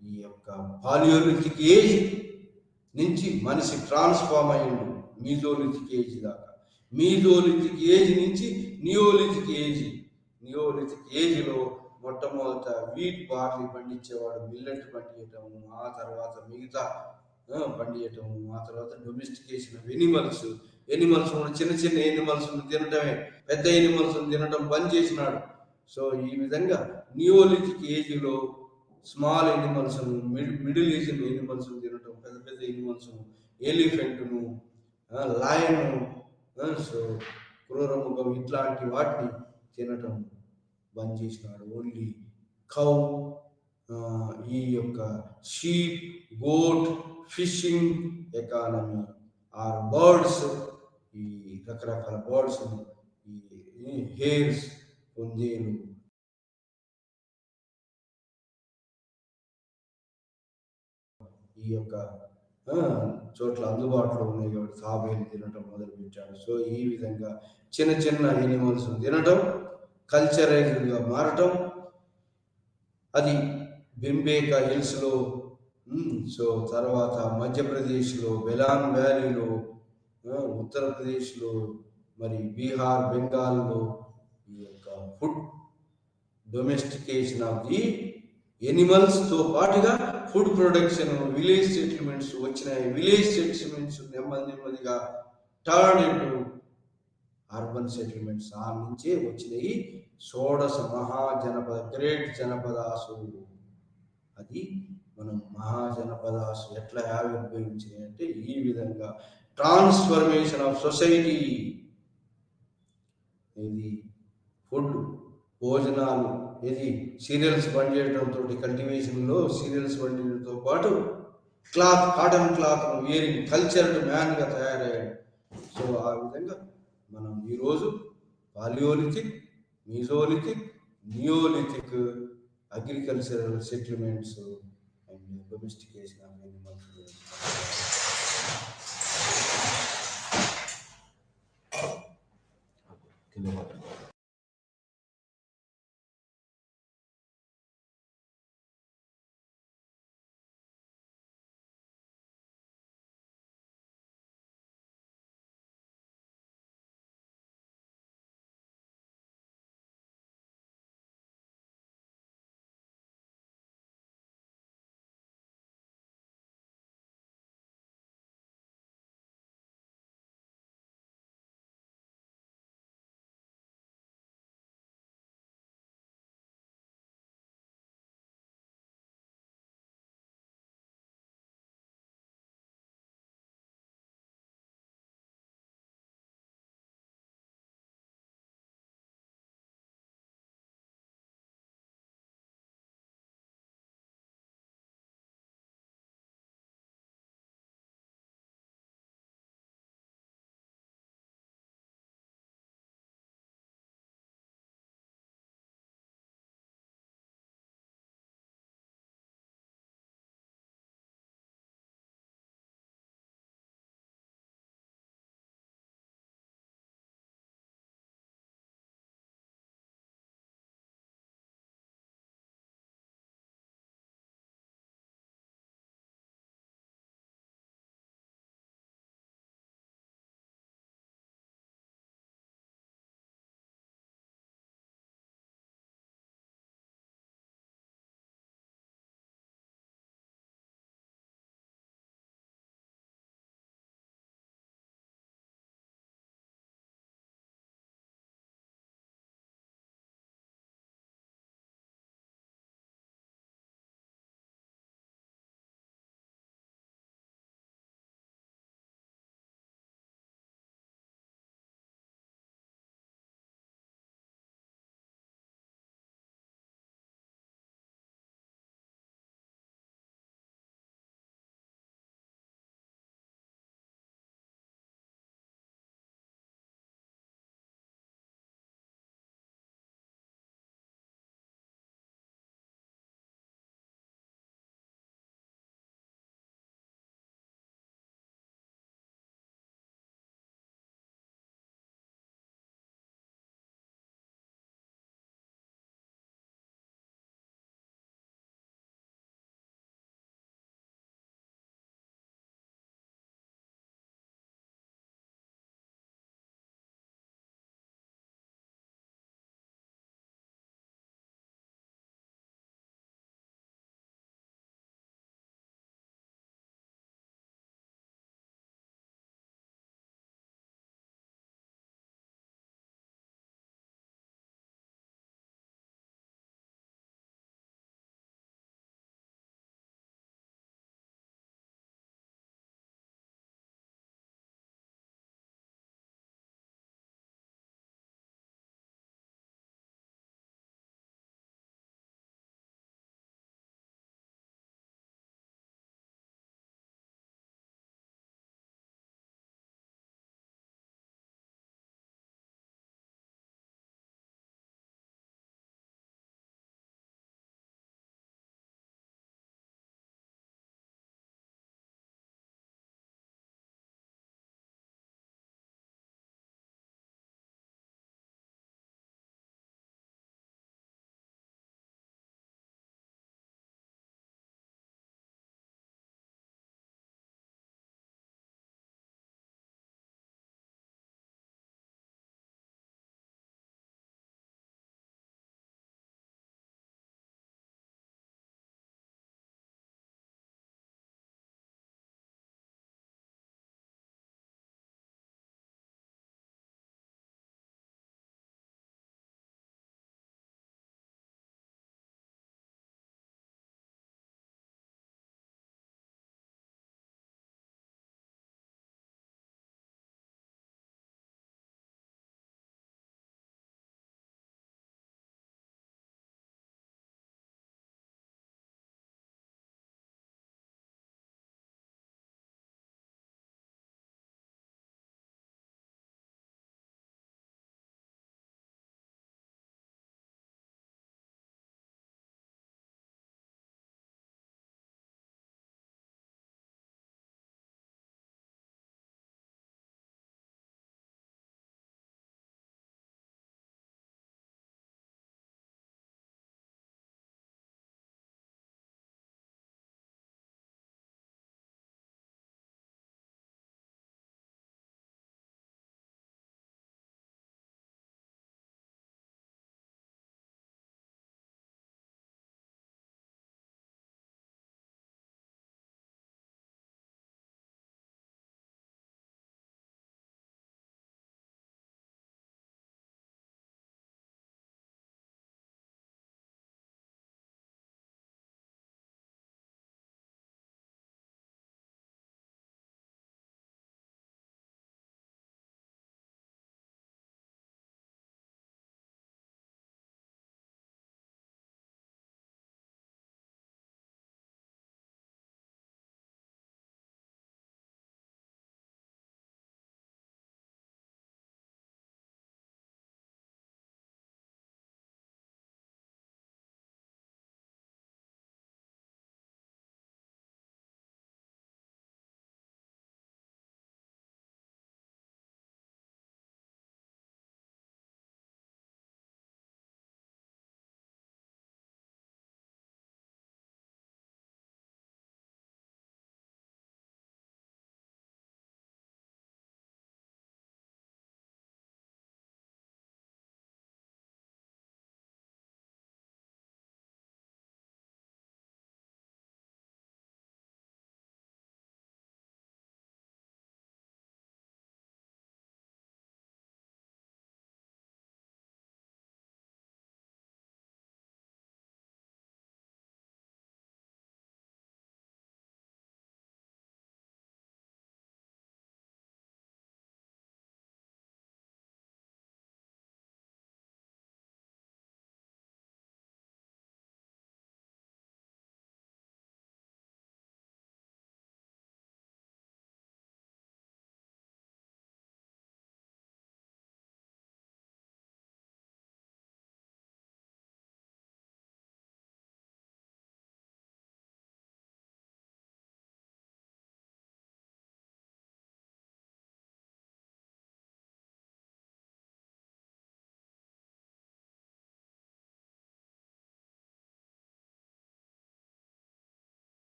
S2: ఈ యొక్క పాలియోలిథిక్ ఏజ్ నుంచి మనిషి ట్రాన్స్ఫార్మ్ అయ్యిండు మీజోలిథిక్ ఏజ్ దాకా, మీజోలిథిక్ ఏజ్ నుంచి నియోలిథిక్ ఏజ్లో మొట్టమొదట వీట్, బార్లీ పండించేవాడు, మిల్లెట్ పండించటము, ఆ తర్వాత మిగతా పండించటము, ఆ తర్వాత డొమెస్టికేషన్ ఆఫ్ ఎనిమల్స్ చిన్న ఎనిమల్స్ తినటమే, పెద్ద ఎనిమల్స్ తినటం బంద్ చేసినాడు. సో ఈ విధంగా నియోలిథిక్ ఏజ్లో small animals, middle age animals తినటం, పెద్ద ఎనిమల్స్, ఎలిఫెంట్ను, లయన్, సో క్రూరముఖం, ఇట్లాంటి వాటిని తినటం బంద్ చేసినాడు. ఓన్లీ కౌ, ఈ యొక్క sheep, goat, fishing economy, or birds, ఈ రకరకాల బర్డ్స్, ఈ హేర్స్, పొందేలు, ఈ యొక్క చోట్ల అందుబాటులో ఉన్నాయి కాబట్టి తాబేలు తినటం మొదలుపెట్టాడు. సో ఈ విధంగా చిన్న ఎనిమల్స్ తినటం కల్చరైజ్డ్గా మారటం, అది బెంబేకా హిల్స్లో, సో తర్వాత మధ్యప్రదేశ్లో, బెలాన్ వ్యాలీలో, ఉత్తరప్రదేశ్లో, మరి బీహార్, బెంగాల్లో ఈ యొక్క ఫుడ్ డొమెస్టికేషన్ ఆఫ్ ది ఎనిమల్స్తో పాటుగా ఫుడ్ ప్రొడక్షన్, విలేజ్ సెటిల్మెంట్స్ వచ్చినాయి. విలేజ్ సెటిల్మెంట్స్ నెమ్మదిగా టర్న్ ఇంటూ అర్బన్ సెటిల్మెంట్స్. ఆ నుంచే వచ్చినాయి షోడశ మహాజనపద, గ్రేట్ జనపదాసు. అది మనం మహాజనపదాసు ఎట్లా ఆవిర్భవించినాయి అంటే ఈ విధంగా ట్రాన్స్ఫర్మేషన్ ఆఫ్ సొసైటీ. ఇది ఫుడ్, భోజనాలు, ఇది సీరియల్స్ పండించడంతో, కల్టివేషన్లో సీరియల్స్ పండించడంతో పాటు కాటన్ క్లాత్ వేరింగ్ కల్చర్డ్ మ్యాన్గా తయారయ్యాడు. సో ఆ విధంగా మనం ఈరోజు paleolithic, mesolithic, neolithic agricultural settlements and domestication of animals గురించి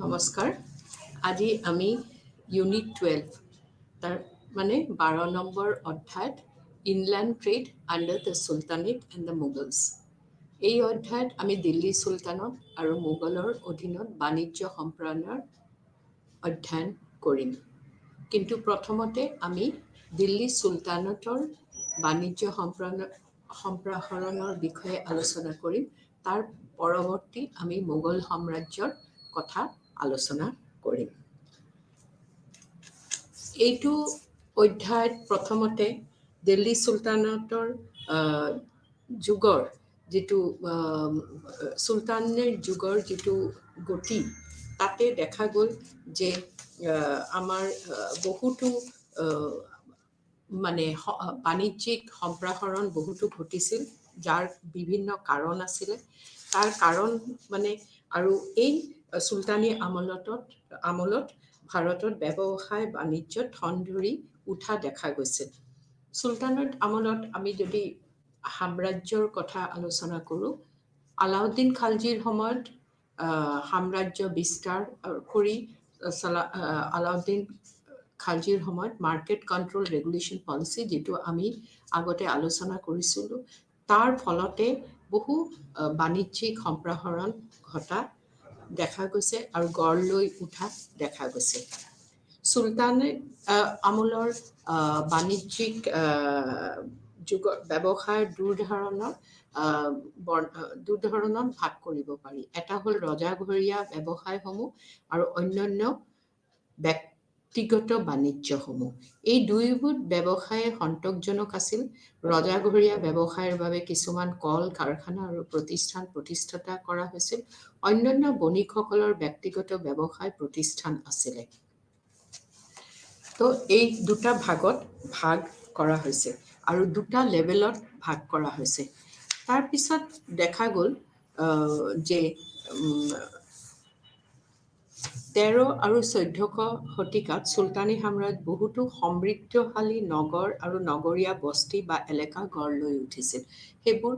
S3: নমস্কাৰ। আজি আমি ইউনিট 12 তাৰ মানে 12 নম্বৰ অধ্যায়ত inland trade under the sultanate and the Mughals. এই অধ্যায়ত আমি দিল্লী চুলতানত আৰু মোগলৰ অধীনত বাণিজ্য সম্প্ৰসাৰণৰ অধ্যয়ন কৰিম। কিন্তু প্ৰথমতে আমি দিল্লী চুলতানতৰ বাণিজ্য সম্প্ৰসাৰণৰ বিষয়ে আলোচনা কৰিম। তাৰ পৰৱৰ্তী আমি মোগল সাম্ৰাজ্যৰ কথা আলোচনা কৰিম। এইটো অধ্যায়ত প্ৰথমতে দিল্লী চুলতানতৰ যুগৰ যিটো চুলতানৰ যুগৰ যিটো গতি, তাতে দেখা গ'ল যে আমাৰ বহুতো মানে বাণিজ্যিক সম্প্ৰসাৰণ বহুতো ঘটিছিল, যাৰ বিভিন্ন কাৰণ আছিলে। তাৰ কাৰণ মানে আৰু এই চুলতানী আমলত ভাৰতত ব্যৱসায় বাণিজ্যত ঠন ধৰি উঠা দেখা গৈছিল। চুলতানত আমলত আমি যদি সাম্ৰাজ্যৰ কথা আলোচনা কৰোঁ, আলাউদ্দিন খালজীৰ সময়ত সাম্ৰাজ্য বিস্তাৰ কৰি আলাউদ্দিন খালজীৰ সময়ত মাৰ্কেট কণ্ট্ৰল ৰেগুলেশ্যন পলিচি, যিটো আমি আগতে আলোচনা কৰিছিলোঁ, তাৰ ফলতে বহু বাণিজ্যিক সম্প্ৰসাৰণ ঘটা দেখা গৈছে আৰু গঢ় লৈ উঠা দেখা গৈছে। চুলতানে আমলৰ বাণিজ্যিক যুগৰ ব্যৱসায়ৰ দুধৰণত ভাগ কৰিব পাৰি। এটা হ'ল ৰজাঘৰীয়া ব্যৱসায়সমূহ আৰু অন্যান্য ব্যক্তিগত বাণিজ্যসমূহ। এই দুয়োবিধ ব্যৱসায় সন্তোষজনক আছিল। ৰজাঘৰীয়া ব্যৱসায়ৰ বাবে কিছুমান কল কাৰখানা আৰু প্ৰতিষ্ঠান প্ৰতিষ্ঠা কৰা হৈছিল। অন্যান্য বণিকসকলৰ ব্যক্তিগত ব্যৱসায় প্ৰতিষ্ঠান আছিলে। তো এই দুটা ভাগত ভাগ কৰা হৈছে আৰু দুটা লেভেলত ভাগ কৰা হৈছে। তাৰপিছত দেখা গ'ল যে 13 আৰু 14 শতিকাত চুলতানী সাম্ৰাজ্যত বহুতো সমৃদ্ধশালী নগৰ আৰু নগৰীয়া বস্তি বা এলেকা গঢ় লৈ উঠিছিল। সেইবোৰ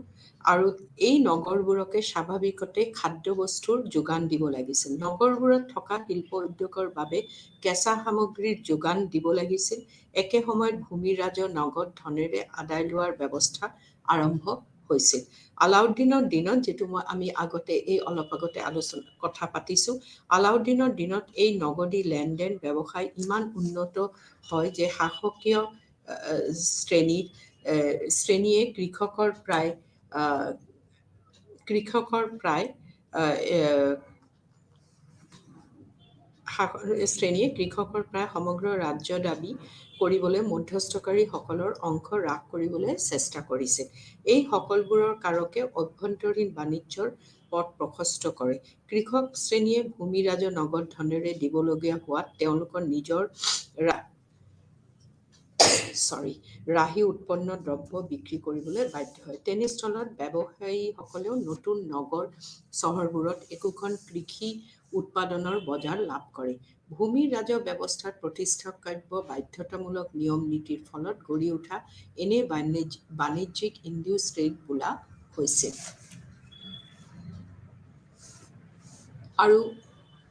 S3: আৰু এই নগৰবোৰকে স্বাভাৱিকতে খাদ্যবস্তুৰ যোগান দিব লাগিছিল। নগৰবোৰত থকা শিল্প উদ্যোগৰ বাবে কেঁচা সামগ্ৰীৰ যোগান দিব লাগিছিল। একে সময়ত ভূমিৰাজৰ নগদ ধনেৰে আদায় লোৱাৰ ব্যৱস্থা আৰম্ভ হৈছিল। আলাউদ্দিনৰ দিনত, যিটো আমি অলপ আগতে কথা পাতিছোঁ, আলাউদ্দিনৰ দিনত এই নগদী লেনদেন ব্যৱসায় ইমান উন্নত হয় যে শাসকীয় শ্ৰেণীয়ে কৃষকৰ প্ৰায় সমগ্ৰ ৰাজ্য দাবী কৰিবলৈ মধ্যস্থকাৰীসকলৰ অংশ হ্ৰাস কৰিবলৈ চেষ্টা কৰিছিল। এই সকলোবোৰৰ কাৰকে অভ্যন্তৰীণ বাণিজ্যৰ পথ প্ৰশস্ত কৰে। কৃষক শ্ৰেণীয়ে ভূমিৰাজৰ নগদ ধনেৰে দিবলগীয়া হোৱাত তেওঁলোকৰ নিজৰ ৰাহি উৎপন্ন দ্ৰব্য বিক্ৰী কৰিবলৈ বাধ্য হয়। তেনেস্থলত ব্যৱসায়ীসকলেও নতুন নগৰ চহৰবোৰত একোখন কৃষি উৎপাদনৰ বজাৰ লাভ কৰে। ভূমি ৰাজহ ব্যৱস্থাত প্ৰতিষ্ঠাকাব্য বাধ্যতামূলক নিয়ম নীতিৰ ফলত গঢ়ি উঠা এনে বাণিজ্যিক ইণ্ডাছ ট্ৰেড বোলা হৈছিল। আৰু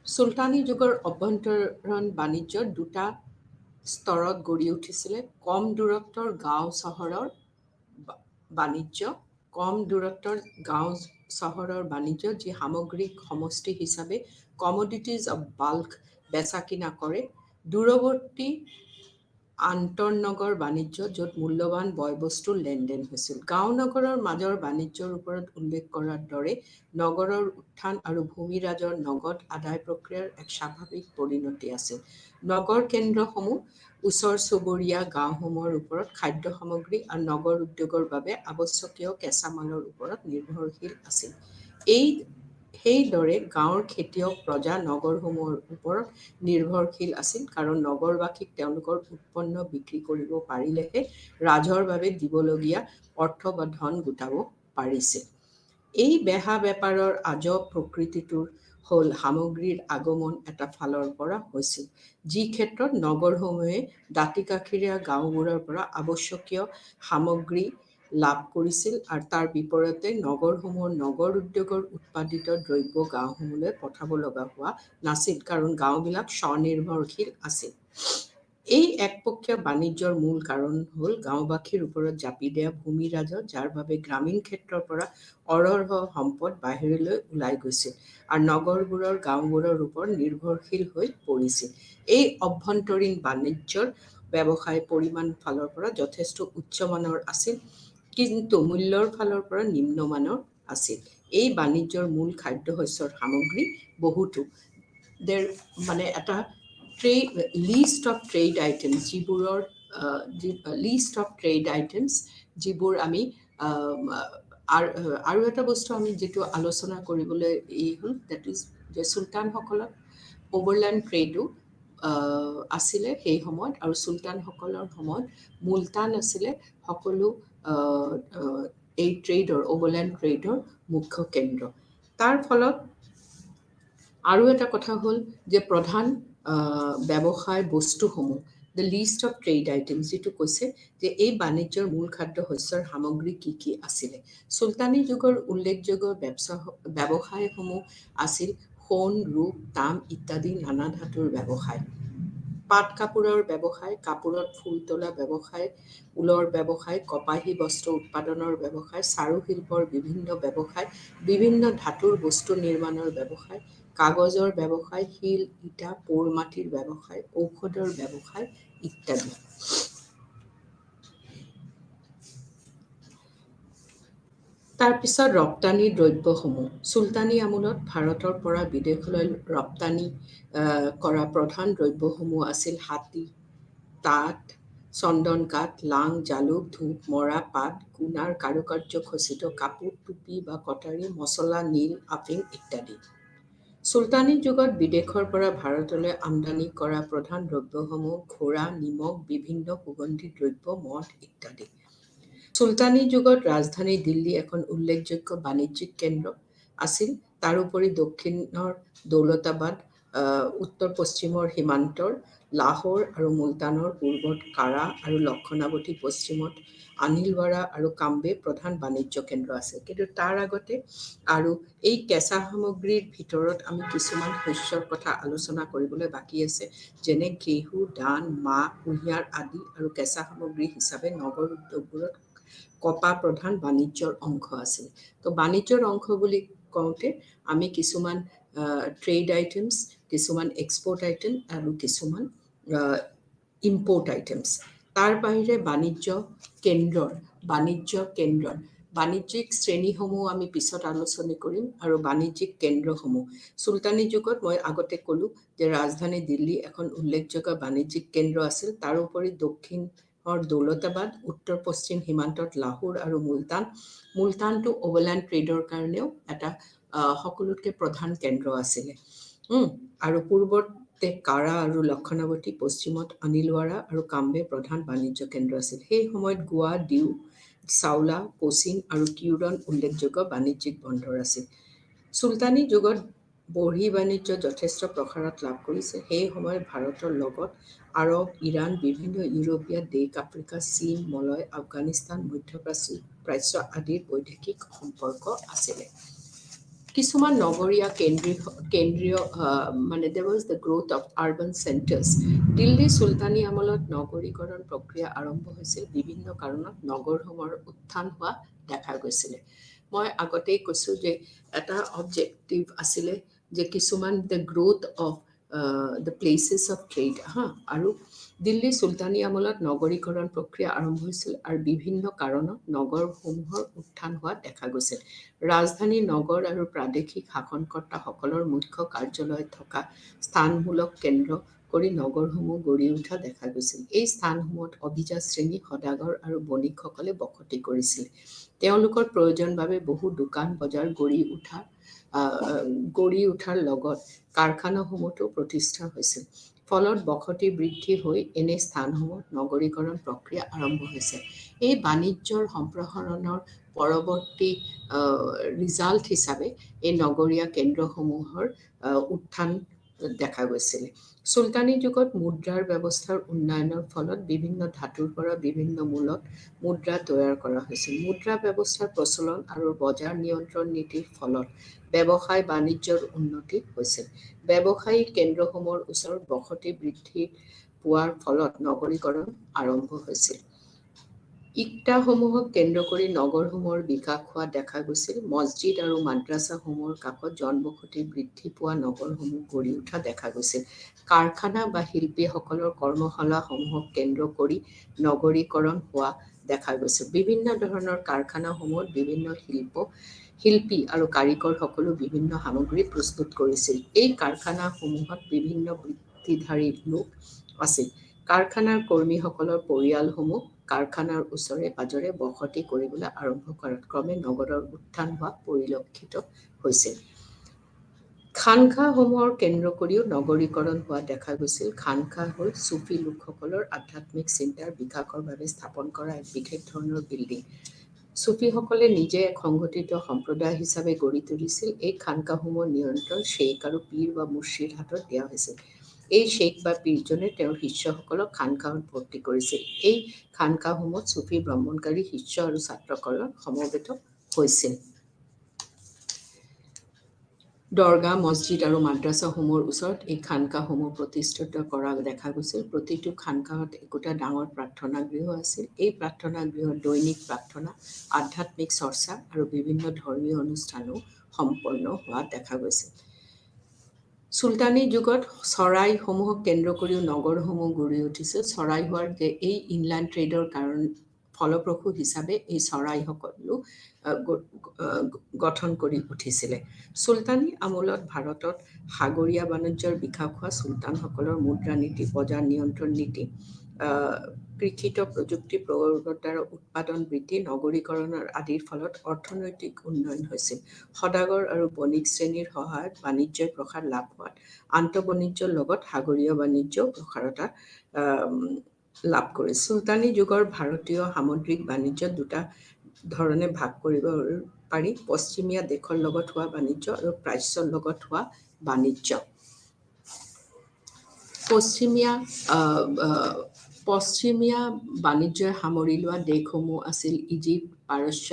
S3: চুলতানী যুগৰ অভ্যন্তৰীণ বাণিজ্য দুটা স্তৰত গঢ়ি উঠিছিলে। কম দূৰত্বৰ গাঁও চহৰৰ বাণিজ্য, যি সামগ্ৰিক সমষ্টি হিচাপে কমোডিটিজ অৱ বাল্ক বেচা কিনা কৰে। দূৰৱৰ্তী আন্তঃনগৰ বাণিজ্য, য'ত মূল্যৱান বয়-বস্তুৰ লেনদেন হৈছিল। গাঁও নগৰৰ মাজৰ বাণিজ্যৰ ওপৰত উল্লেখ কৰাৰ দৰে নগৰৰ উত্থান আৰু ভূমিৰাজৰ নগদ আদায় প্ৰক্ৰিয়াৰ এক স্বাভাৱিক পৰিণতি আছিল। নগৰ কেন্দ্ৰসমূহ ওচৰ চুবুৰীয়া গাঁওসমূহৰ ওপৰত খাদ্য সামগ্ৰী আৰু নগৰ উদ্যোগৰ বাবে আৱশ্যকীয় কেঁচামালৰ ওপৰত নিৰ্ভৰশীল আছিল। সেইদৰে গাঁৱৰ খেতিয়ক প্ৰজা নগৰসমূহৰ ওপৰত নিৰ্ভৰশীল আছিল, কাৰণ নগৰবাসীক তেওঁলোকৰ উৎপন্ন বিক্ৰী কৰিব পাৰিলেহে ৰাজহৰ বাবে দিবলগীয়া অৰ্থ বা ধন গোটাব পাৰিছিল। এই বেহা বেপাৰৰ আজব প্ৰকৃতিটো হ'ল সামগ্ৰীৰ আগমন এটা ফালৰ পৰা হৈছিল, যি ক্ষেত্ৰত নগৰসমূহে দাঁতিকাষৰীয়া গাঁওবোৰৰ পৰা আৱশ্যকীয় সামগ্ৰী লাভ কৰিছিল আৰু তাৰ বিপৰীতে নগৰসমূহৰ নগৰ উদ্যোগৰ উৎপাদিত দ্ৰব্য গাঁওসমূহলৈ পঠাব লগা হোৱা নাছিল, কাৰণ গাঁওবিলাক স্বনিৰ্ভৰশীল আছিল। এই একপক্ষীয় বাণিজ্যৰ মূল কাৰণ হ'ল গাঁওবাসীৰ ওপৰত জাপি দিয়া ভূমি ৰাজহ, যাৰ বাবে গ্ৰামীণ ক্ষেত্ৰৰ পৰা অৰহ সম্পদ বাহিৰলৈ ওলাই গৈছিল আৰু নগৰবোৰৰ গাঁওবোৰৰ ওপৰত নিৰ্ভৰশীল হৈ পৰিছিল। এই অভ্যন্তৰীণ বাণিজ্যৰ ব্যৱসায় পৰিমাণ ফালৰ পৰা যথেষ্ট উচ্চমানৰ আছিল, কিন্তু মূল্যৰ ফালৰ পৰা নিম্নমানৰ আছিল। এই বাণিজ্যৰ মূল খাদ্যশস্যৰ সামগ্ৰী বহুতো মানে এটা লিষ্ট অফ ট্ৰেড আইটেমছ, যিবোৰ আমি আৰু এটা বস্তু আমি যিটো আলোচনা কৰিবলৈ হ'ল, ডেট ইজ যে চুলতানসকলৰ অভাৰলেণ্ড ট্ৰেডো আছিলে সেই সময়ত, আৰু চুলতানসকলৰ সময়ত মুলতান আছিলে সকলো এই অভাৰলেণ্ড ট্ৰেডৰ মুখ্য কেন্দ্ৰ। তাৰ ফলত আৰু এটা কথা হ'ল যে প্ৰধান ব্যৱসায় বস্তুসমূহ, the least of trade items, যিটো কৈছে যে এই বাণিজ্যৰ মূল খাদ্যশস্যৰ সামগ্ৰী কি কি আছিলে। চুলতানী যুগৰ উল্লেখযোগ্য ব্যৱসায়সমূহ আছিল সোণ, ৰূপ, তাম ইত্যাদি নানা ধাতুৰ ব্যৱসায়, পাট কাপোৰৰ ব্যৱসায়, কাপোৰত ফুল তোলা ব্যৱসায়, ঊলৰ ব্যৱসায়, কপাহী বস্ত্ৰ উৎপাদনৰ ব্যৱসায়, চাৰুশিল্পৰ বিভিন্ন ব্যৱসায়, বিভিন্ন ধাতুৰ বস্তু নিৰ্মাণৰ ব্যৱসায়, কাগজৰ ব্যৱসায়, শিল, ইটা, পৌৰ মাটিৰ ব্যৱসায়, ঔষধৰ ব্যৱসায় ইত্যাদি। তাৰপিছত ৰপ্তানি দ্ৰব্যসমূহ। চুলতানী আমোলত ভাৰতৰ পৰা বিদেশলৈ ৰপ্তানি কৰা প্ৰধান দ্ৰব্যসমূহ আছিল হাতী, তাঁত, চন্দন কাঠ, লাং, জালুক, ধূপ, মৰা পাট, গুণাৰ কাৰুকাৰ্য খচিত কাপোৰ, টুপি বা কটাৰী, মছলা, নীল, আফিং ইত্যাদি। চুলতানী যুগত বিদেশৰ পৰা ভাৰতলৈ আমদানি কৰা প্ৰধান দ্ৰব্যসমূহ ঘোঁৰা, নিমখ, বিভিন্ন সুগন্ধি দ্ৰব্য, মদ ইত্যাদি। চুলতানী যুগত ৰাজধানী দিল্লী এখন উল্লেখযোগ্য বাণিজ্যিক কেন্দ্ৰ আছিল। তাৰোপৰি দক্ষিণৰ দৌলতাবাদ, উত্তৰ পশ্চিমৰ সীমান্তৰ লাহোৰ আৰু মুলতানৰ পূৰ্বত কাৰা আৰু লক্ষণাৱতী, পশ্চিমত আনিলৱাৰা আৰু কাম্বে প্ৰধান বাণিজ্য কেন্দ্ৰ আছে। কিন্তু তাৰ আগতে আৰু এই কেঁচা সামগ্ৰীৰ ভিতৰত আমি কিছুমান শস্যৰ কথা আলোচনা কৰিবলৈ বাকী আছে, যেনে ঘেঁহু, ধান, মাহ, কুঁহিয়াৰ আদি, আৰু কেঁচা সামগ্ৰী হিচাপে নগৰ উদ্যোগবোৰত কপাহ প্ৰধান বাণিজ্যৰ অংশ আছিল। তো বাণিজ্যৰ অংশ বুলি কওঁতে আমি কিছুমান ট্ৰেড আইটেমছ, কিছুমান এক্সপৰ্ট আইটেম আৰু কিছুমান ইম্পৰ্ট আইটেমছ। তাৰ বাহিৰে বাণিজ্যিক শ্ৰেণীসমূহ আমি পিছত আলোচনা কৰিম। আৰু বাণিজ্যিক কেন্দ্ৰসমূহ, চুলতানী যুগত মই আগতে ক'লোঁ যে ৰাজধানী দিল্লী এখন উল্লেখযোগ্য বাণিজ্যিক কেন্দ্ৰ আছিল। তাৰোপৰি দক্ষিণৰ দৌলতাবাদ, উত্তৰ পশ্চিম সীমান্তত লাহোৰ আৰু মুলতানটো অভাৰলেণ্ড ট্ৰেডৰ কাৰণেও এটা সকলোতকৈ প্ৰধান কেন্দ্ৰ আছিলে। আৰু পূৰ্বতে কাৰা আৰু লক্ষণাৱতী, পশ্চিমত আনিলৱাৰা আৰু কাম্বে প্ৰধান বাণিজ্য কেন্দ্ৰ আছিল। সেই সময়ত গোৱা, ডিউ, চাওলা, কোচিন আৰু কিউৰন উল্লেখযোগ্য বাণিজ্যিক বন্দৰ আছিল। চুলতানী যুগত বঢ়ি বাণিজ্য যথেষ্ট প্ৰসাৰত লাভ কৰিছে। সেই সময়ত ভাৰতৰ লগত আৰৱ, ইৰাণ, বিভিন্ন ইউৰোপীয় দেশ, আফ্ৰিকা, চীন, মলয়, আফগানিস্তান, মধ্যপ্ৰাচ্য আদিৰ বৈদেশিক সম্পৰ্ক আছিলে। কিছুমান নগৰীয়া কেন্দ্ৰীয় মানে there was the growth of urban centers. Delhi চুলতানী আমলত নগৰীকৰণ প্ৰক্ৰিয়া আৰম্ভ হৈছিল। বিভিন্ন কাৰণত নগৰসমূহৰ উত্থান হোৱা দেখা গৈছিলে। মই আগতেই কৈছোঁ যে এটা অবজেক্টিভ আছিলে যে কিছুমান the growth of the places of trade. আৰু দিল্লী চুলতানী আমলত নগৰীকৰণ প্ৰক্ৰিয়া আৰম্ভ হৈছিল আৰু বিভিন্ন কাৰণত নগৰসমূহৰ উত্থান হোৱা দেখা গৈছিল। ৰাজধানী নগৰ আৰু প্ৰাদেশিক শাসনকৰ্তাসকলৰ মুখ্য কাৰ্যালয় থকা স্থানমূলক কেন্দ্ৰ কৰি নগৰসমূহ গঢ়ি উঠা দেখা গৈছিল। এই স্থানসমূহত অভিজাত শ্ৰেণী, সদাগৰ আৰু বণিকসকলে বসতি কৰিছিল। তেওঁলোকৰ প্ৰয়োজনৰ বাবে বহু দোকান বজাৰ গঢ়ি উঠাৰ লগত কাৰখানাসমূহতো প্ৰতিষ্ঠা হৈছিল। ফলত বসতি বৃদ্ধি হৈ এনে স্থানসমূহত নগৰীকৰণ প্ৰক্ৰিয়া আৰম্ভ হৈছে। এই বাণিজ্যৰ সম্প্ৰসাৰণৰ পৰৱৰ্তী ৰিজাল্ট হিচাপে এই নগৰীয়া কেন্দ্ৰসমূহৰ উত্থান দেখা গৈছিল। চুলতানী যুগত মুদ্ৰাৰ ব্যৱস্থাৰ উন্নয়নৰ ফলত বিভিন্ন ধাতুৰ পৰা বিভিন্ন মূলত মুদ্ৰা তৈয়াৰ কৰা হৈছিল। মুদ্ৰা ব্যৱস্থাৰ প্ৰচলন আৰু বজাৰ নিয়ন্ত্ৰণ নীতিৰ ফলত ব্যৱসায় বাণিজ্যৰ উন্নতি হৈছিল। ব্যৱসায়িক কেন্দ্ৰসমূহৰ ওচৰত বসতি বৃদ্ধি পোৱাৰ ফলত নগৰীকৰণ আৰম্ভ হৈছিল। ইক্তাসমূহক কেন্দ্ৰ কৰি নগৰসমূহৰ বিকাশ হোৱা দেখা গৈছিল। মছজিদ আৰু মাদ্ৰাছাসমূহৰ কাষত জনবসতি বৃদ্ধি পোৱা নগৰসমূহ গঢ়ি উঠা দেখা গৈছিল। কাৰখানা বা শিল্পীসকলৰ কৰ্মশালাসমূহক কেন্দ্ৰ কৰি নগৰীকৰণ হোৱা দেখা গৈছিল। বিভিন্ন ধৰণৰ কাৰখানাসমূহত বিভিন্ন শিল্পী আৰু কাৰিকৰসকলে বিভিন্ন সামগ্ৰী প্ৰস্তুত কৰিছিল। এই কাৰখানাসমূহত বিভিন্ন বৃত্তিধাৰী লোক আছিল। কাৰখানাৰ কৰ্মীসকলৰ পৰিয়ালসমূহ কাৰখানাৰ ওচৰে পাজৰে বসতি কৰিবলৈ আৰম্ভ কৰাত ক্ৰমে নগৰৰ উত্থান হোৱা পৰিলক্ষিত হৈছিল। খানকাসমূহৰ কেন্দ্ৰ কৰিও নগৰীকৰণ হোৱা দেখা গৈছিল। খানকা হ'ল চুফী লোকসকলৰ আধ্যাত্মিক চিন্তাৰ বিকাশৰ বাবে স্থাপন কৰা এক বিশেষ ধৰণৰ বিল্ডিং। চুফীসকলে নিজে এক সংগঠিত সম্প্ৰদায় হিচাপে গঢ়ি তুলিছিল। এই খানকাসমূহৰ নিয়ন্ত্ৰণ শ্বেইখ আৰু পীৰ বা মুৰ্ছিদ হাতত দিয়া হৈছিল। এই শ্বেইখ বা পীৰজনে তেওঁৰ শিষ্যসকলক খানকাহত ভৰ্তি কৰিছিল। এই খানকাসমূহত চুফী ভ্ৰমণকাৰী শিষ্য আৰু ছাত্ৰসকল সমবেত হৈছিল। দৰগাহ, মছজিদ আৰু মাদ্ৰাছাসমূহৰ ওচৰত এই খানকাসমূহ প্ৰতিষ্ঠিত কৰা দেখা গৈছিল। প্ৰতিটো খানকাহত একোটা ডাঙৰ প্ৰাৰ্থনা গৃহ আছিল। এই প্ৰাৰ্থনা গৃহত দৈনিক প্ৰাৰ্থনা, আধ্যাত্মিক চৰ্চা আৰু বিভিন্ন ধৰ্মীয় অনুষ্ঠানো সম্পন্ন হোৱা দেখা গৈছিল। চুলতানী যুগত চৰাইসমূহক কেন্দ্ৰ কৰিও নগৰসমূহ গঢ়ি উঠিছিল। চৰাই হোৱাৰ এই ইনলাইন ট্ৰেডৰ ফলপ্ৰসূ হিচাপে এই চৰাইসকলো গঠন কৰি উঠিছিলে। চুলতানী আমোলত ভাৰতত সাগৰীয় বাণিজ্যৰ বিকাশ হোৱা, চুলতানসকলৰ মুদ্ৰানীতি, বজাৰ নিয়ন্ত্ৰণ নীতি, কৃষিত প্ৰযুক্তি প্ৰয়োগৰ দ্বাৰা উৎপাদন বৃদ্ধি, নগৰীকৰণ আদিৰ ফলত অৰ্থনৈতিক উন্নয়ন হৈছিল। সদাগৰ আৰু বণিক শ্ৰেণীৰ সহায়ত বাণিজ্যৰ প্ৰসাৰ লাভ হোৱাত আন্তঃবাণিজ্যৰ লগত সাগৰীয় বাণিজ্যও প্ৰসাৰতা লাভ কৰে। চুলতানী যুগৰ ভাৰতীয় সামুদ্ৰিক বাণিজ্য দুটা ধৰণে ভাগ কৰিব পাৰি: পশ্চিমীয়া দেশৰ লগত হোৱা বাণিজ্য আৰু প্ৰাচ্যৰ লগত হোৱা বাণিজ্য। পশ্চিমীয়া বাণিজ্যই সামৰি লোৱা দেশসমূহ আছিল ইজিপ্ত, পাৰস্য,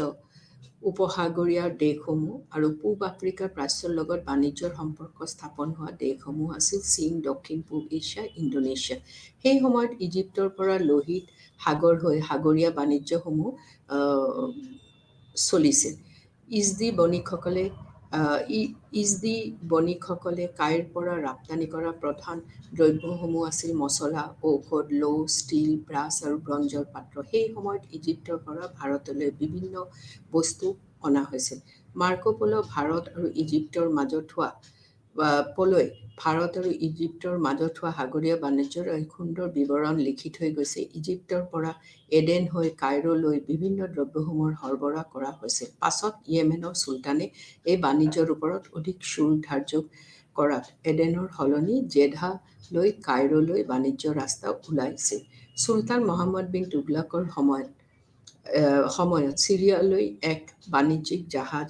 S3: উপসাগৰীয় দেশসমূহ, আৰু পূব আফ্ৰিকাৰ প্ৰাচ্যৰ লগত বাণিজ্যৰ সম্পৰ্ক স্থাপন হোৱা দেশসমূহ আছিল চীন, দক্ষিণ পূব এছিয়া, ইণ্ডোনেছিয়া। সেই সময়ত ইজিপ্তৰ পৰা লোহিত সাগৰ হৈ সাগৰীয় বাণিজ্যসমূহ চলিছিল। ইজদি বণিকসকলে কাইৰ পৰা ৰপ্তানি কৰা প্ৰধান দ্ৰব্যসমূহ আছিল মছলা, ঔষধ, লৌ, ষ্টীল, ব্ৰাছ আৰু ব্ৰঞ্জৰ পাত্ৰ। সেই সময়ত ইজিপ্তৰ পৰা ভাৰতলৈ বিভিন্ন বস্তু অনা হৈছিল। মাৰ্কো পোলো ভাৰত আৰু ইজিপ্তৰ মাজত হোৱা সাগৰীয় বাণিজ্যৰ এক সুন্দৰ বিৱৰণ লিখি থৈ গৈছে। ইজিপ্তৰ পৰা এডেন হৈ কাইৰোলৈ বিভিন্ন দ্ৰব্যসমূহৰ সৰবৰাহ কৰা হৈছিল। পাছত ইয়েমেনৰ চুলতানে এই বাণিজ্যৰ ওপৰত অধিক শুল্ক ধাৰ্য কৰাত এডেনৰ সলনি জেদালৈ কাইৰোলৈ বাণিজ্য ৰাস্তা ওলাইছিল। চুলতান মহম্মদ বিন তুগলকৰ সময়ত চিৰিয়ালৈ এক বাণিজ্যিক জাহাজ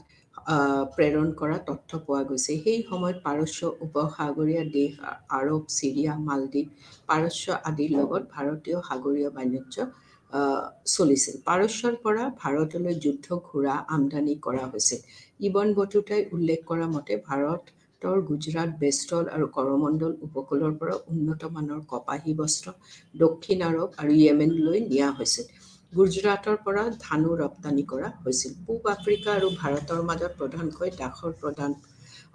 S3: প্ৰেৰণ কৰা তথ্য পোৱা গৈছে। সেই সময়ত পাৰস্য উপসাগৰীয় দেশ আৰব, চিৰিয়া, মালদ্বীপ, পাৰস্য আদিৰ লগত ভাৰতীয় সাগৰীয় বাণিজ্য চলিছিল। পাৰস্যৰ পৰা ভাৰতলৈ যুদ্ধ ঘোঁৰা আমদানি কৰা হৈছিল। ইবন বতুতাই উল্লেখ কৰা মতে ভাৰতৰ গুজৰাট, বেষ্টল আৰু কৰমণ্ডল উপকূলৰ পৰা উন্নত মানৰ কপাহী বস্ত্ৰ দক্ষিণ আৰব আৰু ইয়েমেনলৈ নিয়া হৈছিল। গুজৰাটৰ পৰা ধানো ৰপ্তানি কৰা হৈছিল। পূব আফ্ৰিকা আৰু ভাৰতৰ মাজত প্ৰধানকৈ দাসৰ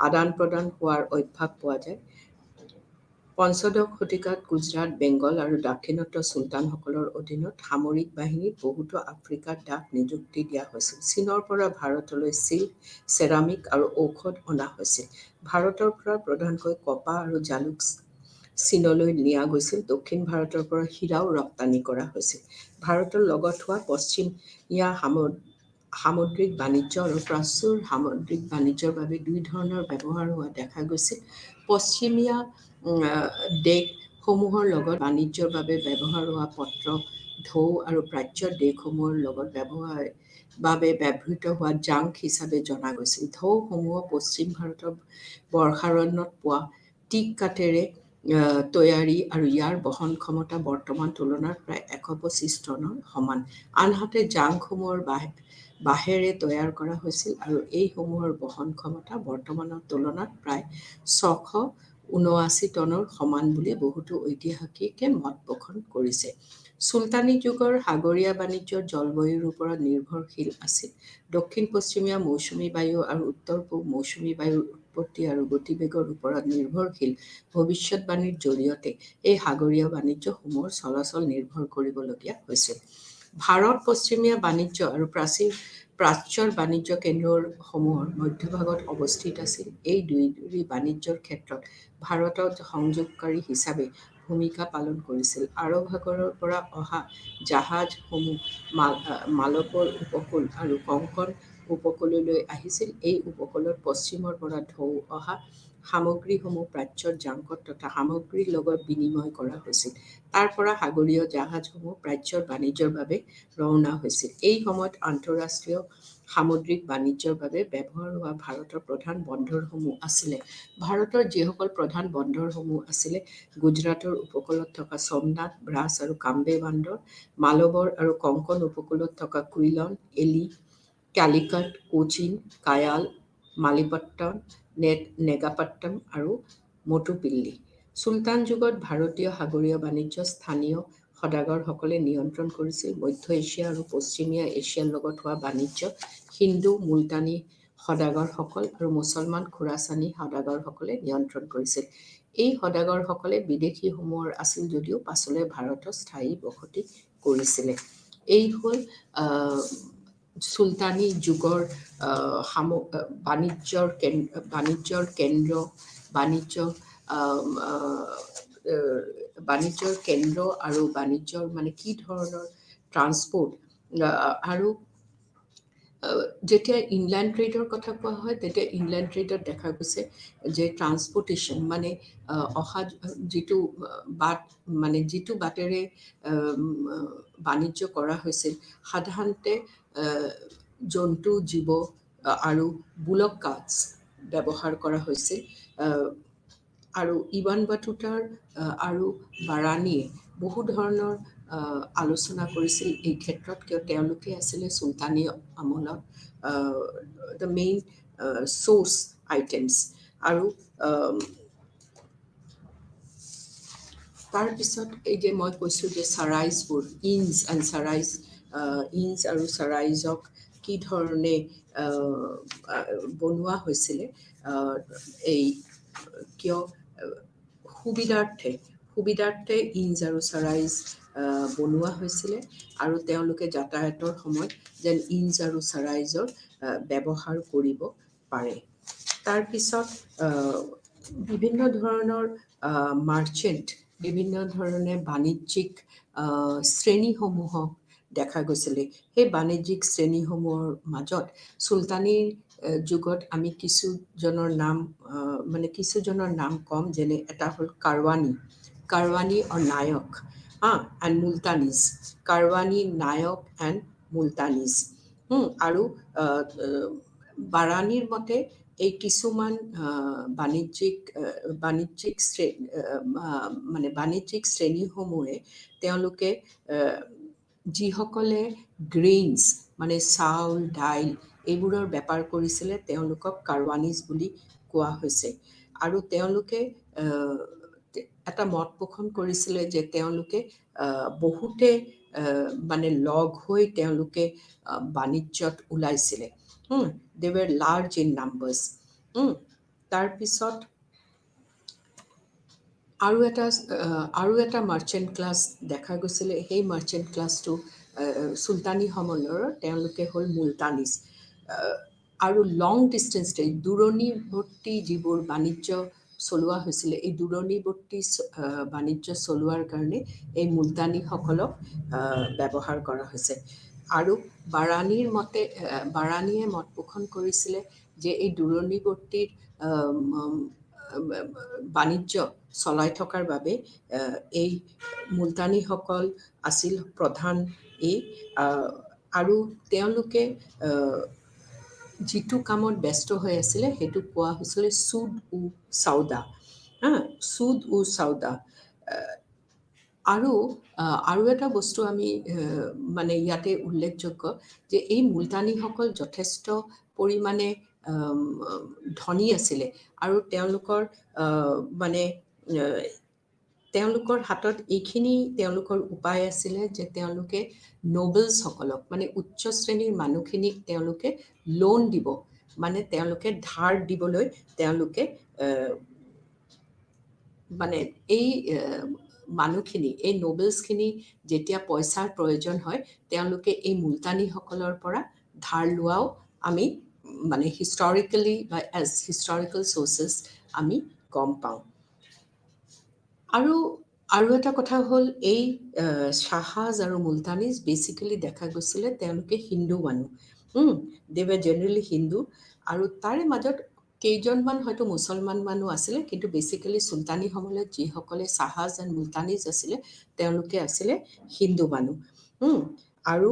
S3: আদান প্ৰদান হোৱাৰ অভ্যাস পোৱা যায়। পঞ্চদশ শতিকাত গুজৰাট, বেংগল আৰু দাক্ষিণাত্যৰ চুলতানসকলৰ অধীনত সামৰিক বাহিনীত বহুতো আফ্ৰিকাৰ দাস নিযুক্তি দিয়া হৈছিল। চীনৰ পৰা ভাৰতলৈ চিল্ক, চেৰামিক আৰু ঔষধ অনা হৈছিল। ভাৰতৰ পৰা প্ৰধানকৈ কপাহ আৰু জালুক চীনলৈ নিয়া গৈছিল। দক্ষিণ ভাৰতৰ পৰা হীৰাও ৰপ্তানি কৰা হৈছিল। ভাৰতৰ লগত হোৱা পশ্চিমীয়া সামুদ্ৰিক বাণিজ্য আৰু প্ৰাচ্যৰ সামুদ্ৰিক বাণিজ্যৰ বাবে দুই ধৰণৰ ব্যৱহাৰ হোৱা দেখা গৈছিল। পশ্চিমীয়া দেশসমূহৰ লগত বাণিজ্যৰ বাবে ব্যৱহাৰ হোৱা পত্ৰ ঢৌ আৰু প্ৰাচ্যৰ দেশসমূহৰ লগত বাবে ব্যৱহৃত হোৱা জাংক হিচাপে জনা গৈছিল। ঢৌসমূহ পশ্চিম ভাৰতৰ বৰ্ষাৰণ্যত পোৱা টিক কাঠেৰে তৈয়াৰী আৰু ইয়াৰ বহন ক্ষমতা বৰ্তমান তুলনাত প্ৰায় 125 টনৰ সমান। আনহাতে জাংসমূহৰ বাঁহেৰে তৈয়াৰ কৰা হৈছিল আৰু এইসমূহৰ বহন ক্ষমতা বৰ্তমানৰ তুলনাত প্ৰায় 679 টনৰ সমান বুলি বহুতো ঐতিহাসিকে মত পোষণ কৰিছে। চুলতানী যুগৰ সাগৰীয়া বাণিজ্য জলবায়ুৰ ওপৰত নিৰ্ভৰশীল আছিল। দক্ষিণ-পশ্চিমীয়া মৌচুমী বায়ু আৰু উত্তৰ-পূব মৌচুমী বায়ুৰ উৎপত্তি আৰু গতিবেগৰ ওপৰত নিৰ্ভৰশীল ভৱিষ্যৎবাণীৰ জৰিয়তে এই সাগৰীয় বাণিজ্যসমূহৰ চলাচল নিৰ্ভৰ কৰিবলগীয়া হৈছিল। ভাৰত পশ্চিমীয়া বাণিজ্য আৰু প্ৰাচ্যৰ বাণিজ্য কেন্দ্ৰসমূহৰ মধ্যভাগত অৱস্থিত আছিল। এই দুয়োটি বাণিজ্যৰ ক্ষেত্ৰত ভাৰতৰ সংযোগকাৰী হিচাপে ভূমিকা পালন কৰিছিল। আৰৱ সাগৰৰ পৰা অহা জাহাজসমূহ মালবৰ উপকূল আৰু কঙ্কণ উপকূললৈ আহিছিল। এই উপকূলত পশ্চিমৰ পৰা ঢৌ অহা সামগ্ৰীসমূহ প্ৰাচ্যৰ জাংকত তথা সামগ্ৰীৰ লগত বিনিময় কৰা হৈছিল। তাৰ পৰা সাগৰীয় জাহাজসমূহ প্ৰাচ্যৰ বাণিজ্যৰ বাবে ৰওনা হৈছিল। এই সময়ত আন্তঃৰাষ্ট্ৰীয় সামুদ্ৰিক বাণিজ্যৰ বাবে ব্যৱহাৰ হোৱা ভাৰতৰ প্ৰধান বন্দৰসমূহ আছিলে। ভাৰতৰ যিসকল প্ৰধান বন্দৰসমূহ আছিলে গুজৰাটৰ উপকূলত থকা সোমনাথ, ব্ৰাছ আৰু কাম্বে বন্দৰ, মালবৰ আৰু কঙ্কণ উপকূলত থকা কুইলন, এলি, কালিকট, কোচিন, কায়াল, মালিপট্টম, নেগাপট্টম আৰু মটুপিল্লি। চুলতান যুগত ভাৰতীয় সাগৰীয় বাণিজ্য স্থানীয় সদাগৰসকলে নিয়ন্ত্ৰণ কৰিছিল। মধ্য এছিয়া আৰু পশ্চিমীয়া এছিয়াৰ লগত হোৱা বাণিজ্য হিন্দু মুলতানী সদাগৰসকল আৰু মুছলমান খোৰাচানী সদাগৰসকলে নিয়ন্ত্ৰণ কৰিছিল। এই সদাগৰসকলে বিদেশীসমূহৰ আছিল যদিও পাছলৈ ভাৰতত স্থায়ী বসতি কৰিছিলে। এই হ'ল চুলতানী যুগৰ বাণিজ্যৰ কেন্দ্ৰ আৰু বাণিজ্যৰ মানে কি ধৰণৰ ট্ৰান্সপৰ্ট আৰু যেতিয়া ইনলেণ্ড ট্ৰেডৰ কথা কোৱা হয় তেতিয়া ইনলেণ্ড ট্ৰেডত দেখা গৈছে যে ট্ৰান্সপৰ্টেশ্যন মানে অহা যিটো বাটেৰে বাণিজ্য কৰা হৈছিল সাধাৰণতে জন্তু, জীৱ আৰু বুলক কাৰ্টছ ব্যৱহাৰ কৰা হৈছিল। আৰু ইবান বাটুতাৰ আৰু বাৰাণীয়ে বহু ধৰণৰ আলোচনা কৰিছিল এই ক্ষেত্ৰত, কিয় তেওঁলোকে আছিলে চুলতানী আমলত দ্য মেইন চ'ৰ্চ আইটেমছ। আৰু তাৰপিছত এই যে মই কৈছোঁ যে চাৰাইজবোৰ ইনজ আৰু চাৰাইজক কি ধৰণে বনোৱা হৈছিলে এই কিয় সুবিধাৰ্থে ইনজ আৰু চাৰাইজ বনোৱা হৈছিলে আৰু তেওঁলোকে যাতায়াতৰ সময়ত যেন ইনজ আৰু চাৰাইজৰ ব্যৱহাৰ কৰিব পাৰে। তাৰপিছত বিভিন্ন ধৰণৰ মাৰ্চেণ্ট, বিভিন্ন ধৰণে বাণিজ্যিক শ্ৰেণীসমূহক দেখা গৈছিলে। সেই বাণিজ্যিক শ্ৰেণীসমূহৰ মাজত চুলতানীৰ যুগত আমি কিছুজনৰ নাম কম, যেনে এটা হ'ল Karwani or Nayak and Multanis, Karwani, Nayak and Multanis. আৰু বাৰাণীৰ মতে এই কিছুমান বাণিজ্যিক শ্ৰেণীসমূহে তেওঁলোকে যিসকলে গ্ৰেইনছ মানে চাউল, দাইল এইবোৰৰ বেপাৰ কৰিছিলে তেওঁলোকক কাৰৱানীজ বুলি কোৱা হৈছে। আৰু তেওঁলোকে এটা মত পোষণ কৰিছিলে যে তেওঁলোকে বহুতে মানে লগ হৈ তেওঁলোকে বাণিজ্যত ওলাইছিলে। দে ৱেৰ লাৰ্জ ইন নাম্বাৰ্ছ। তাৰপিছত আৰু এটা মাৰ্চেণ্ট ক্লাছ দেখা গৈছিলে। সেই মাৰ্চেণ্ট ক্লাছটো চুলতানী সময়ৰ তেওঁলোকে হ'ল মুলতানিজ। আৰু লং ডিষ্টেঞ্চ ট্ৰেড, দূৰণিবৰ্তী যিবোৰ বাণিজ্য চলোৱা হৈছিলে, এই দূৰণিবৰ্তী বাণিজ্য চলোৱাৰ কাৰণে এই মুলতানীসকলক ব্যৱহাৰ কৰা হৈছে। আৰু বাৰাণীয়ে মত পোষণ কৰিছিলে যে এই দূৰণিবৰ্তীৰ বাণিজ্য চলাই থকাৰ বাবে এই মুলতানীসকল আছিল প্ৰধান আৰু তেওঁলোকে যিটো কামত ব্যস্ত হৈ আছিলে সেইটো কোৱা হৈছিলে চুদ ও চাওদা। সুদ ও চাওদা। আৰু এটা বস্তু আমি মানে ইয়াতে উল্লেখযোগ্য যে এই মুলতানীসকল যথেষ্ট পৰিমাণে ধনী আছিলে আৰু মানে তেওঁলোকৰ হাতত এইখিনি তেওঁলোকৰ উপায় আছিলে যে তেওঁলোকে নোবেলছসকলক মানে উচ্চ শ্ৰেণীৰ মানুহখিনিক তেওঁলোকে লোন দিব, মানে তেওঁলোকে ধাৰ দিবলৈ তেওঁলোকে মানে এই মানুহখিনি, এই নোবেলছখিনি যেতিয়া পইচাৰ প্ৰয়োজন হয় তেওঁলোকে এই মুলতানীসকলৰ পৰা ধাৰ লোৱাও আমি মানে হিষ্টৰিকেলি বা এজ হিষ্টৰিকেল চ'ৰ্চেছ আমি গম পাওঁ। আৰু এটা কথা হ'ল এই শ্বাহাজ আৰু মুলতানিজ বেচিকেলি দেখা গৈছিলে তেওঁলোকে হিন্দু মানুহ, দে ৱে জেনেৰেলি হিন্দু, আৰু তাৰে মাজত কেইজনমান হয়তো মুছলমান মানুহ আছিলে, কিন্তু বেচিকেলি চুলতানী সময়ত যিসকলে শ্বাহাজ এণ্ড মুলতানিজ আছিলে তেওঁলোকে আছিলে হিন্দু মানুহ। আৰু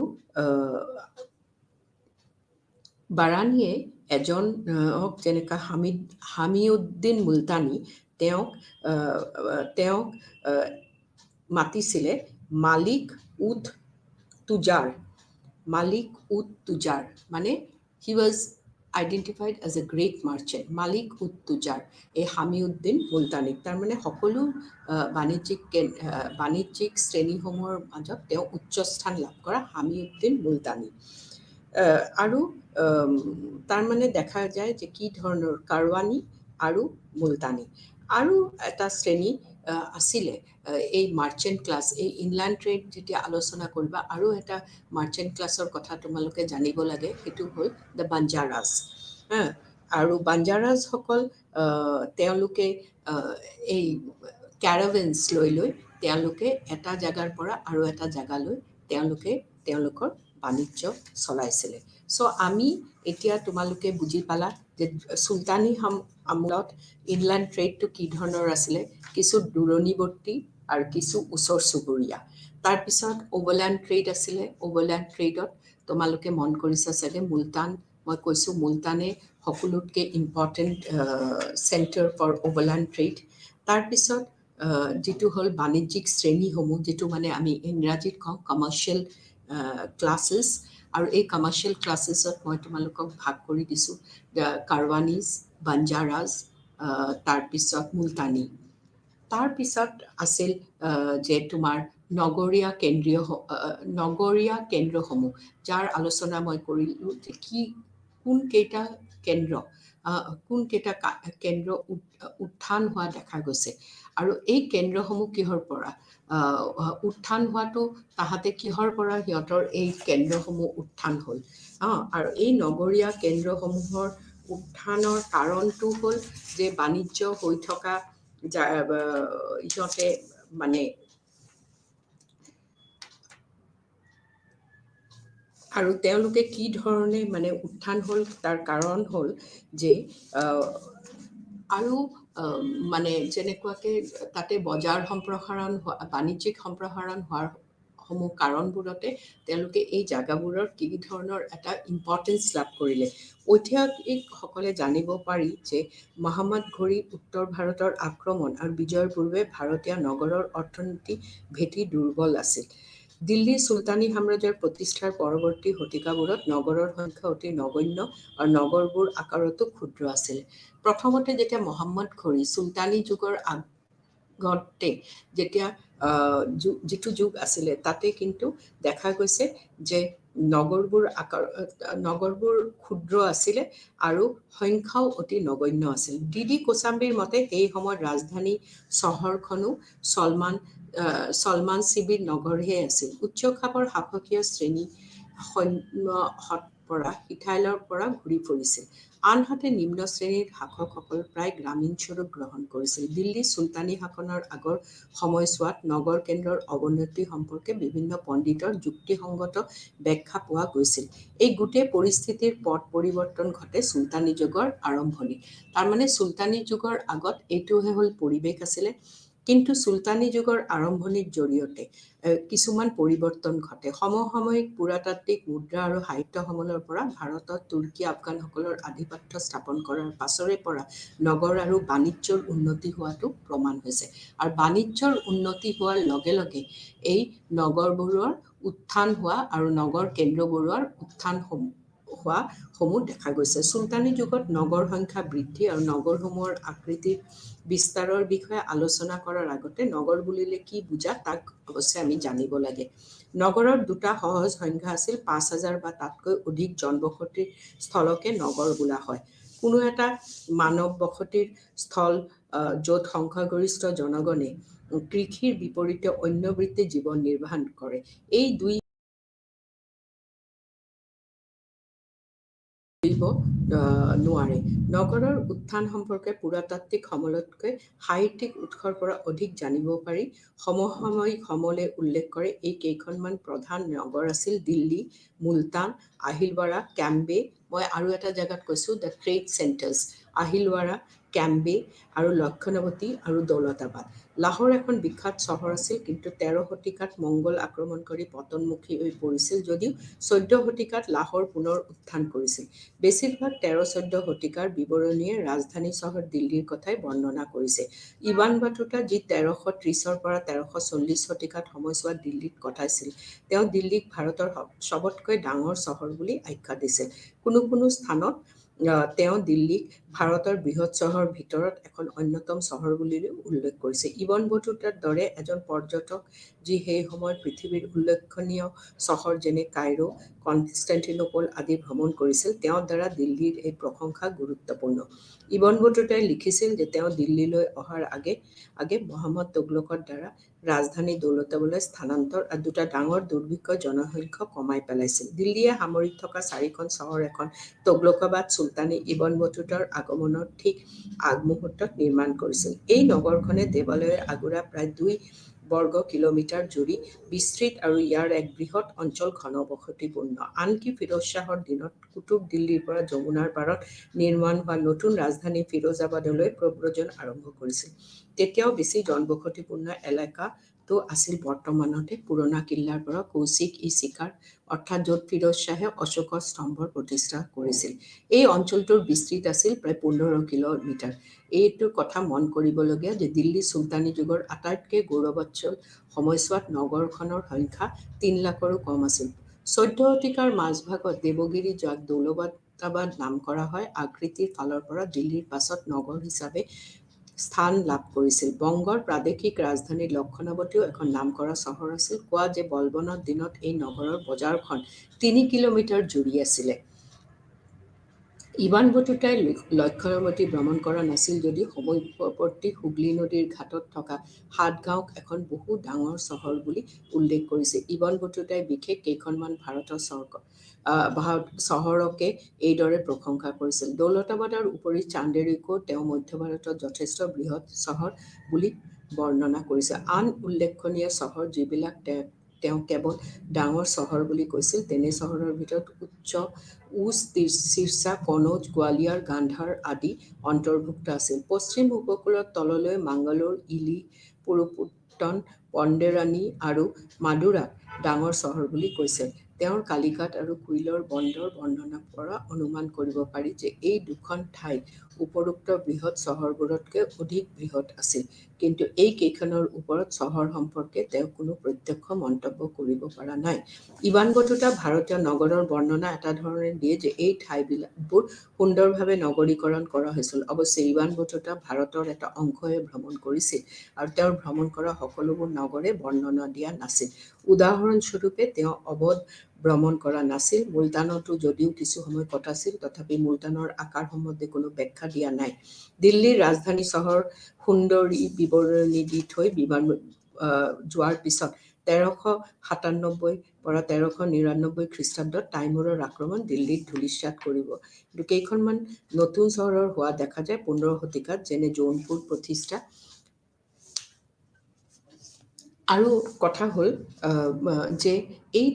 S3: বাৰাণীয়ে এজনক যেনেকৈ হামিউদ্দিন মুলতানী তেওঁক মাতিছিলে মালিক উদ তুজাৰ। মানে he was identified as a great merchant, Malik ud Tujjar, এই হামিউদ্দিন মুলতানীক। তাৰমানে সকলো বাণিজ্যিক শ্ৰেণীসমূহৰ মাজত তেওঁ উচ্চ স্থান লাভ কৰা হামিউদ্দিন মুলতানী। আৰু তাৰমানে দেখা যায় যে কি ধৰণৰ কাৰৱানী আৰু মুলতানী। আৰু এটা শ্ৰেণী আছিলে এই মাৰ্চেণ্ট ক্লাছ, এই ইনলেণ্ড ট্ৰেড যেতিয়া আলোচনা কৰিবা আৰু এটা মাৰ্চেণ্ট ক্লাছৰ কথা তোমালোকে জানিব লাগে, সেইটো হ'ল দ্য বাঞ্জাৰাজ। আৰু বাঞ্জাৰাজসকল তেওঁলোকে এই কেৰাভেন্স লৈ তেওঁলোকে এটা জেগাৰ পৰা আৰু এটা জেগালৈ তেওঁলোকৰ বাণিজ্য চলাইছিলে। চ' আমি এতিয়া তোমালোকে বুজি পালা যে চুলতানী আমলত ইনলেণ্ড ট্ৰেডটো কি ধৰণৰ আছিলে, কিছু দূৰণিৱৰ্তী আৰু কিছু ওচৰ চুবুৰীয়া। তাৰপিছত অভাৰলেণ্ড ট্ৰেড আছিলে। অভাৰলেণ্ড ট্ৰেডত তোমালোকে মন কৰিছা চাগে মই কৈছোঁ মুলতানে সকলোতকৈ ইম্পৰ্টেণ্ট চেণ্টাৰ ফৰ অভাৰলেণ্ড ট্ৰেড। তাৰপিছত যিটো হ'ল বাণিজ্যিক শ্ৰেণীসমূহ, যিটো মানে আমি ইংৰাজীত কওঁ কমাৰ্চিয়েল ক্লাছেছ, আৰু এই কমাৰ্চিয়েল ক্লাছেছত মই তোমালোকক ভাগ কৰি দিছোঁ কাৰৱানীজ, বাঞ্জাৰাজ, তাৰপিছত মুলতানী। তাৰপিছত আছিল যে তোমাৰ নগৰীয়া কেন্দ্ৰসমূহ, যাৰ আলোচনা মই কৰিলোঁ যে কোনকেইটা কেন্দ্ৰ উত্থান হোৱা দেখা গৈছে। আৰু এই কেন্দ্ৰসমূহ কিহৰ পৰা উত্থান হোৱাটো, তাহাঁতে কিহৰ পৰা সিহঁতৰ এই কেন্দ্ৰসমূহ উত্থান হ'ল। আৰু এই নগৰীয়া কেন্দ্ৰসমূহৰ উত্থানৰ কাৰণটো হ'ল যে বাণিজ্য হৈ থকা সিহঁতে মানে আৰু তেওঁলোকে কি ধৰণে মানে উত্থান হ'ল, তাৰ কাৰণ হ'ল যে আৰু মানে যেনেকুৱাকৈ তাতে বজাৰ সম্প্ৰসাৰণ বাণিজ্যিক সম্প্ৰসাৰণ হোৱাৰ কাৰণবোৰতে তেওঁলোকে এই জাগাবোৰৰ কি ধৰণৰ এটা ইম্পৰ্টেঞ্চ লাভ কৰিলে। ঐতিহাসিকসকলে জানিব পাৰি যে মহম্মদ ঘোৰীৰ উত্তৰ ভাৰতৰ আক্ৰমণ আৰু বিজয়ৰ পূৰ্বে ভাৰতীয় নগৰৰ অৰ্থনীতি ভেটি দুৰ্বল আছিল। দিল্লীৰ চুলতানী সাম্ৰাজ্যৰ প্ৰতিষ্ঠাৰ পৰৱৰ্তী শতিকাবোৰত নগৰৰ সংখ্যা অতি নগণ্য আৰু নগৰবোৰ আকাৰতো ক্ষুদ্ৰ আছিল। প্ৰথমতে যেতিয়া মহম্মদ ঘোৰী চুলতানী যুগৰ আগতে যেতিয়া যিটো যুগ আছিলে তাতে কিন্তু দেখা গৈছে যে নগৰবোৰ ক্ষুদ্ৰ আছিলে আৰু সংখ্যাও অতি নগণ্য আছিল। ডি কোছাম্বীৰ মতে সেই সময়ত ৰাজধানী চহৰখনো চলমান শিবিৰ নগৰহে আছিল। উচ্চ খাপৰ শাসকীয় শ্ৰেণী সিঠাইলৰ পৰা ঘূৰি ফুৰিছিল, আনহাতে নিম্ন শ্ৰেণীৰ শাসকসকল প্ৰায় গ্ৰামীণ স্বৰূপ গ্ৰহণ কৰিছিল। দিল্লী চুলতানী শাসনৰ আগৰ সময়ছোৱাত নগৰ কেন্দ্ৰৰ অৱনতি সম্পৰ্কে বিভিন্ন পণ্ডিতৰ যুক্তিসংগত ব্যাখ্যা পোৱা গৈছিল। এই গোটেই পৰিস্থিতিৰ পট পৰিৱৰ্তন ঘটে চুলতানী যুগৰ আৰম্ভণিত। তাৰমানে চুলতানী যুগৰ আগত এইটোহে হ'ল পৰিৱেশ আছিলে কিন্তু চুলতানী যুগৰ আৰম্ভণিৰ জৰিয়তে কিছুমান পৰিৱৰ্তন ঘটে। সমসাময়িক পুৰাতাত্ত্বিক মুদ্ৰা আৰু সাহিত্যসমূহৰ পৰা ভাৰতত তুৰ্কী আফগানসকলৰ আধিপত্য স্থাপন কৰাৰ পাছৰে পৰা নগৰ আৰু বাণিজ্যৰ উন্নতি হোৱাটো প্ৰমাণ হৈছে। আৰু বাণিজ্যৰ উন্নতি হোৱাৰ লগে লগে এই নগৰবোৰৰ উত্থান হোৱা আৰু নগৰ কেন্দ্ৰবোৰৰ উত্থান হোৱাসমূহ দেখা গৈছে। চুলতানী যুগত নগৰ সংখ্যা বৃদ্ধি আৰু নগৰসমূহৰ আকৃতিৰ বিস্তাৰৰ বিষয়ে আলোচনা কৰাৰ আগতে নগৰ বুলিলে কি বুজা তাক অৱশ্যে আমি জানিব লাগে। নগৰৰ দুটা সহজ সংজ্ঞা আছিল। ৫,০০০ বা তাতকৈ অধিক জনবসতিৰ স্থলকে নগৰ বোলা হয়। কোনো এটা মানৱ বসতিৰ স্থল য'ত সংখ্যাগৰিষ্ঠ জনগণে কৃষিৰ বিপৰীতে অন্য বৃত্তিত জীৱন নিৰ্বাহ কৰে। এই দুই নোৱাৰে। নগৰৰ উত্থান সম্পৰ্কে পুৰাতাত্ত্বিক সমলতকৈ সাহিত্যিক উৎসৰ পৰা অধিক জানিব পাৰি। সমসাময়িক সমলে উল্লেখ কৰে এই কেইখনমান প্ৰধান নগৰ আছিল দিল্লী, মুলতান, আহিলৱাৰা, কেম্বে। মই আৰু এটা জেগাত কৈছোঁ দ্য ট্ৰেড চেণ্টাৰ্ছ, আহিলৱাৰা, কেম্বে আৰু লক্ষ্ণৱতী আৰু দৌলতাবাদ। লাহোৰ এখন বিখ্যাত চহৰ আছিল, কিন্তু ১৩ শতিকাত মংগোল আক্ৰমণ কৰি পতনমুখী হৈ পৰিছিল যদিও ১৪ শতিকাত লাহোৰ পুনৰ উত্থান কৰিছিল। বেছিভাগ ১৩-১৪ শতিকাৰ বিৱৰণীয়ে ৰাজধানী চহৰ দিল্লীৰ কথাই বৰ্ণনা কৰিছে। ইবান বাটুতা, যি ১৩৩০ পৰা ১৩৪০ শতিকাত সময়ছোৱাত দিল্লীত কটাইছিল, তেওঁ দিল্লীক ভাৰতৰ চবতকৈ ডাঙৰ চহৰ বুলি আখ্যা দিছিল। কোনো কোনো স্থানত তেওঁ দিল্লীক ভাৰতৰ বৃহৎ চহৰৰ ভিতৰত এখন অন্যতম চহৰ বুলিও উল্লেখ কৰিছে। ইবন বটুতাৰ দৰে এজন পৰ্যটক, যি সেই সময়ত পৃথিৱীৰ উল্লেখনীয় চহৰ যেনে কাইৰো, কনষ্টেণ্টিনোপল আদি ভ্ৰমণ কৰিছিল, তেওঁৰ দ্বাৰা দিল্লীৰ এই প্ৰশংসা গুৰুত্বপূৰ্ণ। ইবন বটুতাই লিখিছিল যে তেওঁ দিল্লীলৈ অহাৰ আগে আগে মহম্মদ তুগলকৰ দ্বাৰা ৰাজধানী দৌলতাবাদলৈ স্থানান্তৰ আৰু দুটা ডাঙৰ দুৰ্ভিক্ষই জনসংখ্যা কমাই পেলাইছিল। দিল্লীয়ে সামৰি থকা ৪খন চহৰ এখন তুগলকাবাদ চুলতানে ইবন বটুতাৰ আগমনৰ ঠিক আগমুহূৰ্তত নিৰ্মাণ কৰিছিল। এই নগৰখনে দেৱালয়েৰে আগুৰা প্ৰায় ২ বৰ্গ কিলোমিটাৰ জুৰি বিস্তৃত আৰু ইয়াৰ এক বৃহৎ অঞ্চল ঘনবসতিপূৰ্ণ। আনকি ফিৰোজ শ্বাহৰ দিনত কুতুব দিল্লীৰ পৰা যমুনাৰ পাৰত নিৰ্মাণ হোৱা নতুন ৰাজধানী ফিৰোজাবাদলৈ প্ৰব্ৰজন আৰম্ভ কৰিছিল। তেতিয়াও বেছি জনবসতিপূৰ্ণ এলেকাটো আছিল বৰ্তমানতে পুৰণা কিল্লাৰ পৰা কৌশিক-ই-চিকাৰ, অৰ্থাৎ য'ত ফিৰোজ শ্বাহে অশোকৰ স্তম্ভৰ প্ৰতিষ্ঠা কৰিছিল। এই অঞ্চলটোৰ বিস্তৃত আছিল প্ৰায় ১৫ কিলোমিটাৰ। এইটো কথা মন কৰিবলগীয়া যে দিল্লী চুলতানী যুগৰ আটাইতকৈ গৌৰৱোজ্জ্বল সময়ছোৱাত নগৰখনৰ সংখ্যা ৩ লাখৰো কম আছিল। ১৪ শতিকাৰ মাজভাগত দেৱগিৰি, যাক দৌলতাবাদ নাম কৰা হয়, আকৃতিৰ ফালৰ পৰা দিল্লীৰ পাছত নগৰ হিচাপে স্থান লাভ কৰিছিল। বংগৰ প্ৰাদেশিক ৰাজধানী লক্ষ্ণৱতীও এখন নামকৰা চহৰ আছিল। কোৱা যে বলবনৰ দিনত এই নগৰৰ বজাৰখন ৩ কিলোমিটাৰ জুৰি আছিলে। ইবান বটুতাই লক্ষ্ণৱতী ভ্ৰমণ কৰা নাছিল যদিও সমীপৱৰ্তী হুগলী নদীৰ ঘাটত থকা সাতগাঁওক এখন বহু ডাঙৰ চহৰ বুলি উল্লেখ কৰিছে। ইবন বটুতাই বিশেষ কেইখনমান ভাৰতৰ চহৰকে এইদৰে প্ৰশংসা কৰিছিল। দৌলতাবাদৰ উপৰি চান্দেৰীকো তেওঁ মধ্য ভাৰতত যথেষ্ট বৃহৎ চহৰ বুলি বৰ্ণনা কৰিছে। আন উল্লেখনীয় চহৰ যিবিলাক তেওঁ কেৱল ডাঙৰ চহৰ বুলি কৈছিল, তেনে চহৰৰ ভিতৰত উচ, চিৰচা, কনৌজ, গোৱালিয়ৰ, গান্ধাৰ আদি অন্তৰ্ভুক্ত আছিল। পশ্চিম উপকূলত তললৈ মাংগালোৰ, ইলি, পুৰুপট্টন, পণ্ডেৰানী আৰু মাদুৰাক ডাঙৰ চহৰ বুলি কৈছে। তেওঁৰ কালিকাট আৰু কুইলৰ বন্দৰ বৰ্ণনাৰ পৰা অনুমান কৰিব পাৰি যে এই দুখন ঠাই উপৰোক্ত বৃহৎ চহৰবোৰতকৈ অধিক বৃহৎ আছিল। কিন্তু এই কেইখনৰ ওপৰত চহৰ সম্পৰ্কে তেওঁ কোনো প্ৰত্যক্ষ মন্তব্য কৰিব পৰা নাই। ইবান বটুতা ভাৰতীয় নগৰৰ বৰ্ণনা এটা ধৰণে দিয়ে যে এই ঠাইবোৰ সুন্দৰভাৱে নগৰীকৰণ কৰা হৈছিল। অৱশ্যে ইবান বটুতা ভাৰতৰ এটা অংশহে ভ্ৰমণ কৰিছিল আৰু তেওঁৰ ভ্ৰমণ কৰা সকলোবোৰ নগৰে বৰ্ণনা দিয়া নাছিল। উদাহৰণস্বৰূপে তেওঁ অৱধ ভ্ৰমণ কৰা নাছিল। মুলতানতো যদিও কিছু সময় কটাইছিল, তথাপি মুলতানৰ আকাৰ সম্বন্ধে কোনো ব্যাখ্যা দিয়া নাই। দিল্লীৰ ৰাজধানী চহৰ সুন্দৰী বিৱৰণী দি থৈ বিমান যোৱাৰ পিছত ১৩৯৭ পৰা ১৩৯৯ খ্ৰীষ্টাব্দত তাইমুৰৰ আক্ৰমণ দিল্লীত ধূলিসাৎ কৰিব। কিন্তু কেইখনমান নতুন চহৰৰ হোৱা দেখা যায় ১৫ শতিকাত, যেনে জৌনপুৰ প্ৰতিষ্ঠা। আৰু কথা হ'ল যে এই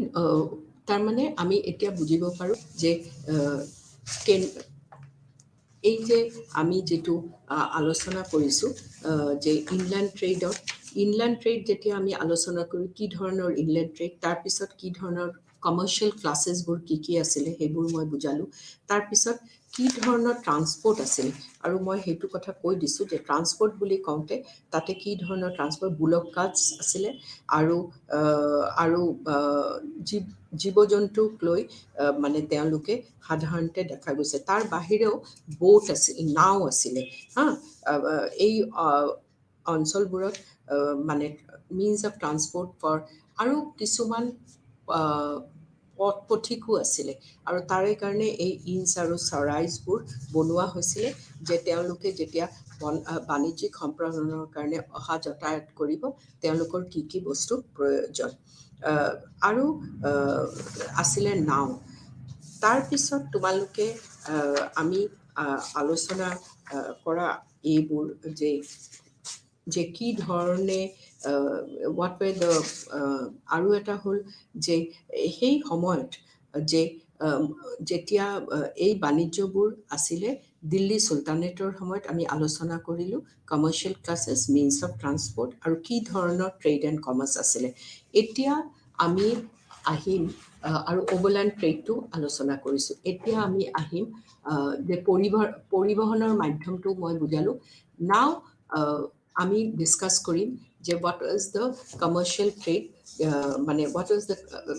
S3: তাৰমানে আমি এতিয়া বুজিব পাৰোঁ যে এই যে আমি যেটো আলোচনা কৰিছোঁ যে ইনল্যান্ড ট্ৰেড যেতিয়া আমি আলোচনা কৰোঁ কি ধৰণৰ ইনল্যান্ড ট্ৰেড তাৰপিছত কি ধৰণৰ কমাৰ্চিয়েল ক্লাছেছবোৰ কি আছিলে সেইবোৰ মই বুজালোঁ তাৰপিছত কি ধৰণৰ ট্ৰান্সপোৰ্ট আছিল আৰু মই সেইটো কথা কৈ দিছোঁ যে ট্ৰান্সপোৰ্ট বুলি কওঁতে তাতে কি ধৰণৰ ট্ৰান্সপোৰ্ট বুলক কাৰ্টছ আছিলে আৰু জীৱ জন্তুক লৈ মানে তেওঁলোকে সাধাৰণতে দেখা গৈছে তাৰ বাহিৰেও বোট আছিল নাও আছিলে এই অঞ্চলবোৰত মানে মিনছ অফ ট্ৰান্সপোৰ্ট ফৰ আৰু কিছুমান পথ পথিকো আছিলে আৰু তাৰে কাৰণে এই ইঞ্চ আৰু চৰাইজবোৰ বনোৱা হৈছিলে যে তেওঁলোকে যেতিয়া বাণিজ্যিক সম্প্ৰসাৰণৰ কাৰণে অহা যাতায়াত কৰিব তেওঁলোকৰ কি বস্তু প্ৰয়োজন আৰু আছিলে নাও তাৰপিছত তোমালোকে আমি আলোচনা কৰা এইবোৰ যে কি ধৰণে হোৱাট ৱে দ্য আৰু এটা হ'ল যে সেই সময়ত যে যেতিয়া এই বাণিজ্যবোৰ আছিলে দিল্লী চুলতানেটৰ সময়ত আমি আলোচনা কৰিলোঁ commercial classes means of transport আৰু কি ধৰণৰ ট্ৰেড এণ্ড কমাৰ্চ আছিলে এতিয়া আমি আহিম আৰু ওভাৰলেণ্ড ট্ৰেডটো আলোচনা কৰিছোঁ এতিয়া আমি আহিম যে পৰিবহনৰ মাধ্যমটো মই বুজালোঁ নাও আমি ডিছকাছ কৰিম যে what is the commercial trade মানে হোৱাট ইজ দ্য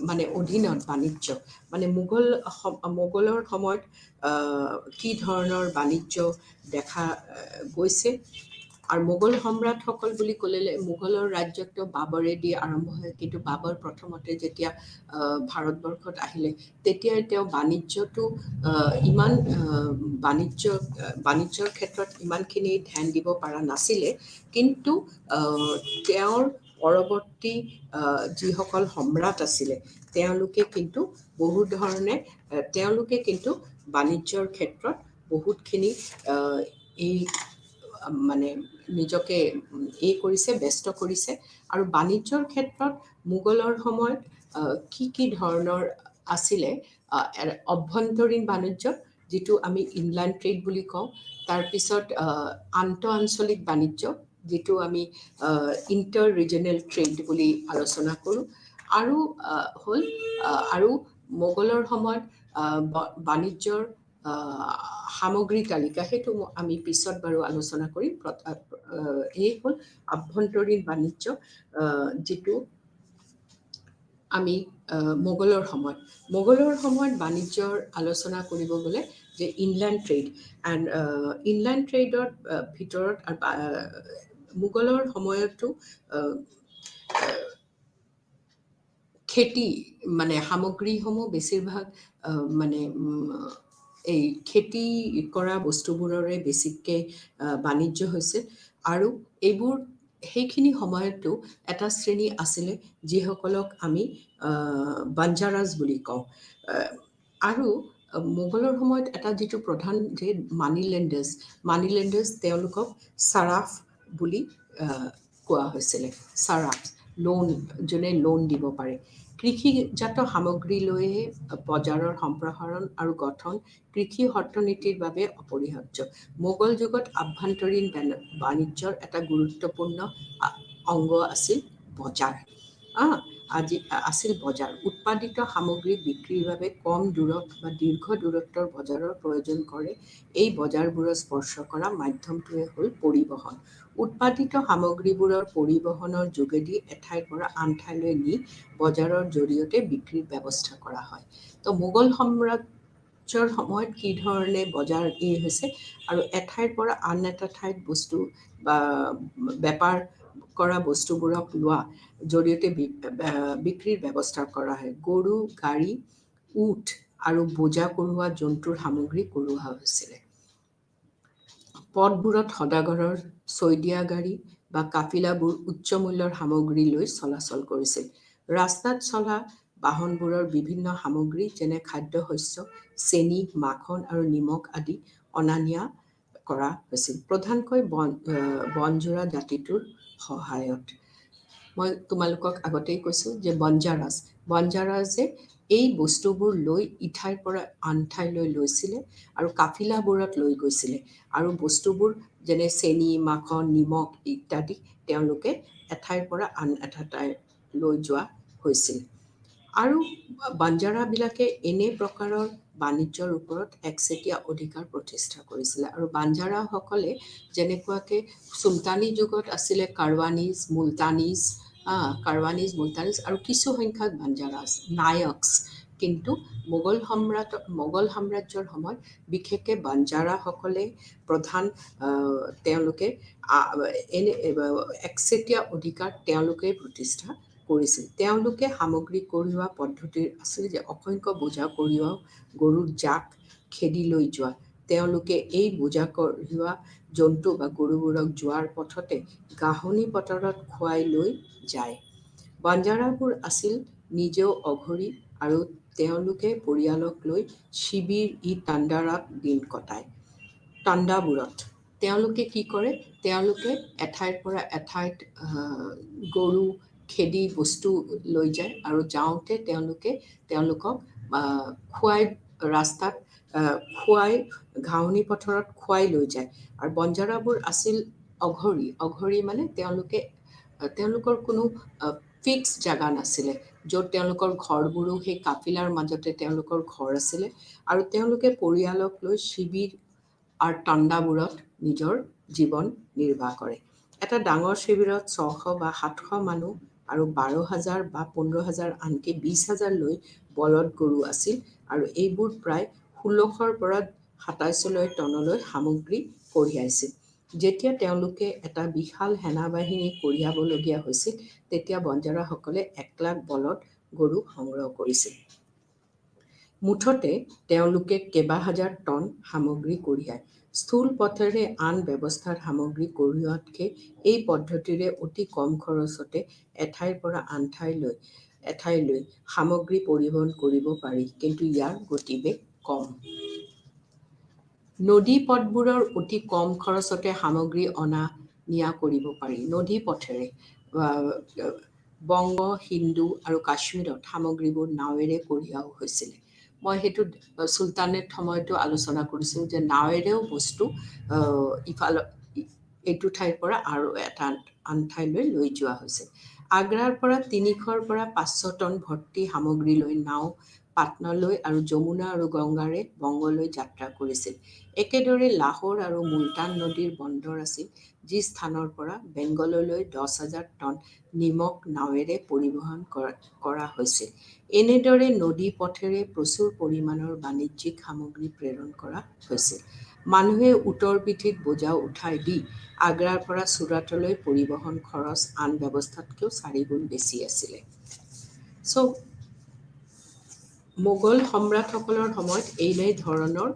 S3: মানে অধীনত বাণিজ্য মানে মোগলৰ সময়ত কি ধৰণৰ বাণিজ্য দেখা গৈছে আৰু মোগল সম্ৰাটসকল বুলি ক'লে মোগলৰ ৰাজ্যটো বাবৰেদি আৰম্ভ হয় কিন্তু বাবৰ প্ৰথমতে যেতিয়া ভাৰতবৰ্ষত আহিলে তেতিয়াই তেওঁ বাণিজ্যটো ইমান বাণিজ্যৰ ক্ষেত্ৰত ইমানখিনি ধ্যান দিব পৰা নাছিলে কিন্তু তেওঁৰ পৰৱৰ্তী যিসকল সম্ৰাট আছিলে তেওঁলোকে কিন্তু বাণিজ্যৰ ক্ষেত্ৰত বহুতখিনি এই মানে নিজকে ব্যস্ত কৰিছে আৰু বাণিজ্যৰ ক্ষেত্ৰত মোগলৰ সময়ত কি ধৰণৰ আছিলে অভ্যন্তৰীণ বাণিজ্য যিটো আমি ইনল্যান্ড ট্ৰেড বুলি কওঁ তাৰপিছত আন্তঃআঞ্চলিক বাণিজ্য যিটো আমি ইণ্টাৰ ৰিজনেল ট্ৰেড বুলি আলোচনা কৰোঁ আৰু হ'ল আৰু মোগলৰ সময়ত বাণিজ্যৰ সামগ্ৰী তালিকা সেইটো আমি পিছত বাৰু আলোচনা কৰিম এই হ'ল আভ্যন্তৰীণ বাণিজ্য যিটো আমি মোগলৰ সময়ত বাণিজ্যৰ আলোচনা কৰিব গ'লে যে ইনল্যান্ড ট্ৰেড এণ্ড ইনল্যান্ড ট্ৰেডৰ ভিতৰত মোগলৰ সময়তো খেতি মানে সামগ্ৰীসমূহ বেছিভাগ মানে এই খেতি কৰা বস্তুবোৰৰে বেছিকৈ বাণিজ্য হৈছে আৰু এইবোৰ সেইখিনি সময়তো এটা শ্ৰেণী আছিলে যিসকলক আমি বাঞ্জাৰাজ বুলি কওঁ আৰু মোগলৰ সময়ত এটা যিটো প্ৰধান যে মানি লেণ্ডাৰ্ছ তেওঁলোকক চাৰাফ বুলি কোৱা হৈছিলে চাৰাফ যোনে লোন দিব পাৰে কৃষিজাত সামগ্ৰী লৈহে বজাৰৰ সম্প্ৰসাৰণ আৰু গঠন কৃষি অৰ্থনীতিৰ বাবে অপৰিহাৰ্য মোগল যুগত আভ্যন্তৰীণ বাণিজ্যৰ এটা গুৰুত্বপূৰ্ণ অংগ আছিল বজাৰ উৎপাদিত সামগ্ৰী বিক্ৰীৰ বাবে কম দূৰত বা দীৰ্ঘ দূৰত্বৰ বজাৰৰ প্ৰয়োজন কৰে এই বজাৰবোৰৰ স্পৰ্শ কৰা মাধ্যমটোৱে হ'ল পৰিবহণ উৎপাদিত সামগ্ৰীবোৰৰ পৰিবহণৰ যোগেদি এঠাইৰ পৰা আন ঠাইলৈ নি বজাৰৰ জৰিয়তে বিক্ৰীৰ ব্যৱস্থা কৰা হয় তো মোগল সাম্ৰাজ্যৰ সময়ত কি ধৰণে বজাৰ হৈছে আৰু এঠাইৰ পৰা আন এটা ঠাইত বস্তু বা বেপাৰ কৰা বস্তুবোৰক লোৱা জৰিয়তে বিক্ৰীৰ ব্যৱস্থা কৰা হয় গৰু গাড়ী উট আৰু বোজা কঢ়োৱা জন্তুৰ সামগ্ৰী কঢ়োৱা হৈছিলে পথবোৰত সদাগৰৰ চৈদিয়া গাড়ী বা কাফিলাবোৰ উচ্চ মূল্যৰ সামগ্ৰী লৈ চলাচল কৰিছিল ৰাস্তাত চলা বাহনবোৰৰ বিভিন্ন সামগ্ৰী যেনে খাদ্যশস্য চেনি মাখন আৰু নিমখ আদি অনা নিয়া কৰা হৈছিল প্ৰধানকৈ বনজোৰা জাতিটোৰ সহায়ত মই তোমালোকক আগতেই কৈছোঁ যে বনজাৰাজে এই বস্তুবোৰ লৈ ইঠাইৰ পৰা আন ঠাইলৈ লৈছিলে আৰু কাফিলাবোৰত লৈ গৈছিলে আৰু বস্তুবোৰ যেনে চেনি মাখন নিমখ ইত্যাদি তেওঁলোকে এঠাইৰ পৰা আন এটা ঠাই লৈ যোৱা হৈছিল আৰু বাঞ্জাৰাবিলাকে এনে প্ৰকাৰৰ বাণিজ্যৰ ওপৰত একচেটিয়া অধিকাৰ প্ৰতিষ্ঠা কৰিছিলে আৰু বাঞ্জাৰাসকলে যেনেকুৱাকৈ চুলতানী যুগত আছিলে কাৰৱানিজ মুলতানিজ আৰু কিছু সংখ্যক বাঞ্জাৰাজ নায়কছ কিন্তু মোগল সাম্ৰাজ্যৰ সময়ত বিশেষকৈ বাঞ্জাৰাসকলে প্ৰধান তেওঁলোকে এনে একচেটিয়া অধিকাৰ তেওঁলোকেই প্ৰতিষ্ঠা কৰিছিল তেওঁলোকে সামগ্ৰী কঢ়িওৱা পদ্ধতিৰ আছিল যে অসংখ্য বোজা কঢ়িওৱা গৰুৰ জাক খেদি লৈ যোৱা তেওঁলোকে এই বোজা কঢ়িওৱা জন্তু বা গৰুবোৰক যোৱাৰ পথতে ঘাঁহনি পথাৰত খুৱাই লৈ যায় বাঞ্জাৰাবোৰ আছিল নিজেও অঘৰী আৰু তেওঁলোকে পৰিয়ালক লৈ শিবিৰ টাণ্ডাৰাত দিন কটায় টাণ্ডাবোৰত তেওঁলোকে কি কৰে তেওঁলোকে এঠাইৰ পৰা এঠাইত গৰু খেদি বস্তু লৈ যায় আৰু যাওঁতে তেওঁলোকে তেওঁলোকক খুৱাই ৰাস্তাত খুৱাই ঘাঁহনি পথাৰত খুৱাই লৈ যায় আৰু বনজাৰাবোৰ আছিল অঘৰী মানে তেওঁলোকৰ কোনো ফিক্স জাগা নাছিলে য'ত তেওঁলোকৰ ঘৰবোৰো সেই কাফিলাৰ মাজতে তেওঁলোকৰ ঘৰ আছিলে আৰু তেওঁলোকে পৰিয়ালক লৈ শিবিৰ আৰু টাণ্ডাবোৰত নিজৰ জীৱন নিৰ্বাহ কৰে এটা ডাঙৰ শিবিৰত 600 বা 700 মানুহ আৰু 12,000 বা 15,000 আনকি 20,000 লৈ বলদ গৰু আছিল আৰু এইবোৰ প্ৰায় 1600 পৰা 27 টনলৈ সামগ্ৰী কঢ়িয়াইছিল যেতিয়া তেওঁলোকে এটা বিশাল সেনাবাহিনী কঢ়িয়াবলগীয়া হৈছিল তেতিয়া বনজাৰাসকলে 1 লাখ বলদ গৰু সংগ্ৰহ কৰিছিল মুঠতে তেওঁলোকে কেইবা হাজাৰ টন সামগ্ৰী কঢ়িয়ায় স্থূল পথেৰে আন ব্যৱস্থাৰ সামগ্ৰী কঢ়িওৱাতকৈ এই পদ্ধতিৰে অতি কম খৰচতে এঠাইৰ পৰা আন এঠাইলৈ সামগ্ৰী পৰিবহণ কৰিব পাৰি কিন্তু ইয়াৰ গতিবেগ কম নদী পথবোৰৰ অতি কম খৰচতে সামগ্ৰী অনা নিয়া কৰিব পাৰি নদী পথেৰে বংগ হিন্দু আৰু কাশ্মীৰত সামগ্ৰীবোৰ নাৱেৰে কঢ়িয়াও হৈছিলে মই সেইটো চুলতানেট সময়তো আলোচনা কৰিছোঁ যে নাৱেৰেও বস্তু এইটো ঠাইৰ পৰা আৰু এটা আন ঠাইলৈ লৈ যোৱা হৈছে আগ্ৰাৰ পৰা 300 পৰা 500 টন ভৰ্তি সামগ্ৰী লৈ নাও পাটনালৈ আৰু যমুনা আৰু গংগাৰে বংগলৈ যাত্ৰা কৰিছিল একেদৰে লাহোৰ আৰু মুলতান নদীৰ বন্দৰ আছিল যি স্থানৰ পৰা বেংগললৈ 10,000 টন নিমখ নাৱেৰে পৰিবহণ কৰা হৈছিল এনেদৰে নদী পথেৰে প্ৰচুৰ পৰিমাণৰ বাণিজ্যিক সামগ্ৰী প্ৰেৰণ কৰা হৈছিল মানুহে উটৰ পিঠিত বোজা উঠাই দি আগ্ৰাৰ পৰা চুৰাটলৈ পৰিবহণ খৰচ আন ব্যৱস্থাতকৈও 4 গুণ বেছি আছিলে মোগল সম্ৰাটসকলৰ সময়ত এই ধৰণৰ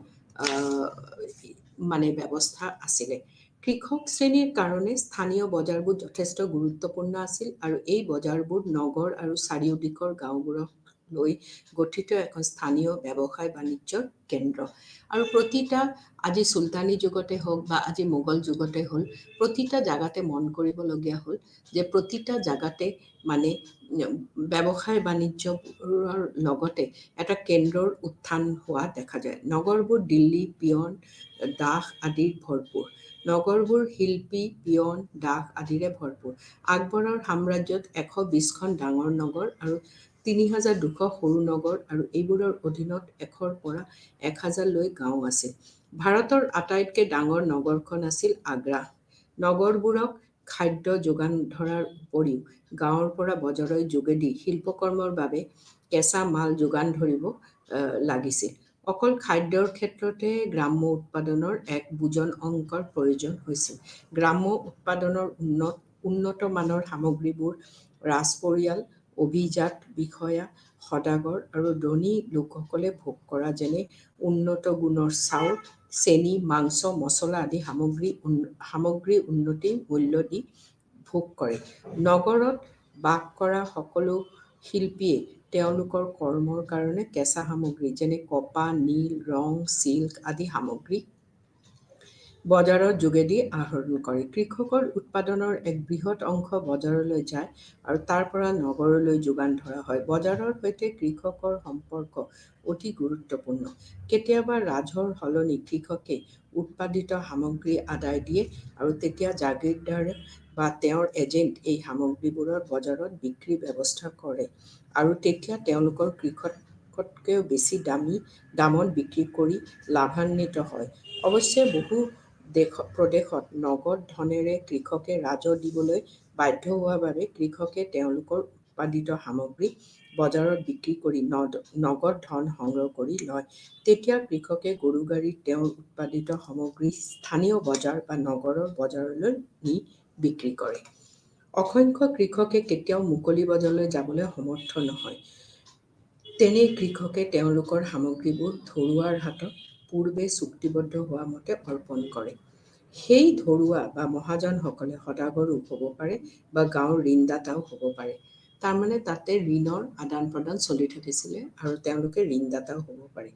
S3: ব্যৱস্থা আছিলে কৃষক শ্ৰেণীৰ কাৰণে স্থানীয় বজাৰবোৰ যথেষ্ট গুৰুত্বপূৰ্ণ আছিল আৰু এই বজাৰবোৰ নগৰ আৰু চাৰিওদিশৰ গাঁওবোৰক লৈ গঠিত এখন স্থানীয় ব্যৱসায় বাণিজ্যৰ কেন্দ্ৰ আৰু প্ৰতিটা আজি চুলতানী যুগতে হওক বা আজি মোগল যুগতে হ'ল প্ৰতিটা জাগাতে মন কৰিবলগীয়া হ'ল যে প্ৰতিটা জাগাতে ব্যৱসায় বাণিজ্যৰ লগতে এটা কেন্দ্ৰৰ উত্থান হোৱা দেখা যায় নগৰবোৰ দিল্লী পিয়ন দাস আদিৰ ভৰপূৰ নগৰবোৰ শিল্পী পিয়ন দাস আদিৰে ভৰপূৰ আকবৰৰ সাম্ৰাজ্যত 120খন ডাঙৰ নগৰ আৰু 3,200 সৰু নগৰ আৰু এইবোৰৰ অধীনত 100 পৰা 1,000 লৈ গাঁও আছিল ভাৰতৰ আটাইতকৈ ডাঙৰ নগৰখন আছিল আগ্ৰা নগৰবোৰক খাদ্য যোগান ধৰাৰ উপৰিও গাঁৱৰ পৰা বজাৰৰ যোগেদি শিল্পকৰ্মৰ বাবে কেঁচা মাল যোগান ধৰিব লাগিছিল অকল খাদ্যৰ ক্ষেত্ৰতে গ্ৰাম্য উৎপাদনৰ এক বুজন অংকৰ প্ৰয়োজন হৈছিল গ্ৰাম্য উৎপাদনৰ উন্নত মানৰ সামগ্ৰীবোৰ ৰাজপৰিয়াল অভিজাত বিষয়া সদাগৰ আৰু ধনী লোকসকলে ভোগ কৰা যেনে উন্নত গুণৰ চাউল চেনি মাংস মছলা আদি সামগ্ৰী উন্নতি মূল্য দি ভোগ কৰে নগৰত বাস কৰা সকলো শিল্পীয়ে তেওঁলোকৰ কৰ্মৰ কাৰণে কেঁচা সামগ্ৰী যেনে কপাহ নীল ৰং চিল্ক আদি সামগ্ৰী বজাৰৰ যোগেদি আহৰণ কৰে। কৃষকৰ উৎপাদনৰ এক বৃহৎ অংশ বজাৰলৈ যায় আৰু তাৰ পৰা নগৰলৈ যোগান ধৰা হয়। বজাৰৰ সৈতে কৃষকৰ সম্পৰ্ক অতি গুৰুত্বপূৰ্ণ। কেতিয়াবা ৰাজহৰ সলনি কৃষকে উৎপাদিত সামগ্ৰী আদায় দিয়ে আৰু তেতিয়া জাগিৰদাৰ বা তেওঁৰ এজেণ্ট এই সামগ্ৰীবোৰৰ বজাৰত বিক্ৰীৰ ব্যৱস্থা কৰে আৰু তেতিয়া তেওঁলোকৰ কৃষকতকৈও বেছি দামত বিক্ৰী কৰি লাভান্বিত হয়। অৱশ্যে বহু প্ৰদেশত নগদ ধনেৰে কৃষকে ৰাজহ দিবলৈ বাধ্য হোৱাৰ বাবে কৃষকে তেওঁলোকৰ উৎপাদিত সামগ্ৰী বজাৰত বিক্ৰী কৰি নগদ ধন সংগ্ৰহ কৰি লয়। তেতিয়া কৃষকে গৰুগাড়ীত তেওঁৰ উৎপাদিত সামগ্ৰী স্থানীয় বজাৰ বা নগৰৰ বজাৰলৈ নি বিক্ৰী কৰে। অসংখ্য কৃষকে কেতিয়াও মুকলি বজাৰলৈ যাবলৈ সমৰ্থ নহয়। তেনে কৃষকে তেওঁলোকৰ সামগ্ৰীবোৰ ধৰুৱাৰ হাতত পূৰ্বে চুক্তিবদ্ধ হোৱা মতে অৰ্পণ কৰে। সেই ধৰুৱা বা মহাজনসকলে সদাগৰো হ'ব পাৰে বা গাঁৱৰ ঋণদাতাও হ'ব পাৰে। তাৰমানে তাতে ঋণৰ আদান প্ৰদান চলি থাকিছিলে আৰু তেওঁলোকে ঋণদাতাও হ'ব পাৰে।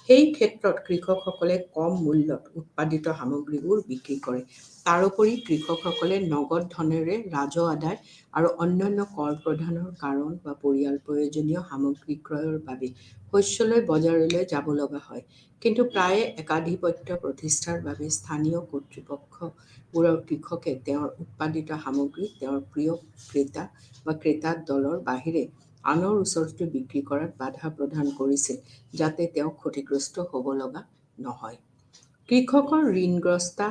S3: সেই ক্ষেত্ৰত কৃষকসকলে কম মূল্যত উৎপাদিত সামগ্ৰীবোৰ বিক্ৰী কৰে। তাৰোপৰি কৃষকসকলে নগদ ধনেৰে ৰাজহ আদায় আৰু অন্যান্য কৰ প্ৰদানৰ কাৰণ বা পৰিয়াল প্ৰয়োজনীয় সামগ্ৰী ক্ৰয়ৰ বাবে শস্যলৈ বজাৰলৈ যাব লগা হয়। কিন্তু প্ৰায়ে একাধিপত্য প্ৰতিষ্ঠাৰ বাবে স্থানীয় কৰ্তৃপক্ষবোৰৰ কৃষকে তেওঁৰ উৎপাদিত সামগ্ৰী তেওঁৰ প্ৰিয় ক্ৰেতা বা ক্ৰেতা দলৰ বাহিৰে আনৰ ওচৰতো বিক্ৰী কৰাত বাধা প্ৰদান কৰিছিল যাতে তেওঁ ক্ষতিগ্ৰস্ত হ'ব লগা নহয়। কৃষকৰ ঋণগ্ৰস্তা,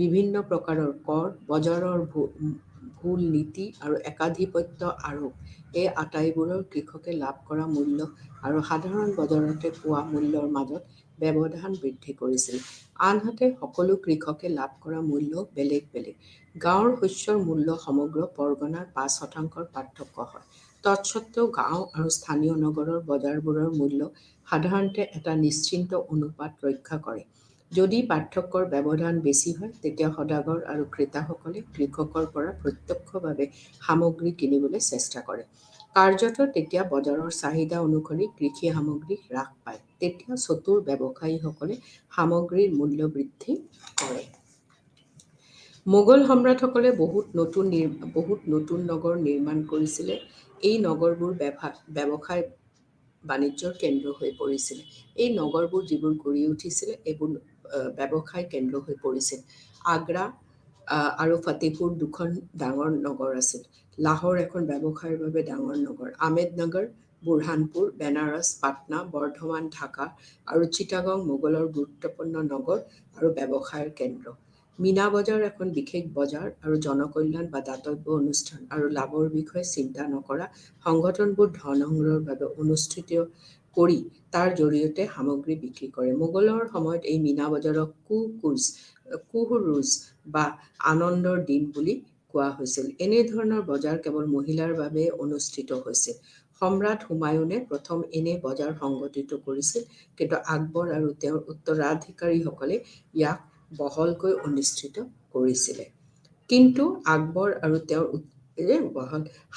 S3: বিভিন্ন প্ৰকাৰৰ কৰ, বজাৰৰ ভুল নীতি আৰু একাধিপত্য আৰোপ এই আটাইবোৰৰ কৃষকে লাভ কৰা মূল্য আৰু সাধাৰণ বজাৰতে পোৱা মূল্যৰ মাজত ব্যৱধান বৃদ্ধি কৰিছিল। আনহাতে সকলো কৃষকে লাভ কৰা মূল্য বেলেগ বেলেগ। গাঁৱৰ শস্যৰ মূল্য সমগ্ৰ পৰগনাৰ ৫% পাৰ্থক্য হয়। তৎসত্ত্বেও গাঁও আৰু স্থানীয় নগৰৰ বজাৰবোৰৰ মূল্য সাধাৰণতে এটা নিশ্চিত অনুপাত ৰক্ষা কৰে। যদি পাৰ্থক্যৰ ব্যৱধান বেছি হয় তেতিয়া সদাগৰ আৰু ক্ৰেতাসকলে কৃষকৰ পৰা প্ৰত্যক্ষভাৱে সামগ্ৰী কিনিবলৈ চেষ্টা কৰে। কাৰ্যতঃ তেতিয়া বজাৰৰ চাহিদা অনুসৰি কৃষি সামগ্ৰী হ্ৰাস পায়। তেতিয়া চতুৰ ব্যৱসায়ীসকলে সামগ্ৰীৰ মূল্য বৃদ্ধি কৰে। মোগল সম্ৰাটসকলে বহুত নতুন নগৰ নিৰ্মাণ কৰিছিলে। এই নগৰবোৰ ব্যৱসায় বাণিজ্যৰ কেন্দ্ৰ হৈ পৰিছিল। এই নগৰবোৰ যিবোৰ গঢ়ি উঠিছিলে এইবোৰ ব্যৱসায় কেন্দ্ৰ হৈ পৰিছিল। আগ্ৰা আৰু ফতেহপুৰ দুখন ডাঙৰ নগৰ আছিল। লাহোৰ এখন ব্যৱসায়ৰ বাবে ডাঙৰ নগৰ। আহমেদনগৰ, বুৰহানপুৰ, বেনাৰস, পাটনা, বৰ্ধমান, ঢাকা আৰু চিটাগং মোগলৰ গুৰুত্বপূৰ্ণ নগৰ আৰু ব্যৱসায়ৰ কেন্দ্ৰ। মীনা বজাৰ এখন বিশেষ বজাৰ আৰু জনকল্যাণ বা দাতব্য অনুষ্ঠান আৰু লাভৰ বিষয়ে চিন্তা নকৰা সংগঠনবোৰ ধন সংগ্ৰহৰ বাবে অনুষ্ঠিত কৰি তাৰ জৰিয়তে সামগ্ৰী বিক্ৰী কৰে। মোগলৰ সময়ত এই মীনা বজাৰক কুহৰুজ বা আনন্দৰ দিন বুলি কোৱা হৈছিল। এনেধৰণৰ বজাৰ কেৱল মহিলাৰ বাবে অনুষ্ঠিত হৈছিল। সম্ৰাট হুমায়ুনে প্ৰথম এনে বজাৰ সংগঠিত কৰিছিল, কিন্তু আকবৰ আৰু তেওঁৰ উত্তৰাধিকাৰীসকলে ইয়াক বহলকৈ অনুষ্ঠিত কৰিছিলে। কিন্তু আকবৰ আৰু তেওঁৰ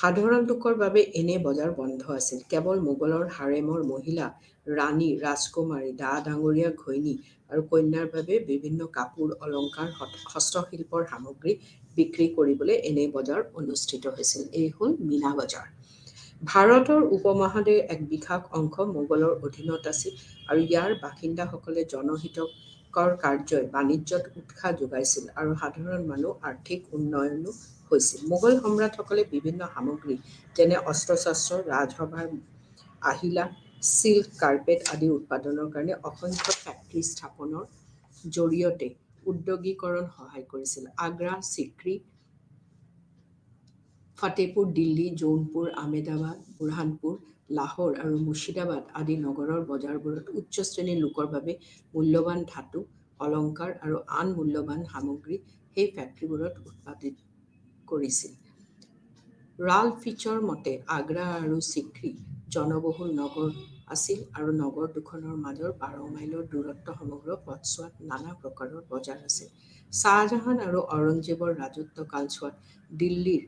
S3: সাধাৰণ লোকৰ বাবে এনে বজাৰ বন্ধ আছিল। কেৱল মোগলৰ হাৰেমৰ মহিলা, ৰাণী, ৰাজকুমাৰী, ডা-ডাঙৰীয়া, ঘৈণী আৰু কন্যাৰ বাবে বিভিন্ন কাপোৰ, অলংকাৰ, হস্তশিল্পৰ সামগ্ৰী বিক্ৰী কৰিবলৈ এনে বজাৰ অনুষ্ঠিত হৈছিল। এই হ'ল মীনা বজাৰ। ভাৰতৰ উপমহাদেশৰ এক বিশাল অংশ মোগলৰ অধীনত আছিল আৰু ইয়াৰ বাসিন্দাসকলে জনহিতকৰ কাৰ্যই বাণিজ্যত উৎসাহ যোগাইছিল আৰু সাধাৰণ মানুহ আৰ্থিক উন্নয়নো হৈছিল। মোগল সম্ৰাটসকলে বিভিন্ন সামগ্ৰী যেনে অস্ত্ৰ-শস্ত্ৰ, ৰাজসভাৰ আহিলা, চিল্ক, কাৰ্পেট আদি উৎপাদনৰ কাৰণে অসংখ্য ফেক্টৰী স্থাপনৰ জৰিয়তে ঔদ্যোগিকৰণ সহায় কৰিছিল। আগ্ৰা, চিক্ৰী, ফতেহপুৰ, দিল্লী, জৌনপুৰ, আহমেদাবাদ, বুৰহানপুৰ, লাহোৰ আৰু মুৰ্ছিদাবাদ আদি নগৰৰ বজাৰবোৰত উচ্চ শ্ৰেণীৰ লোকৰ বাবে মূল্যৱান ধাতু, অলংকাৰ আৰু আন মূল্যৱান সামগ্ৰী সেই ফেক্টৰীবোৰত উৎপাদিত কৰিছিল। ৰাল্ফ ফিছৰ মতে আগ্ৰা আৰু চিক্ৰী জনবহুল নগৰ আছিল আৰু নগৰ দুখনৰ মাজৰ 12 মাইলৰ দূৰত্ব সমগ্ৰ পথছোৱাত নানা প্ৰকাৰৰ বজাৰ আছিল। শ্বাহজাহান আৰু ঔৰংজেবৰ ৰাজত্ব কালছোৱাত দিল্লীৰ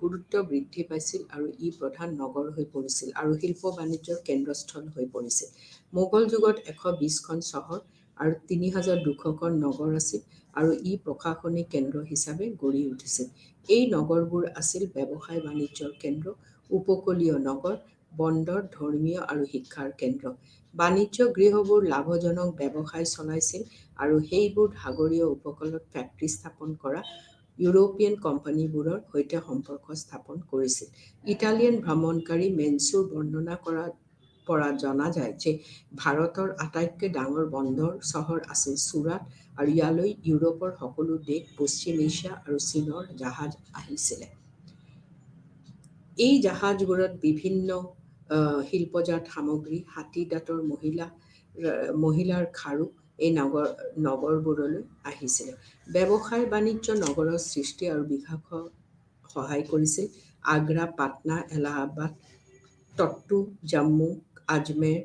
S3: গুৰুত্ব বৃদ্ধি পাইছিল আৰু ই প্ৰধান নগৰ হৈ পৰিছিল আৰু শিল্প বাণিজ্যৰ কেন্দ্ৰস্থল হৈ পৰিছিল। মোগল যুগত 120খন চহৰ আৰু ৩,২০০খন নগৰ আছিল আৰু ই প্ৰশাসনিক কেন্দ্ৰ হিচাপে গঢ়ি উঠিছিল। এই নগৰবোৰ আছিল ব্যৱসায় বাণিজ্যৰ কেন্দ্ৰ, উপকূলীয় নগৰ, বন্দৰ, ধৰ্মীয় আৰু শিক্ষাৰ কেন্দ্ৰ। বাণিজ্য গৃহবোৰ লাভজনক ব্যৱসায় চলাইছিল আৰু সেইবোৰ সাগৰীয় উপকূলত ফেক্টৰী স্থাপন কৰা ইউৰোপীয়ান কোম্পানীবোৰৰ সৈতে সম্পৰ্ক স্থাপন কৰিছিল। ইটালিয়ান ভ্ৰমণকাৰী মেনছুৰ বৰ্ণনা কৰাৰ পৰা জনা যায় যে ভাৰতৰ আটাইতকৈ ডাঙৰ বন্দৰ চহৰ আছিল চুৰাট আৰু ইয়ালৈ ইউৰোপৰ সকলো দেশ, পশ্চিম এছিয়া আৰু চীনৰ জাহাজ আহিছিলে। এই জাহাজবোৰত বিভিন্ন শিল্পজাত সামগ্ৰী, হাতী দাঁতৰ মহিলাৰ খাৰু এই নগৰবোৰলৈ আহিছিলে। ব্যৱসায় বাণিজ্য নগৰৰ সৃষ্টি আৰু বিকাশত সহায় কৰিছিল। আগ্ৰা, পাটনা, এলাহাবাদ, টট্টু, জম্মু, আজমেৰ,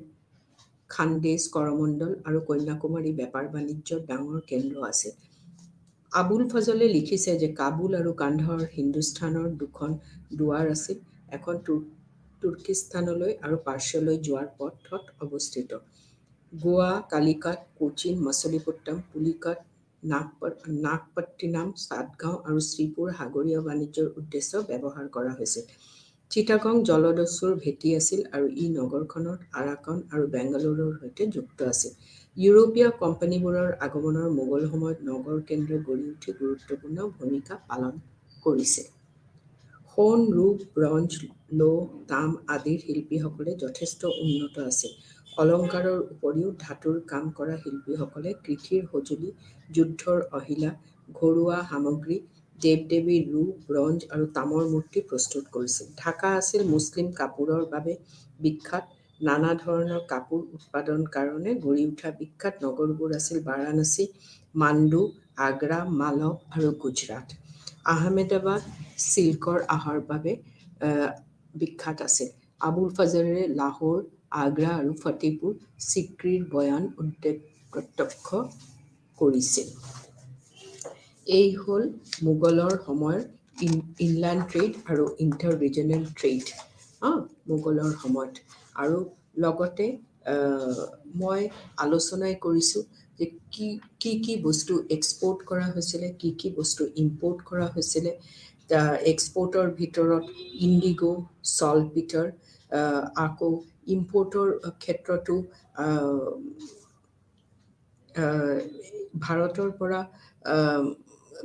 S3: খানদেশ, কৰমণ্ডল আৰু কন্যাকুমাৰী বেপাৰ বাণিজ্যৰ ডাঙৰ কেন্দ্ৰ আছিল। আবুল ফজলে লিখিছে যে কাবুল আৰু কান্ধাৰ হিন্দুস্তানৰ দুখন দুৱাৰ আছিল, এখন তুৰ্কিস্তানলৈ আৰু পাৰ্চিয়ালৈ যোৱাৰ পথত অৱস্থিত। গোৱা, কালিকাট, কোচিন, মছলিপট্টম, পুলিকাট, নাগপট্টিনাম, চাটগাঁও আৰু শ্ৰীপুৰ সাগৰীয় বাণিজ্যৰ উদ্দেশ্যে ব্যৱহাৰ কৰা হৈছিল। চিটাগং জলদস্যুৰ ভেটি আছিল আৰু ই নগৰখনত আৰাকান আৰু বেংগালুৰুৰ সৈতে যুক্ত আছিল। ইউৰোপীয় কোম্পানীবোৰৰ আগমনৰ মোগল সময়ত নগৰ কেন্দ্ৰ গঢ়ি উঠি গুৰুত্বপূৰ্ণ ভূমিকা পালন কৰিছিল। সোণ, ৰূপ, ব্ৰঞ্জ, লৌহ, তাম আদিৰ শিল্পীসকলে যথেষ্ট উন্নত আছিল। অলংকাৰৰ উপৰিও ধাতুৰ কাম কৰা শিল্পীসকলে কৃষিৰ সঁজুলি, যুদ্ধৰ আহিলা, ঘৰুৱা সামগ্ৰী, দেৱ-দেৱীৰ ৰূপ, ব্ৰঞ্জ আৰু তামৰ মূৰ্তি প্ৰস্তুত কৰিছিল। ঢাকা আছিল মুছলিম কাপোৰৰ বাবে বিখ্যাত। নানা ধৰণৰ কাপোৰ উৎপাদনৰ কাৰণে গঢ়ি উঠা বিখ্যাত নগৰবোৰ আছিল বাৰাণসী, মাণ্ডু, আগ্ৰা, মালৱ আৰু গুজৰাট। আহমেদাবাদ চিল্কৰ আহাৰ বাবে বিখ্যাত আছিল। আবুল ফজলে লাহোৰ, আগ্ৰা আৰু ফতেহপুৰ চিক্ৰীৰ বয়ান প্ৰত্যক্ষ কৰিছিল। এই হ'ল মোগলৰ সময়ৰ ইনলেণ্ড ট্ৰেড আৰু ইণ্টাৰ ৰিজনেল ট্ৰেড মোগলৰ সময়ত। আৰু লগতে মই আলোচনাই কৰিছোঁ যে কি বস্তু এক্সপৰ্ট কৰা হৈছিলে, কি বস্তু ইম্পৰ্ট কৰা হৈছিলে। এক্সপৰ্টৰ ভিতৰত ইণ্ডিগো, চল্টপিটাৰ, আকৌ ইম্পৰ্টৰ ক্ষেত্ৰতো ভাৰতৰ পৰা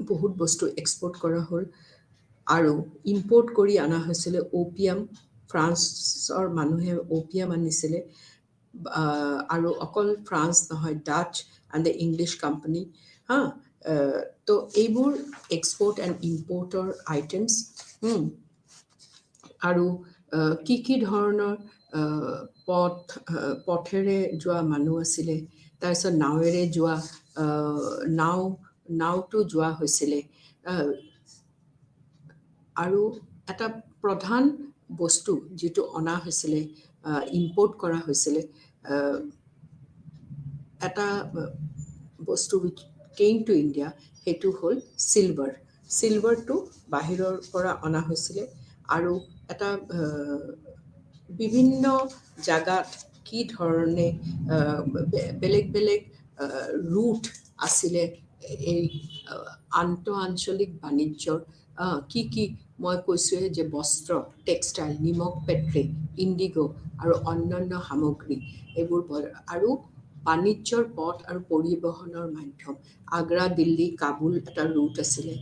S3: বহুত বস্তু এক্সপৰ্ট কৰা হ'ল আৰু ইম্পৰ্ট কৰি অনা হৈছিলে অপিয়াম। ফ্ৰান্সৰ মানুহে অপিয়াম আনিছিলে আৰু অকল ফ্ৰান্স নহয়, Dutch and the English company তো এইবোৰ এক্সপৰ্ট এণ্ড ইম্পৰ্টৰ আইটেমছ। আৰু কি ধৰণৰ পথেৰে যোৱা মানুহ আছিলে, তাৰপিছত নাৱেৰে যোৱা নাওতো যোৱা হৈছিলে। আৰু এটা প্ৰধান বস্তু যিটো অনা হৈছিলে, ইম্পৰ্ট কৰা হৈছিলে, এটা বস্তু কেম টু ইণ্ডিয়া, সেইটো হ'ল চিলভাৰ। চিলভাৰটো বাহিৰৰ পৰা অনা হৈছিলে আৰু এটা বিভিন্ন জাগাত কি ধৰণে বেলেগ বেলেগ ৰুট আছিলে এই আন্তঃআঞ্চলিক বাণিজ্যৰ। কি মই কৈছোঁৱে যে বস্ত্ৰ, টেক্সটাইল, নিমখ ফেক্টৰী, ইণ্ডিগো আৰু অন্যান্য সামগ্ৰী এইবোৰ আৰু বাণিজ্যৰ পথ আৰু পৰিবহণৰ মাধ্যম। আগ্ৰা, দিল্লী, কাবুল এটা ৰুট আছিলে।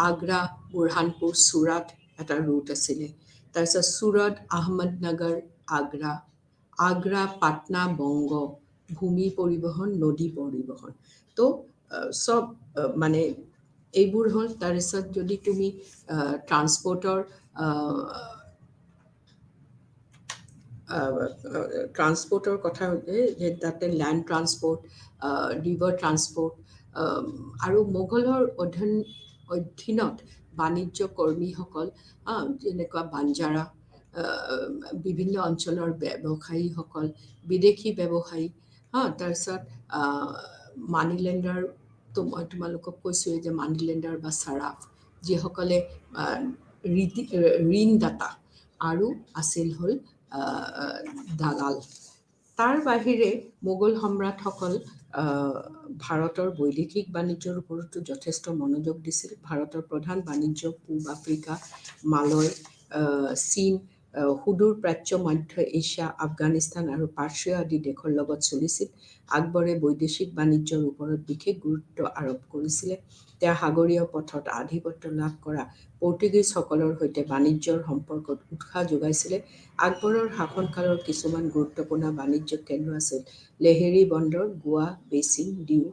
S3: আগ্ৰা, বুৰহানপুৰ, চুৰাট এটা ৰুট আছিলে। তাৰপিছত চুৰাট, আহমদনগৰ, আগ্ৰা, পাটনা, বংগ, ভূমি পৰিবহণ, নদী পৰিবহণ। তো চব মানে এইবোৰ হ'ল। তাৰপিছত যদি তুমি ট্ৰান্সপৰ্টৰ কথা যে তাতে লেণ্ড ট্ৰান্সপৰ্ট, ৰিভাৰ ট্ৰান্সপৰ্ট আৰু মোগলৰ অধীনত বাণিজ্য কৰ্মীসকল যেনেকুৱা বাঞ্জাৰা, বিভিন্ন অঞ্চলৰ ব্যৱসায়ীসকল, বিদেশী ব্যৱসায়ী, তাৰপিছত মানিলেণ্ডাৰ। তো মই তোমালোকক কৈছোঁৱে যে মানিলেণ্ডাৰ বা চাৰাফ, যিসকলে ঋণদাতা, আৰু আছিল হ'ল দালাল। তাৰ বাহিৰে মোগল সম্ৰাটসকল ভাৰতৰ বৈদেশিক বাণিজ্যৰ ওপৰতো যথেষ্ট মনোযোগ দিছিল। ভাৰতৰ প্ৰধান বাণিজ্য পূব আফ্ৰিকা, মালয়, চীন, সুদূৰ প্ৰাচ্য, মধ্য এছিয়া, আফগানিস্তান আৰু পাৰ্চীয় আদি দেশৰ লগত চলিছিল। আকবৰে বৈদেশিক বাণিজ্যৰ ওপৰত বিশেষ গুৰুত্ব আৰোপ কৰিছিলে। তেওঁ সাগৰীয় পথত আধিপত্য লাভ কৰা পৰ্তুগীজসকলৰ সৈতে বাণিজ্যৰ সম্পৰ্কত উৎসাহ যোগাইছিলে। আকবৰৰ শাসনকালৰ কিছুমান গুৰুত্বপূৰ্ণ বাণিজ্যিক কেন্দ্ৰ আছিল লেহেৰী বন্দৰ, গোৱা, বেচিন, ডিউ,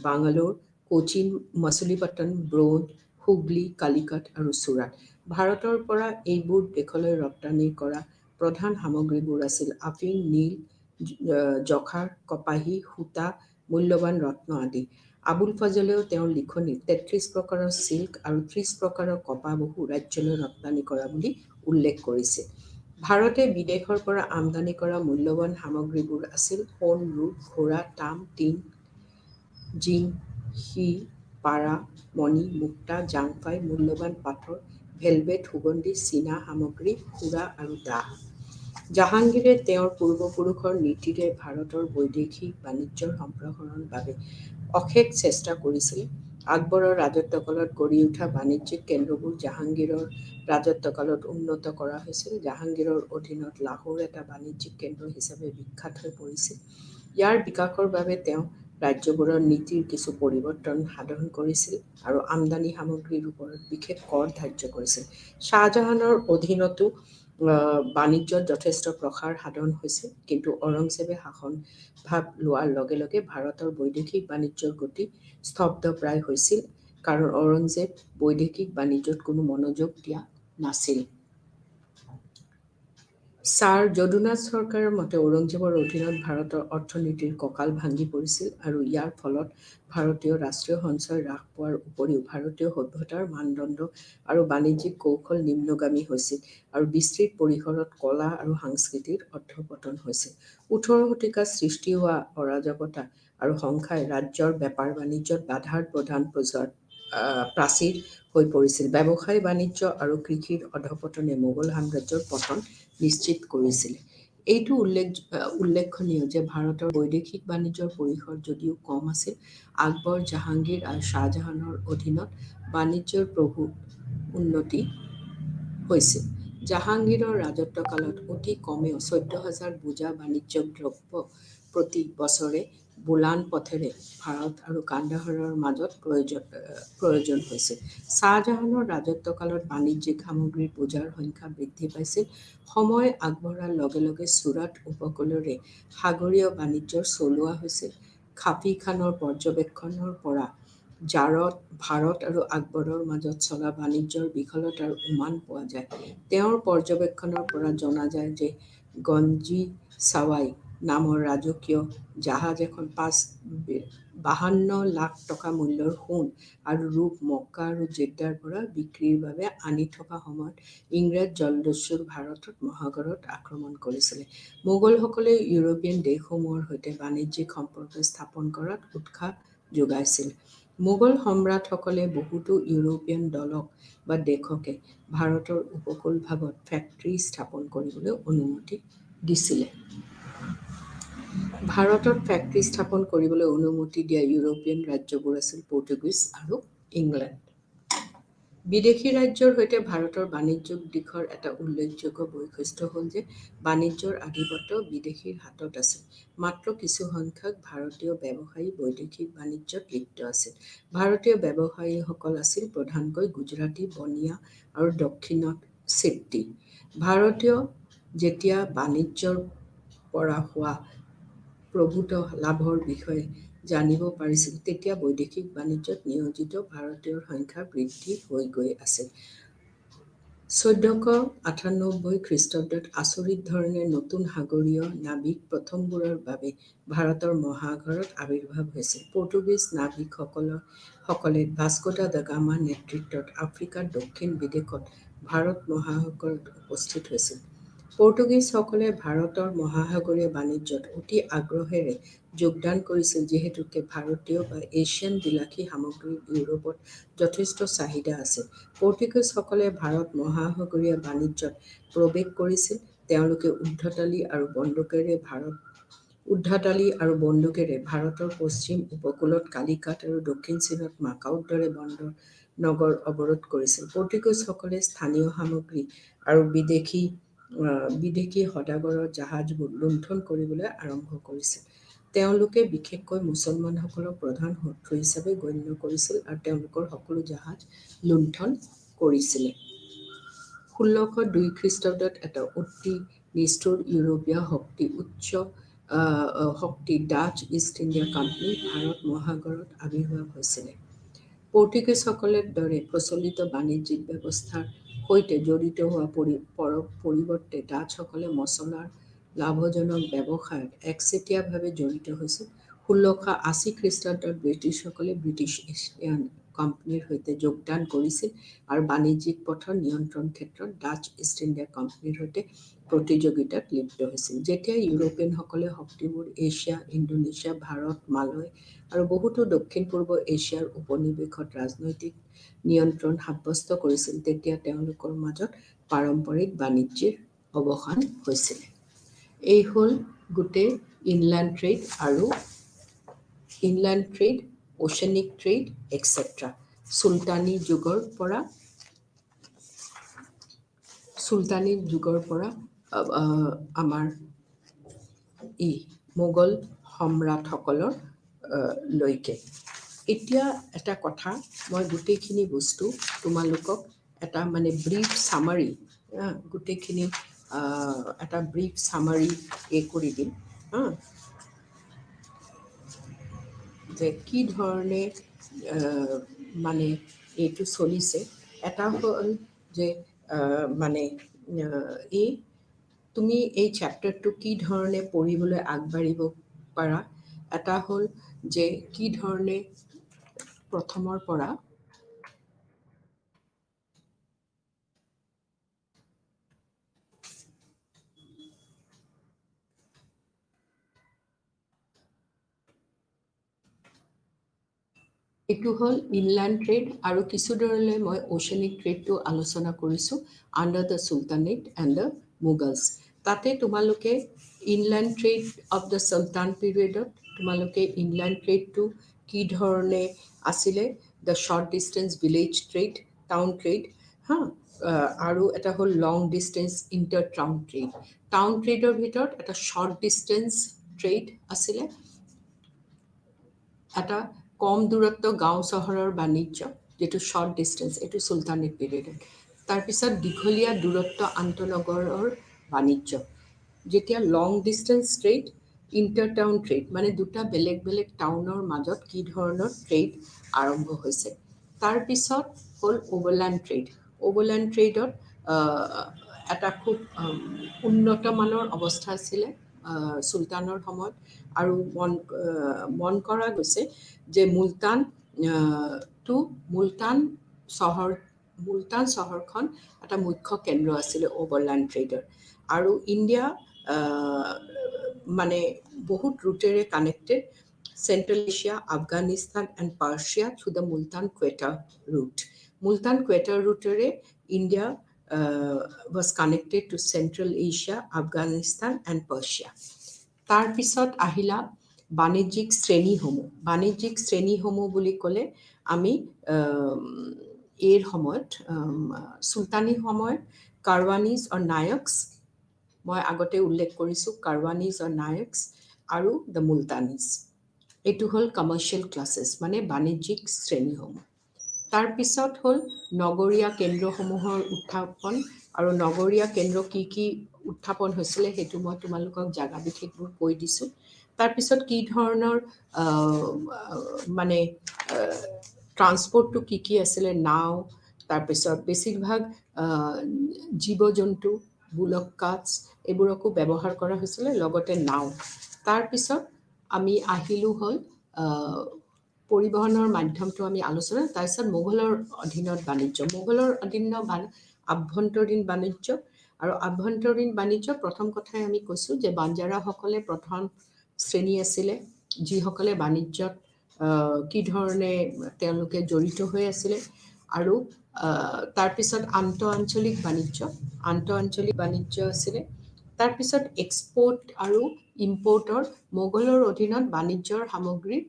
S3: বাংগালোৰ, কোচিন, মছলিপট্টন, ব্ৰড, হুগলী, কালিকট আৰু চুৰাট। ভাৰতৰ পৰা এইবোৰ দেশলৈ ৰপ্তানি কৰা প্ৰধান সামগ্ৰীবোৰ আছিল আফিং, নীল, যখাৰ, কপাহী, সূতা, মূল্যৱান ৰত্ন আদি। আবুল ফজলেও তেওঁৰ লিখনিত ৩৩ প্ৰকাৰৰ চিল্ক আৰু ৩০ প্ৰকাৰৰ কপাহ বহু ৰাজ্যলৈ ৰপ্তানি কৰা বুলি উল্লেখ কৰিছে। ভাৰতে বিদেশৰ পৰা আমদানি কৰা মূল্যৱান সামগ্ৰীবোৰ আছিল সোণ, ৰূপ, ঘোঁৰা, তাম, টিন, জিংক, সীহ, পাৰা, মণি, মুক্তা, জাংফাই, মূল্যৱান পাথৰ, ভেলভেট, সুগন্ধি, চীনা সামগ্ৰী, সুৰা আৰু দাহ। জাহাংগীৰে তেওঁৰ পূৰ্বপুৰুষৰ নীতিৰে ভাৰতৰ বৈদেশিক বাণিজ্যৰ সম্প্ৰসাৰণৰ বাবে অশেষ চেষ্টা কৰিছিল। আকবৰৰ ৰাজত্বকালত গঢ়ি উঠা বাণিজ্যিক কেন্দ্ৰবোৰ জাহাংগীৰৰ ৰাজত্বকালত উন্নত কৰা হৈছিল। জাহাংগীৰৰ অধীনত লাহোৰ এটা বাণিজ্যিক কেন্দ্ৰ হিচাপে বিখ্যাত হৈ পৰিছিল। ইয়াৰ বিকাশৰ বাবে তেওঁ ৰাজ্যবোৰৰ নীতিৰ কিছু পৰিৱৰ্তন সাধন কৰিছিল আৰু আমদানি সামগ্ৰীৰ ওপৰত বিশেষ কৰ ধাৰ্য কৰিছিল। শ্বাহজাহানৰ অধীনতো বাণিজ্যত যথেষ্ট প্ৰসাৰ সাধন হৈছিল, কিন্তু ঔৰংজেবে শাসনভাৰ লোৱাৰ লগে লগে ভাৰতৰ বৈদেশিক বাণিজ্যৰ গতি স্তব্ধপ্ৰায় হৈছিল, কাৰণ ঔৰংজেব বৈদেশিক বাণিজ্যত কোনো মনোযোগ দিয়া নাছিল। ছাৰ যদুনাথ চৰকাৰৰ মতে ঔৰংজেবৰ অধীনত ভাৰতৰ অৰ্থনীতিৰ কঁকাল ভাঙি পৰিছিল আৰু ইয়াৰ ফলত ভাৰতীয় ৰাষ্ট্ৰীয় সঞ্চয় হ্ৰাস পোৱাৰ উপৰিও ভাৰতীয় সভ্যতাৰ মানদণ্ড আৰু বাণিজ্যিক কৌশল নিম্নগামী হৈছিল আৰু বিস্তৃত পৰিসৰত কলা আৰু সংস্কৃতিৰ অধঃপতন হৈছিল। ১৮ শতিকাত সৃষ্টি হোৱা অৰাজকতা আৰু সংখ্যাই ৰাজ্যৰ বেপাৰ বাণিজ্যত বাধাৰ প্ৰধান প্ৰাচীৰ হৈ পৰিছিল। ব্যৱসায় বাণিজ্য আৰু কৃষিৰ অধঃপতনে মোগল সাম্ৰাজ্যৰ পতন নিশ্চিত কৰিছিল। এইটো উল্লেখনীয় যে ভাৰতৰ বৈদেশিক বাণিজ্যৰ পৰিসৰ যদিও কম আছিল, আকবৰ, জাহাংগীৰ আৰু শ্বাহজাহানৰ অধীনত বাণিজ্যৰ প্ৰভূত উন্নতি হৈছিল। জাহাংগীৰৰ ৰাজত্বকালত অতি কমেও ১৪,০০০ বোজা বাণিজ্যিক দ্ৰব্য প্ৰতি বছৰে বোলান পথেৰে ভাৰত আৰু কান্দাহাৰৰ মাজত প্ৰয়োজন হৈছিল। শ্বাহজাহানৰ ৰাজত্বকালত বাণিজ্যিক সামগ্ৰীৰ বোজাৰ সংখ্যা বৃদ্ধি পাইছিল। সময় আগবঢ়াৰ লগে লগে চুৰাট উপকূলেৰে সাগৰীয় বাণিজ্য চলোৱা হৈছিল। খাফী খানৰ পৰ্যবেক্ষণৰ পৰা ভাৰত আৰু আকবৰৰ মাজত চলা বাণিজ্যৰ বিফলতাৰ উমান পোৱা যায়। তেওঁৰ পৰ্যবেক্ষণৰ পৰা জনা যায় যে গঞ্জি-ছাৱাই নামৰ ৰাজকীয় জাহাজ এখন ৫২ লাখ টকা মূল্যৰ সোণ আৰু ৰূপ মক্কা আৰু জেদ্দাৰ পৰা বিক্ৰীৰ বাবে আনি থকা সময়ত ইংৰাজ জলদস্যুই ভাৰত মহাসাগৰত আক্ৰমণ কৰিছিল। মোগলসকলে ইউৰোপীয় দেশসমূহৰ সৈতে বাণিজ্যিক সম্পৰ্ক স্থাপন কৰাত উৎসাহ যোগাইছিল। মোগল সম্ৰাটসকলে বহুতো ইউৰোপীয় দলক বা দেশকে ভাৰতৰ উপকূলভাগত ফেক্টৰী স্থাপন কৰিবলৈ অনুমতি দিছিল। ভাৰতত ফেক্টৰী স্থাপন কৰিবলৈ অনুমতি দিয়া ইউৰোপীয় ৰাজ্যবোৰ আছিল পৰ্তুগীজ আৰু ইংলেণ্ড। বিদেশী ৰাজ্যৰ সৈতে ভাৰতৰ বাণিজ্যিক দিশৰ এটা উল্লেখযোগ্য বৈশিষ্ট্য হ'ল যে বাণিজ্যৰ আধিপত্য বিদেশীৰ হাতত আছিল। মাত্ৰ কিছু সংখ্যক ভাৰতীয় ব্যৱসায়ী বৈদেশিক বাণিজ্যত লিপ্ত আছিল। ভাৰতীয় ব্যৱসায়ীসকল আছিল প্ৰধানকৈ গুজৰাটী, বনিয়া আৰু দক্ষিণত চিড্ডী। ভাৰতীয় যেতিয়া বাণিজ্যৰ পৰা হোৱা প্ৰভূত লাভৰ বিষয়ে জানিব পাৰিছিল, তেতিয়া বৈদেশিক বাণিজ্যত নিয়োজিত ভাৰতীয়ৰ সংখ্যা বৃদ্ধি হৈ গৈ আছিল। ১৪৯৮ খ্ৰীষ্টাব্দত আচৰিত ধৰণে নতুন সাগৰীয় নাবিক প্ৰথমবাৰৰ বাবে ভাৰতৰ মহাসাগৰত আৱিৰ্ভাৱ হৈছিল। পৰ্তুগীজ নাবিকসকলে ভাস্কো দা গামাৰ নেতৃত্বত আফ্ৰিকাৰ দক্ষিণ বিদেশত ভাৰত মহাসাগৰত উপস্থিত হৈছিল। পৰ্তুগীজসকলে ভাৰতৰ মহাসাগৰীয় বাণিজ্যত অতি আগ্ৰহেৰে যোগদান কৰিছিল, যিহেতুকে ভাৰতীয় বা এছিয়ান বিলাসী সামগ্ৰীৰ ইউৰোপত যথেষ্ট চাহিদা আছিল। পৰ্তুগীজসকলে ভাৰত মহাসাগৰীয় বাণিজ্যত প্ৰৱেশ কৰিছিল তেওঁলোকে উৰ্দ্ধতালি আৰু বন্দুকেৰে ভাৰতৰ পশ্চিম উপকূলত কালিকাট আৰু দক্ষিণ চীনত মাকাওৰ দৰে বন্দৰ নগৰ অৱৰোধ কৰিছিল। পৰ্তুগীজসকলে স্থানীয় সামগ্ৰী আৰু বিদেশী সদাগৰৰ জাহাজবোৰ লুণ্ঠন কৰিবলৈ আৰম্ভ কৰিছিল। তেওঁলোকে বিশেষকৈ মুছলমানসকলক প্ৰধান শত্ৰু হিচাপে গণ্য কৰিছিল আৰু তেওঁলোকৰ সকলো জাহাজ লুণ্ঠন কৰিছিল। 1602 খ্ৰীষ্টাব্দত এটা অতি নিষ্ঠুৰ ইউৰোপীয় শক্তি Dutch East India company Bharat মহাসাগৰত আবিৰ্ভাৱ হৈছিল। পৰ্তুগীজসকলৰ দৰে প্ৰচলিত বাণিজ্যিক ব্যৱস্থাৰ সৈতে জড়িত হোৱাৰ পৰিৱৰ্তে ডাচসকলে মছলাৰ লাভজনক ব্যৱসায়ত একচেটিয়াভাৱে জড়িত হৈছিল। 1680 খ্ৰীষ্টাব্দত ব্ৰিটিছসকলে ব্ৰিটিছ ইষ্ট ইণ্ডিয়া কোম্পানীৰ সৈতে যোগদান কৰিছিল আৰু বাণিজ্যিক পথৰ নিয়ন্ত্ৰণৰ ক্ষেত্ৰত ডাচ ইষ্ট ইণ্ডিয়া কোম্পানীৰ সৈতে প্ৰতিযোগিতাত লিপ্ত হৈছিল। যেতিয়া ইউৰোপীয়ানসকলে শক্তিবোৰ এছিয়া, ইণ্ডোনেছিয়া, ভাৰত, মালয় আৰু বহুতো দক্ষিণ-পূৰ্ব এছিয়াৰ উপনিৱেশত ৰাজনৈতিক নিয়ন্ত্ৰণ সাব্যস্ত কৰিছিল, তেতিয়া তেওঁলোকৰ মাজত পাৰম্পৰিক বাণিজ্যৰ অৱসান হৈছিল। এই হ'ল গোটেই inland trade, oceanic trade, etcetera. চুলতানী যুগৰ পৰা আমাৰ মোগল সম্ৰাটসকলৰ লৈকে। এতিয়া এটা কথা, মই গোটেইখিনি বস্তু তোমালোকক এটা ব্ৰিফ চামাৰী গোটেইখিনি এটা ব্ৰিফ চামাৰী কৰি দিম যে কি ধৰণে এইটো চলিছে। এটা হ'ল যে তুমি এই চেপ্টাৰটো কি ধৰণে পঢ়িবলৈ আগবাঢ়িব পাৰা। এটা হ'ল যে কি ধৰণে প্ৰথমৰ পৰা এইটো হ'ল ইনলেণ্ড ট্ৰেড আৰু কিছু দূৰলৈ মই অ'চেনিক ট্ৰেডটো আলোচনা কৰিছোঁ under the sultanate and the Mughals. তাতে তোমালোকে ইনলেণ্ড ট্ৰেড অফ দ্য চুলতান পিৰিয়ডত তোমালোকে ইনলেণ্ড ট্ৰেডটো কি ধৰণে আছিলে, the short distance village trade, town trade আৰু এটা হ'ল long distance inter town trade. Town ট্ৰেডৰ ভিতৰত এটা শ্বৰ্ট ডিষ্টেঞ্চ ট্ৰেড আছিলে, এটা কম দূৰত্ব গাঁও চহৰৰ বাণিজ্য যিটো শ্বৰ্ট ডিষ্টেঞ্চ, এইটো চুলতানেট পিৰিয়ডত। তাৰপিছত দীঘলীয়া দূৰত্ব আন্তঃনগৰৰ বাণিজ্য। যেতিয়া long distance trade, inter town trade, দুটা বেলেগ বেলেগ টাউনৰ মাজত কি ধৰণৰ ট্ৰেড আৰম্ভ হৈছে। তাৰপিছত হ'ল অভাৰলেণ্ড ট্ৰেড। অভাৰলেণ্ড ট্ৰেডত এটা খুব উন্নত মানৰ অৱস্থা আছিলে চুলতানৰ সময়ত, আৰু মন কৰা গৈছে যে মুলতান চহৰখন এটা মুখ্য কেন্দ্ৰ আছিলে অভাৰলেণ্ড ট্ৰেডৰ। আৰু ইণ্ডিয়া বহুত ৰুটেৰে connected, Central Asia, Afghanistan and Persia through the Multan Quetta route. Multan Quetta ৰুটেৰে India was connected to Central Asia, Afghanistan and Persia. তাৰপিছত আহিলা বাণিজ্যিক শ্ৰেণীসমূহ বুলি ক'লে আমি এইৰ সময়ত চুলতানী সময়ত কাৰৱানিজ অৰ নায়কছ, মই আগতে উল্লেখ কৰিছোঁ কাৰৱানিজ অৰ নায়কছ আৰু দ্য মুলতানিজ। এইটো হ'ল কমাৰ্চিয়েল ক্লাছেছ, বাণিজ্যিক শ্ৰেণীসমূহ। তাৰপিছত হ'ল নগৰীয়া কেন্দ্ৰসমূহৰ উত্থাপন, আৰু নগৰীয়া কেন্দ্ৰ কি উত্থাপন হৈছিলে সেইটো মই তোমালোকক জাগা বিশেষবোৰ কৈ দিছোঁ। তাৰপিছত কি ধৰণৰ ট্ৰান্সপৰ্টটো কি আছিলে, নাও, তাৰপিছত বেছিভাগ জীৱ জন্তু, বুলক কাৰ্টছ এইবোৰকো ব্যৱহাৰ কৰা হৈছিলে, লগতে নাও। তাৰপিছত আমি আহিলোঁ হ'ল পৰিবহণৰ মাধ্যমটো আমি আলোচনা। তাৰপিছত মোগলৰ অধীনত বাণিজ্য, আভ্যন্তৰীণ বাণিজ্য। আৰু আভ্যন্তৰীণ বাণিজ্য প্ৰথম কথাই আমি কৈছোঁ যে বাঞ্জাৰাসকলে প্ৰথম শ্ৰেণী আছিলে যিসকলে বাণিজ্যত কি ধৰণে তেওঁলোকে জড়িত হৈ আছিলে। আৰু তাৰপিছত আন্তঃআঞ্চলিক বাণিজ্য আছিলে তাৰপিছত এক্সপোৰ্ট আৰু ইম্পোৰ্টৰ মোগলৰ অধীনত বাণিজ্যৰ সামগ্ৰীৰ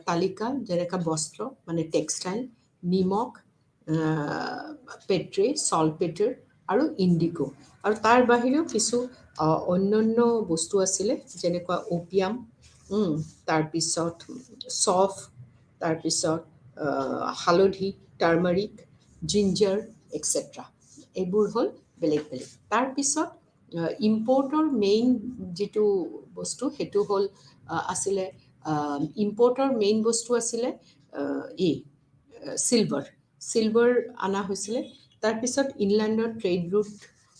S3: তালিকা যেনেকৈ বস্ত্ৰ মানে টেক্সটাইল, নিমখ, পেট্ৰে, চলপেটাৰ আৰু ইণ্ডিগো। আৰু তাৰ বাহিৰেও কিছু অন্যান্য বস্তু আছিলে যেনেকুৱা অপিয়াম, তাৰপিছত চফ, তাৰপিছত হালধি, টাৰ্মাৰিক, জিঞ্জাৰ এক্সেট্ৰা। এইবোৰ হ'ল বেলেগ বেলেগ। তাৰপিছত ইম্পৰ্টৰ মেইন যিটো বস্তু সেইটো হ'ল আছিলে ইম্পৰ্টৰ মেইন বস্তু আছিলে চিলভাৰ অনা হৈছিলে। তাৰপিছত ইনলেণ্ডৰ ট্ৰেড ৰুট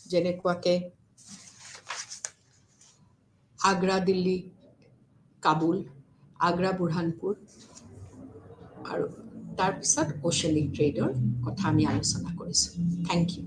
S3: যেনেকুৱাকৈ আগ্ৰা দিল্লী, কাবুল, আগ্ৰা বুৰহানপুৰ, আৰু তাৰপিছত অ'চেনিক ট্ৰেডৰ কথা আমি আলোচনা কৰিছোঁ। Thank you.